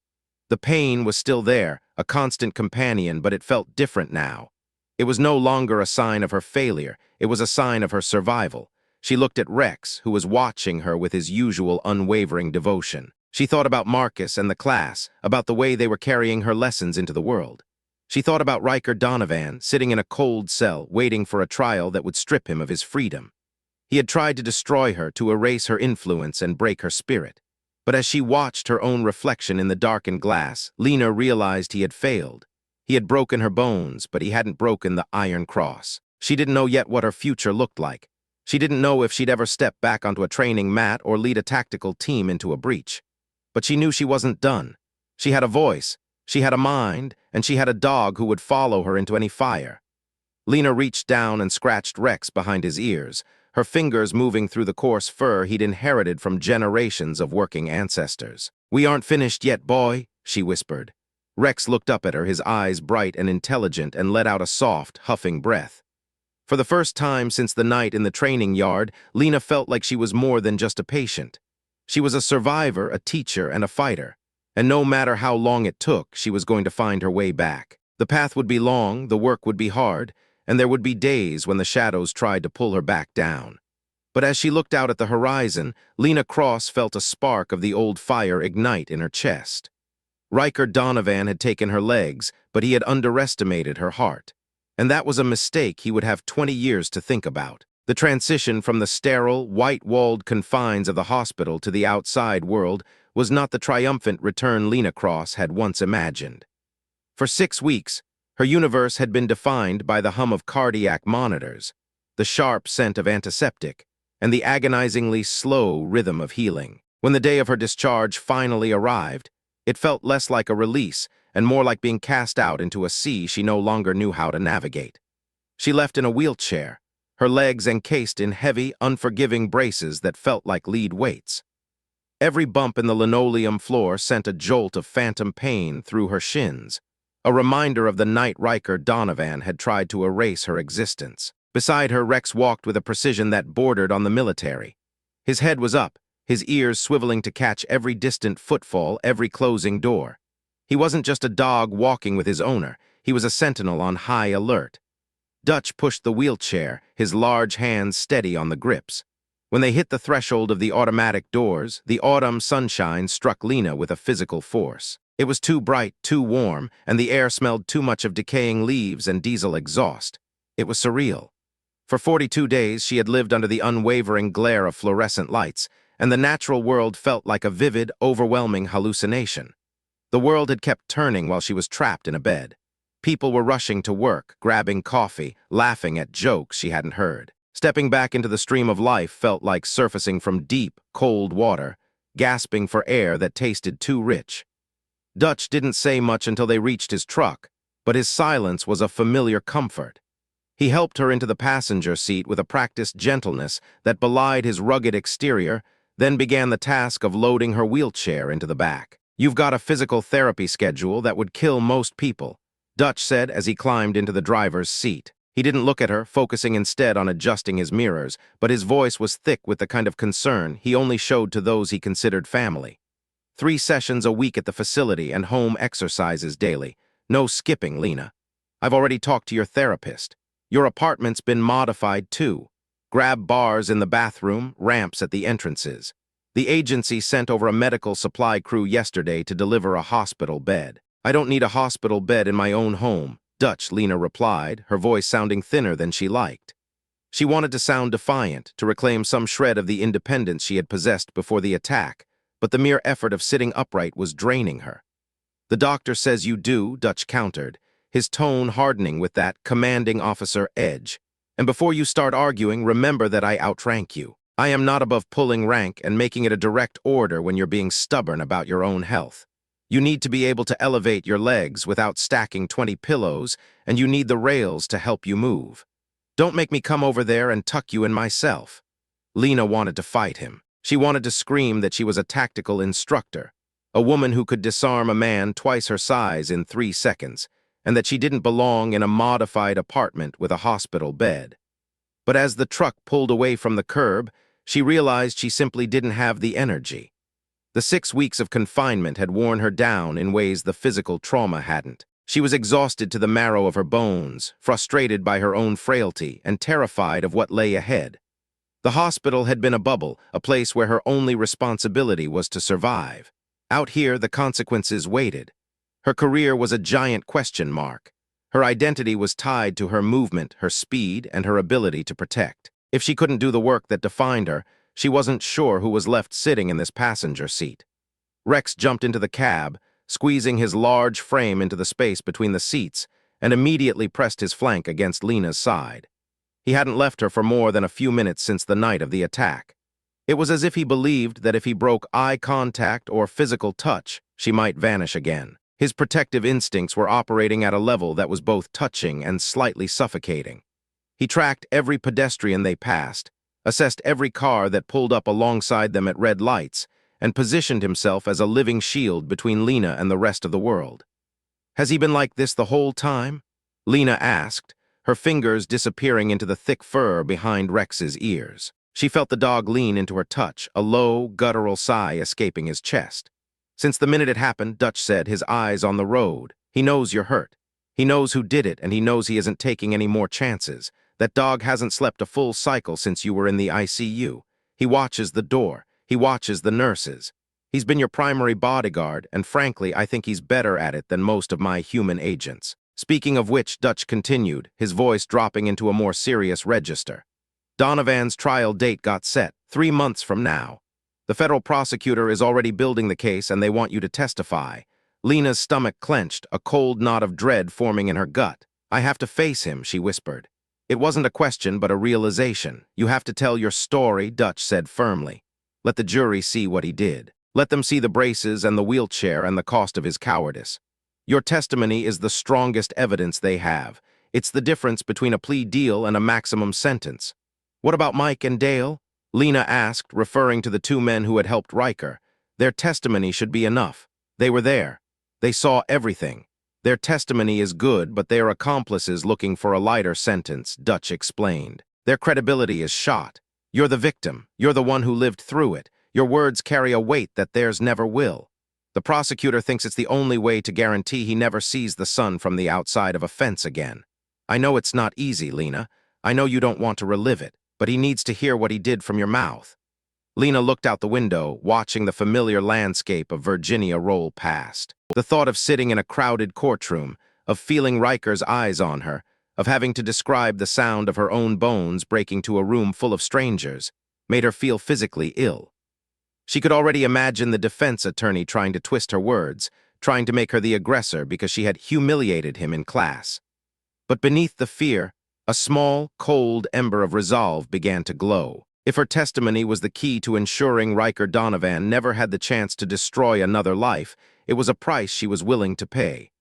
The pain was still there, a constant companion, but it felt different now. It was no longer a sign of her failure, it was a sign of her survival. She looked at Rex, who was watching her with his usual unwavering devotion. She thought about Marcus and the class, about the way they were carrying her lessons into the world. She thought about Riker Donovan, sitting in a cold cell, waiting for a trial that would strip him of his freedom. He had tried to destroy her, to erase her influence and break her spirit. But as she watched her own reflection in the darkened glass, Lena realized he had failed. He had broken her bones, but he hadn't broken the Iron Cross. She didn't know yet what her future looked like. She didn't know if she'd ever step back onto a training mat or lead a tactical team into a breach. But she knew she wasn't done. She had a voice, she had a mind, and she had a dog who would follow her into any fire. Lena reached down and scratched Rex behind his ears, her fingers moving through the coarse fur he'd inherited from generations of working ancestors. "We aren't finished yet, boy," she whispered. Rex looked up at her, his eyes bright and intelligent, and let out a soft, huffing breath. For the first time since the night in the training yard, Lena felt like she was more than just a patient. She was a survivor, a teacher, and a fighter. And no matter how long it took, she was going to find her way back. The path would be long, the work would be hard, and there would be days when the shadows tried to pull her back down. But as she looked out at the horizon, Lena Cross felt a spark of the old fire ignite in her chest. Riker Donovan had taken her legs, but he had underestimated her heart. And that was a mistake he would have 20 years to think about. The transition from the sterile, white-walled confines of the hospital to the outside world was not the triumphant return Lena Cross had once imagined. For 6 weeks, her universe had been defined by the hum of cardiac monitors, the sharp scent of antiseptic, and the agonizingly slow rhythm of healing. When the day of her discharge finally arrived, it felt less like a release and more like being cast out into a sea she no longer knew how to navigate. She left in a wheelchair, her legs encased in heavy, unforgiving braces that felt like lead weights. Every bump in the linoleum floor sent a jolt of phantom pain through her shins, a reminder of the night Riker Donovan had tried to erase her existence. Beside her, Rex walked with a precision that bordered on the military. His head was up, his ears swiveling to catch every distant footfall, every closing door. He wasn't just a dog walking with his owner, he was a sentinel on high alert. Dutch pushed the wheelchair, his large hands steady on the grips. When they hit the threshold of the automatic doors, the autumn sunshine struck Lena with a physical force. It was too bright, too warm, and the air smelled too much of decaying leaves and diesel exhaust. It was surreal. For 42 days, she had lived under the unwavering glare of fluorescent lights, and the natural world felt like a vivid, overwhelming hallucination. The world had kept turning while she was trapped in a bed. People were rushing to work, grabbing coffee, laughing at jokes she hadn't heard. Stepping back into the stream of life felt like surfacing from deep, cold water, gasping for air that tasted too rich. Dutch didn't say much until they reached his truck, but his silence was a familiar comfort. He helped her into the passenger seat with a practiced gentleness that belied his rugged exterior, then began the task of loading her wheelchair into the back. "You've got a physical therapy schedule that would kill most people," Dutch said as he climbed into the driver's seat. He didn't look at her, focusing instead on adjusting his mirrors, but his voice was thick with the kind of concern he only showed to those he considered family. 3 sessions a week at the facility and home exercises daily. No skipping, Lena. I've already talked to your therapist. Your apartment's been modified too. Grab bars in the bathroom, ramps at the entrances. The agency sent over a medical supply crew yesterday to deliver a hospital bed. I don't need a hospital bed in my own home, Dutch, Lena replied, her voice sounding thinner than she liked. She wanted to sound defiant, to reclaim some shred of the independence she had possessed before the attack, but the mere effort of sitting upright was draining her. The doctor says you do, Dutch countered, his tone hardening with that commanding officer edge. And before you start arguing, remember that I outrank you. I am not above pulling rank and making it a direct order when you're being stubborn about your own health. You need to be able to elevate your legs without stacking 20 pillows, and you need the rails to help you move. Don't make me come over there and tuck you in myself. Lena wanted to fight him. She wanted to scream that she was a tactical instructor, a woman who could disarm a man twice her size in 3 seconds, and that she didn't belong in a modified apartment with a hospital bed. But as the truck pulled away from the curb, she realized she simply didn't have the energy. The 6 weeks of confinement had worn her down in ways the physical trauma hadn't. She was exhausted to the marrow of her bones, frustrated by her own frailty, and terrified of what lay ahead. The hospital had been a bubble, a place where her only responsibility was to survive. Out here, the consequences waited. Her career was a giant question mark. Her identity was tied to her movement, her speed, and her ability to protect. If she couldn't do the work that defined her, she wasn't sure who was left sitting in this passenger seat. Rex jumped into the cab, squeezing his large frame into the space between the seats, and immediately pressed his flank against Lena's side. He hadn't left her for more than a few minutes since the night of the attack. It was as if he believed that if he broke eye contact or physical touch, she might vanish again. His protective instincts were operating at a level that was both touching and slightly suffocating. He tracked every pedestrian they passed, assessed every car that pulled up alongside them at red lights, and positioned himself as a living shield between Lena and the rest of the world. Has he been like this the whole time? Lena asked, her fingers disappearing into the thick fur behind Rex's ears. She felt the dog lean into her touch, a low, guttural sigh escaping his chest. Since the minute it happened, Dutch said, his eyes on the road. He knows you're hurt. He knows who did it, and he knows he isn't taking any more chances. That dog hasn't slept a full cycle since you were in the ICU. He watches the door. He watches the nurses. He's been your primary bodyguard, and frankly, I think he's better at it than most of my human agents. Speaking of which, Dutch continued, his voice dropping into a more serious register. Donovan's trial date got set, 3 months from now. The federal prosecutor is already building the case, and they want you to testify. Lena's stomach clenched, a cold knot of dread forming in her gut. I have to face him, she whispered. It wasn't a question, but a realization. You have to tell your story, Dutch said firmly. Let the jury see what he did. Let them see the braces and the wheelchair and the cost of his cowardice. Your testimony is the strongest evidence they have. It's the difference between a plea deal and a maximum sentence. What about Mike and Dale? Lena asked, referring to the 2 men who had helped Riker. Their testimony should be enough. They were there. They saw everything. Their testimony is good, but they are accomplices looking for a lighter sentence, Dutch explained. Their credibility is shot. You're the victim. You're the one who lived through it. Your words carry a weight that theirs never will. The prosecutor thinks it's the only way to guarantee he never sees the sun from the outside of a fence again. I know it's not easy, Lena. I know you don't want to relive it, but he needs to hear what he did from your mouth. Lena looked out the window, watching the familiar landscape of Virginia roll past. The thought of sitting in a crowded courtroom, of feeling Riker's eyes on her, of having to describe the sound of her own bones breaking to a room full of strangers, made her feel physically ill. She could already imagine the defense attorney trying to twist her words, trying to make her the aggressor because she had humiliated him in class. But beneath the fear, a small, cold ember of resolve began to glow. If her testimony was the key to ensuring Riker Donovan never had the chance to destroy another life, it was a price she was willing to pay.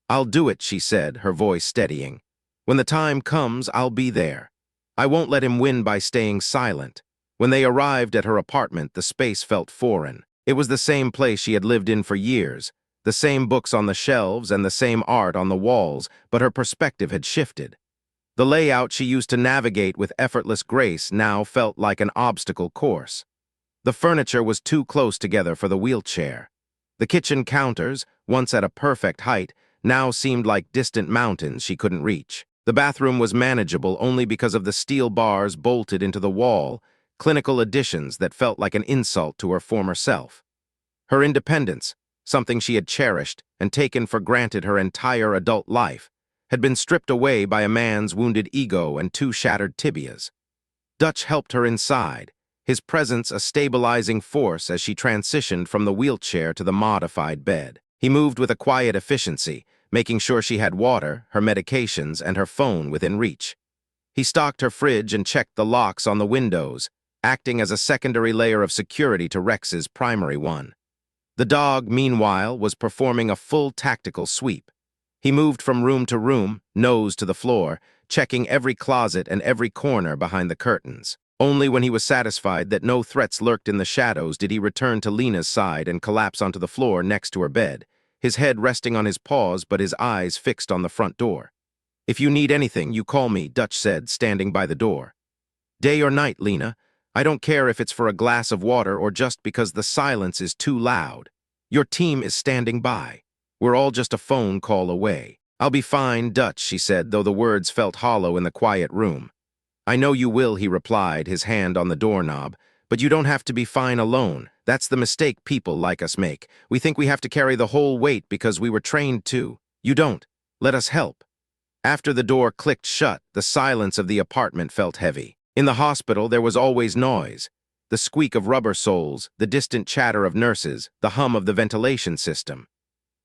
I'll do it, she said, her voice steadying. When the time comes, I'll be there. I won't let him win by staying silent. When they arrived at her apartment, the space felt foreign. It was the same place she had lived in for years, the same books on the shelves and the same art on the walls, but her perspective had shifted. The layout she used to navigate with effortless grace now felt like an obstacle course. The furniture was too close together for the wheelchair. The kitchen counters, once at a perfect height, now seemed like distant mountains she couldn't reach. The bathroom was manageable only because of the steel bars bolted into the wall, clinical additions that felt like an insult to her former self. Her independence, something she had cherished and taken for granted her entire adult life, had been stripped away by a man's wounded ego and 2 shattered tibias. Dutch helped her inside, his presence a stabilizing force as she transitioned from the wheelchair to the modified bed. He moved with a quiet efficiency, making sure she had water, her medications, and her phone within reach. He stocked her fridge and checked the locks on the windows, acting as a secondary layer of security to Rex's primary one. The dog, meanwhile, was performing a full tactical sweep. He moved from room to room, nose to the floor, checking every closet and every corner behind the curtains. Only when he was satisfied that no threats lurked in the shadows did he return to Lena's side and collapse onto the floor next to her bed, his head resting on his paws but his eyes fixed on the front door. "If you need anything, you call me," Dutch said, standing by the door. "Day or night, Lena. I don't care if it's for a glass of water or just because the silence is too loud. Your team is standing by. We're all just a phone call away." "I'll be fine, Dutch," she said, though the words felt hollow in the quiet room. "I know you will," he replied, his hand on the doorknob, "but you don't have to be fine alone. That's the mistake people like us make. We think we have to carry the whole weight because we were trained to. You don't. Let us help." After the door clicked shut, the silence of the apartment felt heavy. In the hospital, there was always noise. The squeak of rubber soles, the distant chatter of nurses, the hum of the ventilation system.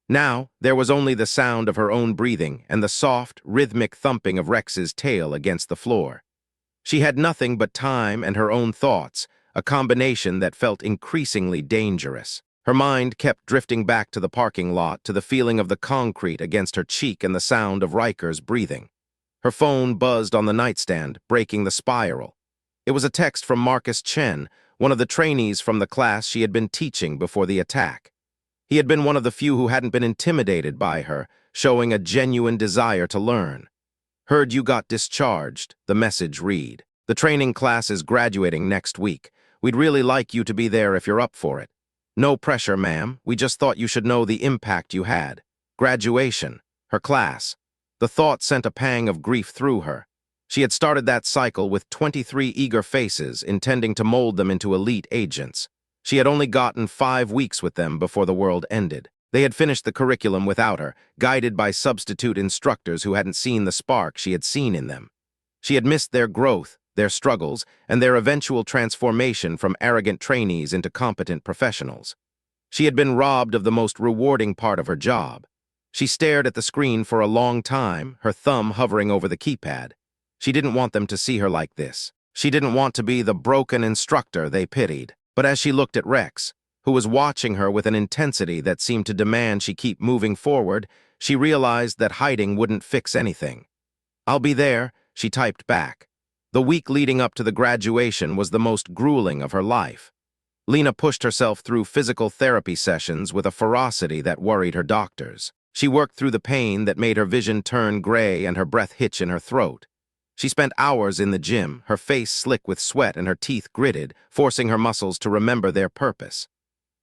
Now, there was only the sound of her own breathing and the soft, rhythmic thumping of Rex's tail against the floor. She had nothing but time and her own thoughts, a combination that felt increasingly dangerous. Her mind kept drifting back to the parking lot, to the feeling of the concrete against her cheek and the sound of Riker's breathing. Her phone buzzed on the nightstand, breaking the spiral. It was a text from Marcus Chen, one of the trainees from the class she had been teaching before the attack. He had been one of the few who hadn't been intimidated by her, showing a genuine desire to learn. "Heard you got discharged," the message read. "The training class is graduating next week. We'd really like you to be there if you're up for it. No pressure, ma'am. We just thought you should know the impact you had. Graduation. Her class." The thought sent a pang of grief through her. She had started that cycle with 23 eager faces, intending to mold them into elite agents. She had only gotten 5 weeks with them before the world ended. They had finished the curriculum without her, guided by substitute instructors who hadn't seen the spark she had seen in them. She had missed their growth, their struggles, and their eventual transformation from arrogant trainees into competent professionals. She had been robbed of the most rewarding part of her job. She stared at the screen for a long time, her thumb hovering over the keypad. She didn't want them to see her like this. She didn't want to be the broken instructor they pitied. But as she looked at Rex, who was watching her with an intensity that seemed to demand she keep moving forward, she realized that hiding wouldn't fix anything. "I'll be there," she typed back. The week leading up to the graduation was the most grueling of her life. Lena pushed herself through physical therapy sessions with a ferocity that worried her doctors. She worked through the pain that made her vision turn gray and her breath hitch in her throat. She spent hours in the gym, her face slick with sweat and her teeth gritted, forcing her muscles to remember their purpose.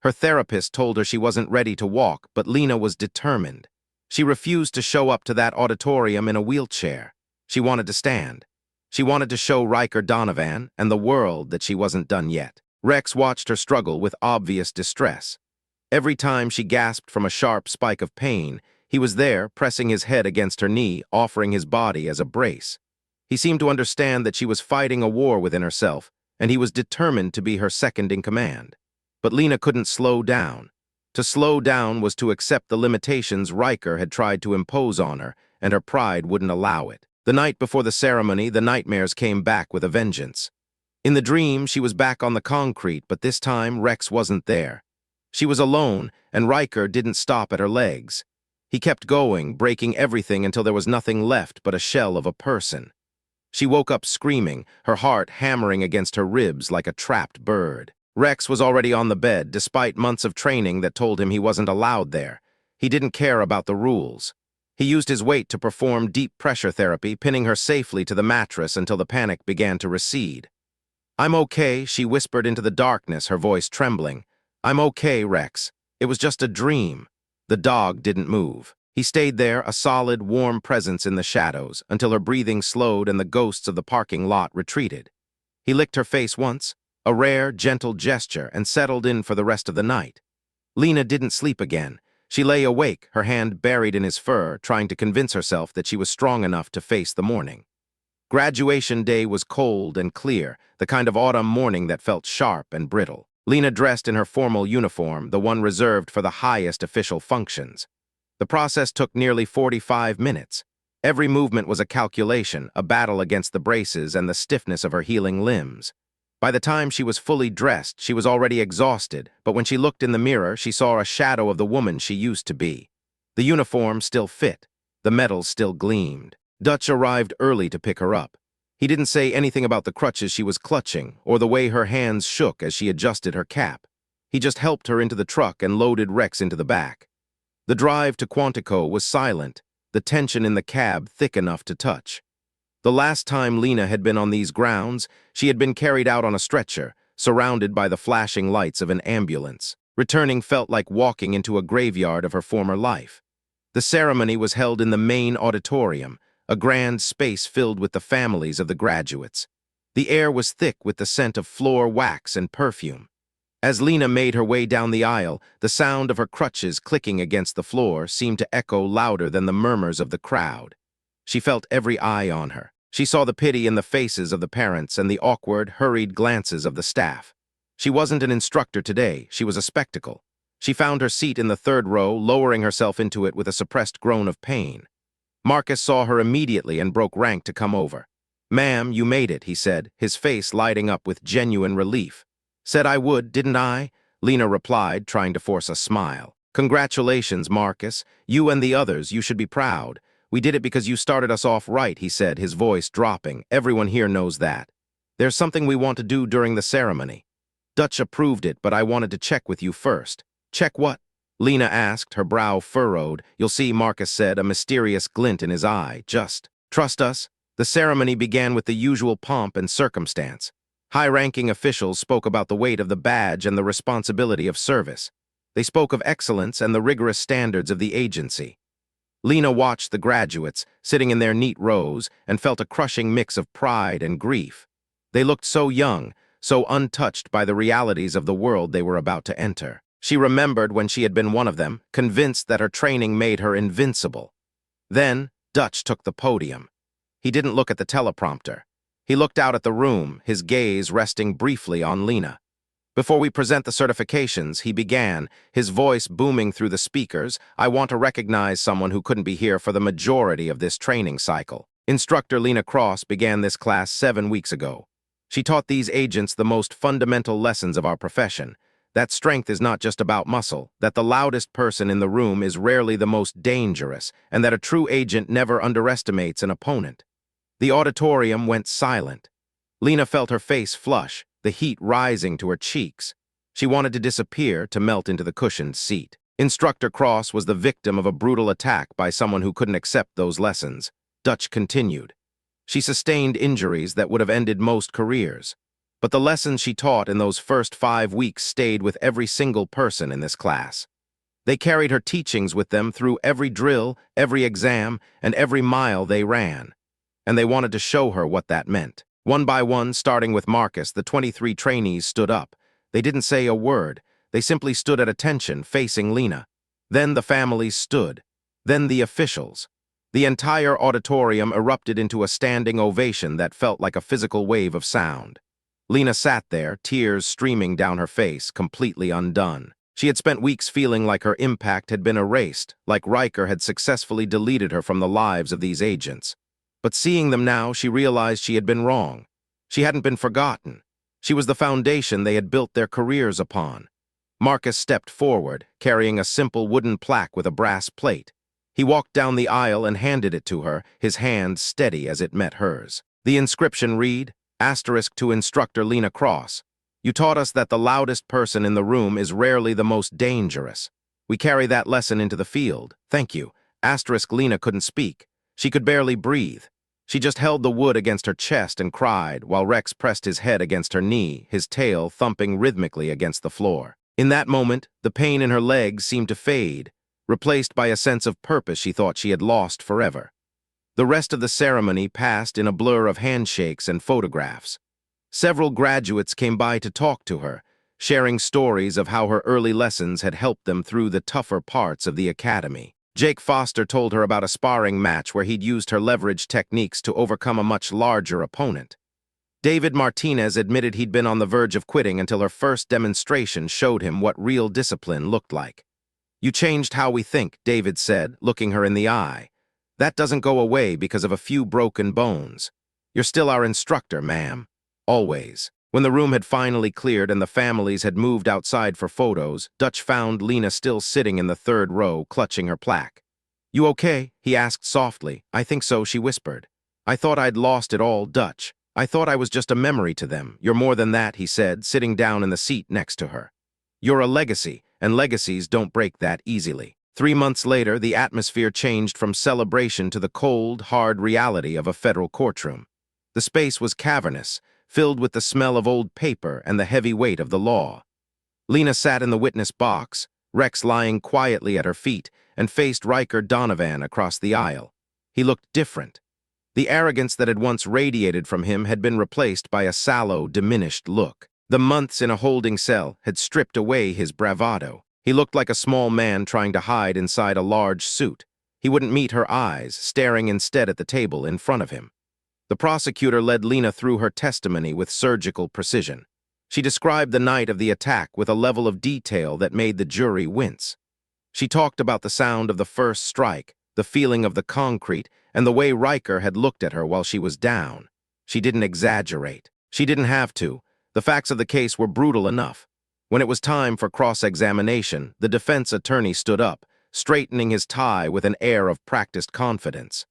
Her therapist told her she wasn't ready to walk, but Lena was determined. She refused to show up to that auditorium in a wheelchair. She wanted to stand. She wanted to show Riker Donovan and the world that she wasn't done yet. Rex watched her struggle with obvious distress. Every time she gasped from a sharp spike of pain, he was there, pressing his head against her knee, offering his body as a brace. He seemed to understand that she was fighting a war within herself, and he was determined to be her second in command. But Lena couldn't slow down. To slow down was to accept the limitations Riker had tried to impose on her, and her pride wouldn't allow it. The night before the ceremony, the nightmares came back with a vengeance. In the dream, she was back on the concrete, but this time Rex wasn't there. She was alone, and Riker didn't stop at her legs. He kept going, breaking everything until there was nothing left but a shell of a person. She woke up screaming, her heart hammering against her ribs like a trapped bird. Rex was already on the bed, despite months of training that told him he wasn't allowed there. He didn't care about the rules. He used his weight to perform deep pressure therapy, pinning her safely to the mattress until the panic began to recede. "I'm okay," she whispered into the darkness, her voice trembling. "I'm okay, Rex. It was just a dream." The dog didn't move. He stayed there, a solid, warm presence in the shadows, until her breathing slowed and the ghosts of the parking lot retreated. He licked her face once, a rare, gentle gesture, and settled in for the rest of the night. Lena didn't sleep again. She lay awake, her hand buried in his fur, trying to convince herself that she was strong enough to face the morning. Graduation day was cold and clear, the kind of autumn morning that felt sharp and brittle. Lena dressed in her formal uniform, the one reserved for the highest official functions. The process took nearly 45 minutes. Every movement was a calculation, a battle against the braces and the stiffness of her healing limbs. By the time she was fully dressed, she was already exhausted, but when she looked in the mirror, she saw a shadow of the woman she used to be. The uniform still fit. The medals still gleamed. Dutch arrived early to pick her up. He didn't say anything about the crutches she was clutching or the way her hands shook as she adjusted her cap. He just helped her into the truck and loaded Rex into the back. The drive to Quantico was silent, the tension in the cab thick enough to touch. The last time Lena had been on these grounds, she had been carried out on a stretcher, surrounded by the flashing lights of an ambulance. Returning felt like walking into a graveyard of her former life. The ceremony was held in the main auditorium, a grand space filled with the families of the graduates. The air was thick with the scent of floor wax and perfume. As Lena made her way down the aisle, the sound of her crutches clicking against the floor seemed to echo louder than the murmurs of the crowd. She felt every eye on her. She saw the pity in the faces of the parents and the awkward, hurried glances of the staff. She wasn't an instructor today, she was a spectacle. She found her seat in the third row, lowering herself into it with a suppressed groan of pain. Marcus saw her immediately and broke rank to come over. "Ma'am, you made it," he said, his face lighting up with genuine relief. "Said I would, didn't I?" Lena replied, trying to force a smile. "Congratulations, Marcus. You and the others, you should be proud. We did it because you started us off right," he said, his voice dropping. "Everyone here knows that. There's something we want to do during the ceremony. Dutch approved it, but I wanted to check with you first." "Check what?" Lena asked, her brow furrowed. "You'll see," Marcus said, a mysterious glint in his eye. "Just trust us." The ceremony began with the usual pomp and circumstance. High-ranking officials spoke about the weight of the badge and the responsibility of service. They spoke of excellence and the rigorous standards of the agency. Lena watched the graduates, sitting in their neat rows, and felt a crushing mix of pride and grief. They looked so young, so untouched by the realities of the world they were about to enter. She remembered when she had been one of them, convinced that her training made her invincible. Then, Dutch took the podium. He didn't look at the teleprompter. He looked out at the room, his gaze resting briefly on Lena. "Before we present the certifications," he began, his voice booming through the speakers, "I want to recognize someone who couldn't be here for the majority of this training cycle. Instructor Lena Cross began this class 7 weeks ago. She taught these agents the most fundamental lessons of our profession, that strength is not just about muscle, that the loudest person in the room is rarely the most dangerous, and that a true agent never underestimates an opponent." The auditorium went silent. Lena felt her face flush, the heat rising to her cheeks. She wanted to disappear, to melt into the cushioned seat. Instructor Cross was the victim of a brutal attack by someone who couldn't accept those lessons. Dutch continued. She sustained injuries that would have ended most careers. But the lessons she taught in those first 5 weeks stayed with every single person in this class. They carried her teachings with them through every drill, every exam, and every mile they ran. And they wanted to show her what that meant. One by one, starting with Marcus, the 23 trainees stood up. They didn't say a word. They simply stood at attention, facing Lena. Then the families stood. Then the officials. The entire auditorium erupted into a standing ovation that felt like a physical wave of sound. Lena sat there, tears streaming down her face, completely undone. She had spent weeks feeling like her impact had been erased, like Riker had successfully deleted her from the lives of these agents. But seeing them now, she realized she had been wrong. She hadn't been forgotten. She was the foundation they had built their careers upon. Marcus stepped forward, carrying a simple wooden plaque with a brass plate. He walked down the aisle and handed it to her, his hand steady as it met hers. The inscription read, * to Instructor Lena Cross. You taught us that the loudest person in the room is rarely the most dangerous. We carry that lesson into the field. Thank you. * Lena couldn't speak. She could barely breathe. She just held the wood against her chest and cried, while Rex pressed his head against her knee, his tail thumping rhythmically against the floor. In that moment, the pain in her legs seemed to fade. replaced by a sense of purpose she thought she had lost forever. The rest of the ceremony passed in a blur of handshakes and photographs. Several graduates came by to talk to her, sharing stories of how her early lessons had helped them through the tougher parts of the academy. Jake Foster told her about a sparring match where he'd used her leverage techniques to overcome a much larger opponent. David Martinez admitted he'd been on the verge of quitting until her first demonstration showed him what real discipline looked like. "You changed how we think," David said, looking her in the eye. "That doesn't go away because of a few broken bones. You're still our instructor, ma'am. Always." When the room had finally cleared and the families had moved outside for photos, Dutch found Lena still sitting in the third row, clutching her plaque. "You okay?" he asked softly. "I think so," she whispered. "I thought I'd lost it all, Dutch. I thought I was just a memory to them. You're more than that," he said, sitting down in the seat next to her. "You're a legacy, and legacies don't break that easily." 3 months later, the atmosphere changed from celebration to the cold, hard reality of a federal courtroom. The space was cavernous, filled with the smell of old paper and the heavy weight of the law. Lena sat in the witness box, Rex lying quietly at her feet, and faced Riker Donovan across the aisle. He looked different. The arrogance that had once radiated from him had been replaced by a sallow, diminished look. The months in a holding cell had stripped away his bravado. He looked like a small man trying to hide inside a large suit. He wouldn't meet her eyes, staring instead at the table in front of him. The prosecutor led Lena through her testimony with surgical precision. She described the night of the attack with a level of detail that made the jury wince. She talked about the sound of the first strike, the feeling of the concrete, and the way Riker had looked at her while she was down. She didn't exaggerate. She didn't have to. The facts of the case were brutal enough. When it was time for cross-examination, the defense attorney stood up, straightening his tie with an air of practiced confidence.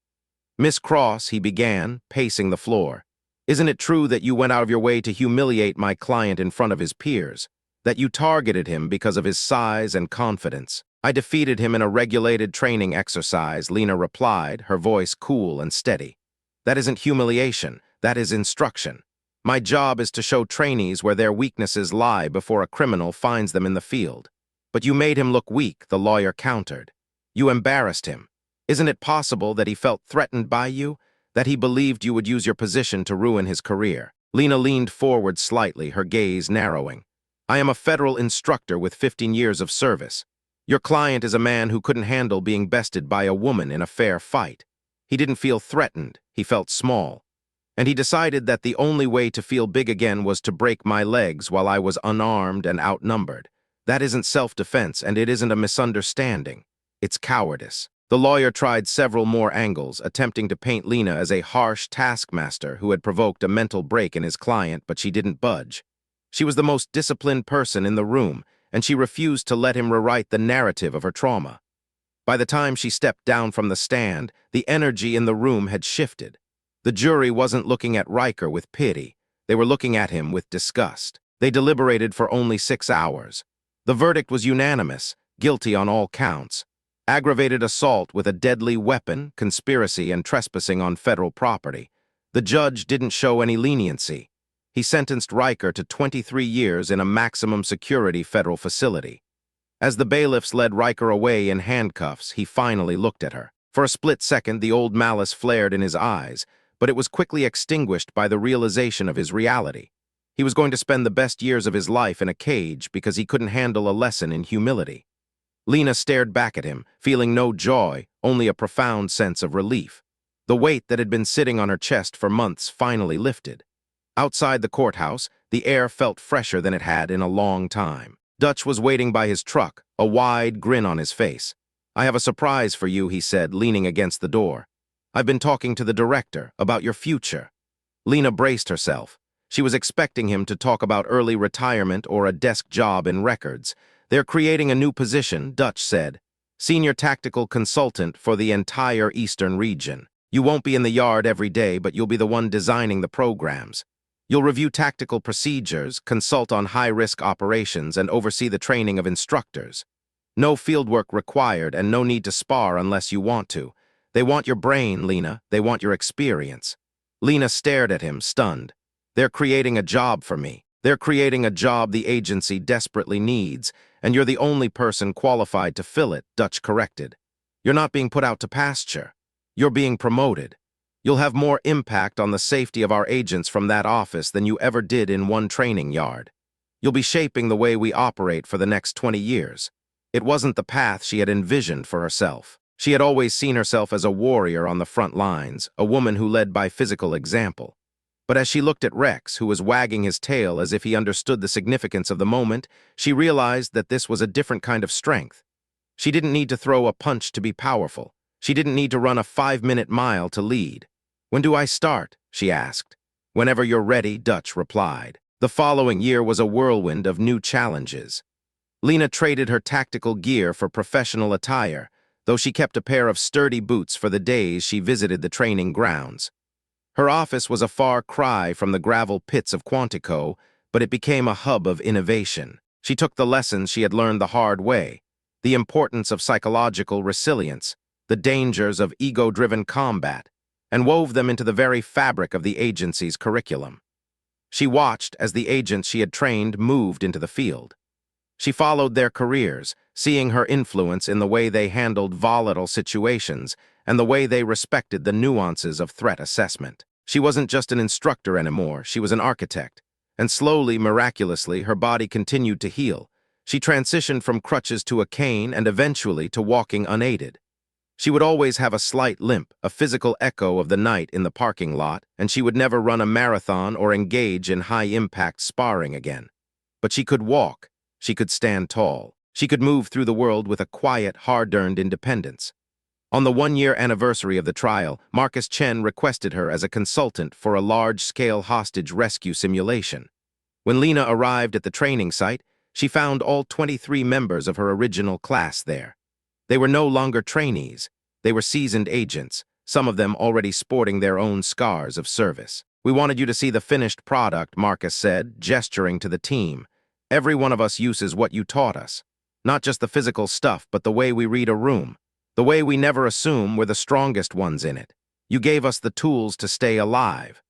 "Miss Cross," he began, pacing the floor, "isn't it true that you went out of your way to humiliate my client in front of his peers? That you targeted him because of his size and confidence?" "I defeated him in a regulated training exercise," Lena replied, her voice cool and steady. "That isn't humiliation, that is instruction. My job is to show trainees where their weaknesses lie before a criminal finds them in the field." "But you made him look weak," the lawyer countered. "You embarrassed him. Isn't it possible that he felt threatened by you, that he believed you would use your position to ruin his career?" Lena leaned forward slightly, her gaze narrowing. "I am a federal instructor with 15 years of service. Your client is a man who couldn't handle being bested by a woman in a fair fight. He didn't feel threatened, he felt small. And he decided that the only way to feel big again was to break my legs while I was unarmed and outnumbered. That isn't self-defense, and it isn't a misunderstanding. It's cowardice." The lawyer tried several more angles, attempting to paint Lena as a harsh taskmaster who had provoked a mental break in his client, but she didn't budge. She was the most disciplined person in the room, and she refused to let him rewrite the narrative of her trauma. By the time she stepped down from the stand, the energy in the room had shifted. The jury wasn't looking at Riker with pity. They were looking at him with disgust. They deliberated for only 6 hours. The verdict was unanimous, guilty on all counts. Aggravated assault with a deadly weapon, conspiracy, and trespassing on federal property. The judge didn't show any leniency. He sentenced Riker to 23 years in a maximum security federal facility. As the bailiffs led Riker away in handcuffs, he finally looked at her. For a split second, the old malice flared in his eyes, but it was quickly extinguished by the realization of his reality. He was going to spend the best years of his life in a cage because he couldn't handle a lesson in humility. Lena stared back at him, feeling no joy, only a profound sense of relief. The weight that had been sitting on her chest for months finally lifted. Outside the courthouse, the air felt fresher than it had in a long time. Dutch was waiting by his truck, a wide grin on his face. "I have a surprise for you," he said, leaning against the door. "I've been talking to the director about your future." Lena braced herself. She was expecting him to talk about early retirement or a desk job in records. "They're creating a new position," Dutch said. "Senior tactical consultant for the entire Eastern region. You won't be in the yard every day, but you'll be the one designing the programs. You'll review tactical procedures, consult on high-risk operations, and oversee the training of instructors. No fieldwork required and no need to spar unless you want to. They want your brain, Lena. They want your experience." Lena stared at him, stunned. "They're creating a job for me." They're creating a job the agency desperately needs, and you're the only person qualified to fill it, Dutch corrected. You're not being put out to pasture. You're being promoted. You'll have more impact on the safety of our agents from that office than you ever did in one training yard. You'll be shaping the way we operate for the next 20 years. It wasn't the path she had envisioned for herself. She had always seen herself as a warrior on the front lines, a woman who led by physical example. But as she looked at Rex, who was wagging his tail as if he understood the significance of the moment, she realized that this was a different kind of strength. She didn't need to throw a punch to be powerful. She didn't need to run a 5-minute mile to lead. "When do I start?" she asked. "Whenever you're ready," Dutch replied. The following year was a whirlwind of new challenges. Lena traded her tactical gear for professional attire, though she kept a pair of sturdy boots for the days she visited the training grounds. Her office was a far cry from the gravel pits of Quantico, but it became a hub of innovation. She took the lessons she had learned the hard way, the importance of psychological resilience, the dangers of ego-driven combat, and wove them into the very fabric of the agency's curriculum. She watched as the agents she had trained moved into the field. She followed their careers, seeing her influence in the way they handled volatile situations and the way they respected the nuances of threat assessment. She wasn't just an instructor anymore, she was an architect. And slowly, miraculously, her body continued to heal. She transitioned from crutches to a cane and eventually to walking unaided. She would always have a slight limp, a physical echo of the night in the parking lot, and she would never run a marathon or engage in high-impact sparring again. But she could walk. She could stand tall. She could move through the world with a quiet, hard-earned independence. On the 1-year anniversary of the trial, Marcus Chen requested her as a consultant for a large-scale hostage rescue simulation. When Lena arrived at the training site, she found all 23 members of her original class there. They were no longer trainees. They were seasoned agents, some of them already sporting their own scars of service. "We wanted you to see the finished product," Marcus said, gesturing to the team. "Every one of us uses what you taught us. Not just the physical stuff, but the way we read a room. The way we never assume we're the strongest ones in it. You gave us the tools to stay alive."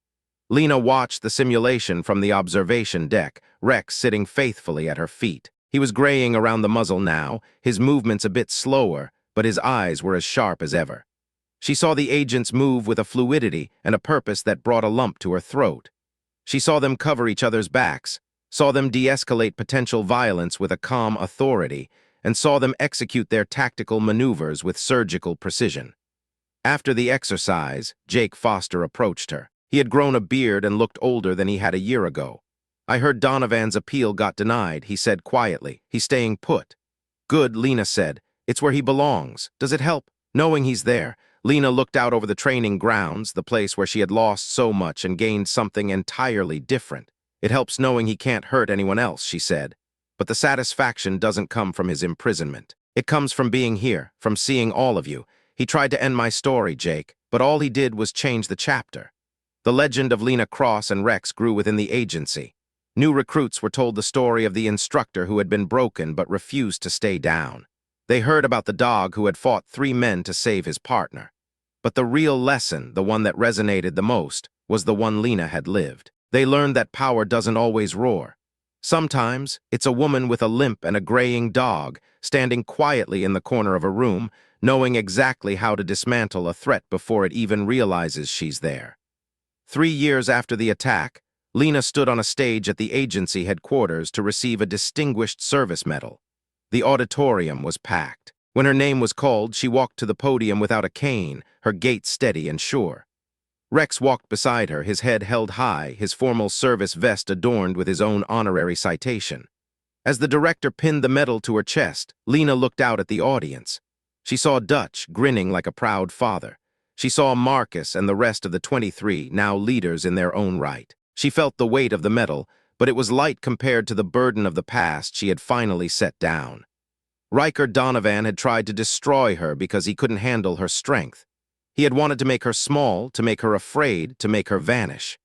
Lena watched the simulation from the observation deck, Rex sitting faithfully at her feet. He was graying around the muzzle now, his movements a bit slower, but his eyes were as sharp as ever. She saw the agents move with a fluidity and a purpose that brought a lump to her throat. She saw them cover each other's backs, saw them de-escalate potential violence with a calm authority, and saw them execute their tactical maneuvers with surgical precision. After the exercise, Jake Foster approached her. He had grown a beard and looked older than he had a year ago. "I heard Donovan's appeal got denied," he said quietly. "He's staying put." "Good," Lena said. "It's where he belongs. Does it help?" Knowing he's there, Lena looked out over the training grounds, the place where she had lost so much and gained something entirely different. "It helps knowing he can't hurt anyone else," she said. "But the satisfaction doesn't come from his imprisonment. It comes from being here, from seeing all of you. He tried to end my story, Jake, but all he did was change the chapter." The legend of Lena Cross and Rex grew within the agency. New recruits were told the story of the instructor who had been broken but refused to stay down. They heard about the dog who had fought 3 men to save his partner. But the real lesson, the one that resonated the most, was the one Lena had lived. They learned that power doesn't always roar. Sometimes, it's a woman with a limp and a graying dog, standing quietly in the corner of a room, knowing exactly how to dismantle a threat before it even realizes she's there. 3 years after the attack, Lena stood on a stage at the agency headquarters to receive a Distinguished Service Medal. The auditorium was packed. When her name was called, she walked to the podium without a cane, her gait steady and sure. Rex walked beside her, his head held high, his formal service vest adorned with his own honorary citation. As the director pinned the medal to her chest, Lena looked out at the audience. She saw Dutch, grinning like a proud father. She saw Marcus and the rest of the 23, now leaders in their own right. She felt the weight of the medal, but it was light compared to the burden of the past she had finally set down. Riker Donovan had tried to destroy her because he couldn't handle her strength. He had wanted to make her small, to make her afraid, to make her vanish.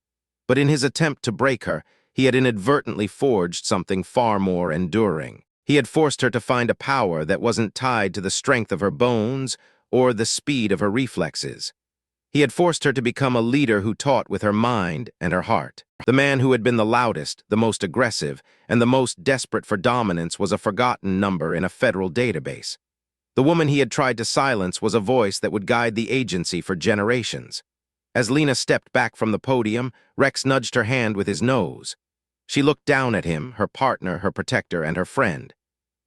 But in his attempt to break her, he had inadvertently forged something far more enduring. He had forced her to find a power that wasn't tied to the strength of her bones or the speed of her reflexes. He had forced her to become a leader who taught with her mind and her heart. The man who had been the loudest, the most aggressive, and the most desperate for dominance was a forgotten number in a federal database. The woman he had tried to silence was a voice that would guide the agency for generations. As Lena stepped back from the podium, Rex nudged her hand with his nose. She looked down at him, her partner, her protector, and her friend.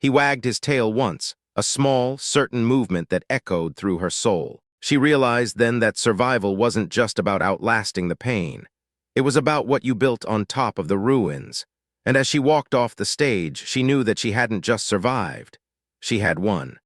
He wagged his tail once, a small, certain movement that echoed through her soul. She realized then that survival wasn't just about outlasting the pain. It was about what you built on top of the ruins. And as she walked off the stage, she knew that she hadn't just survived. She had won.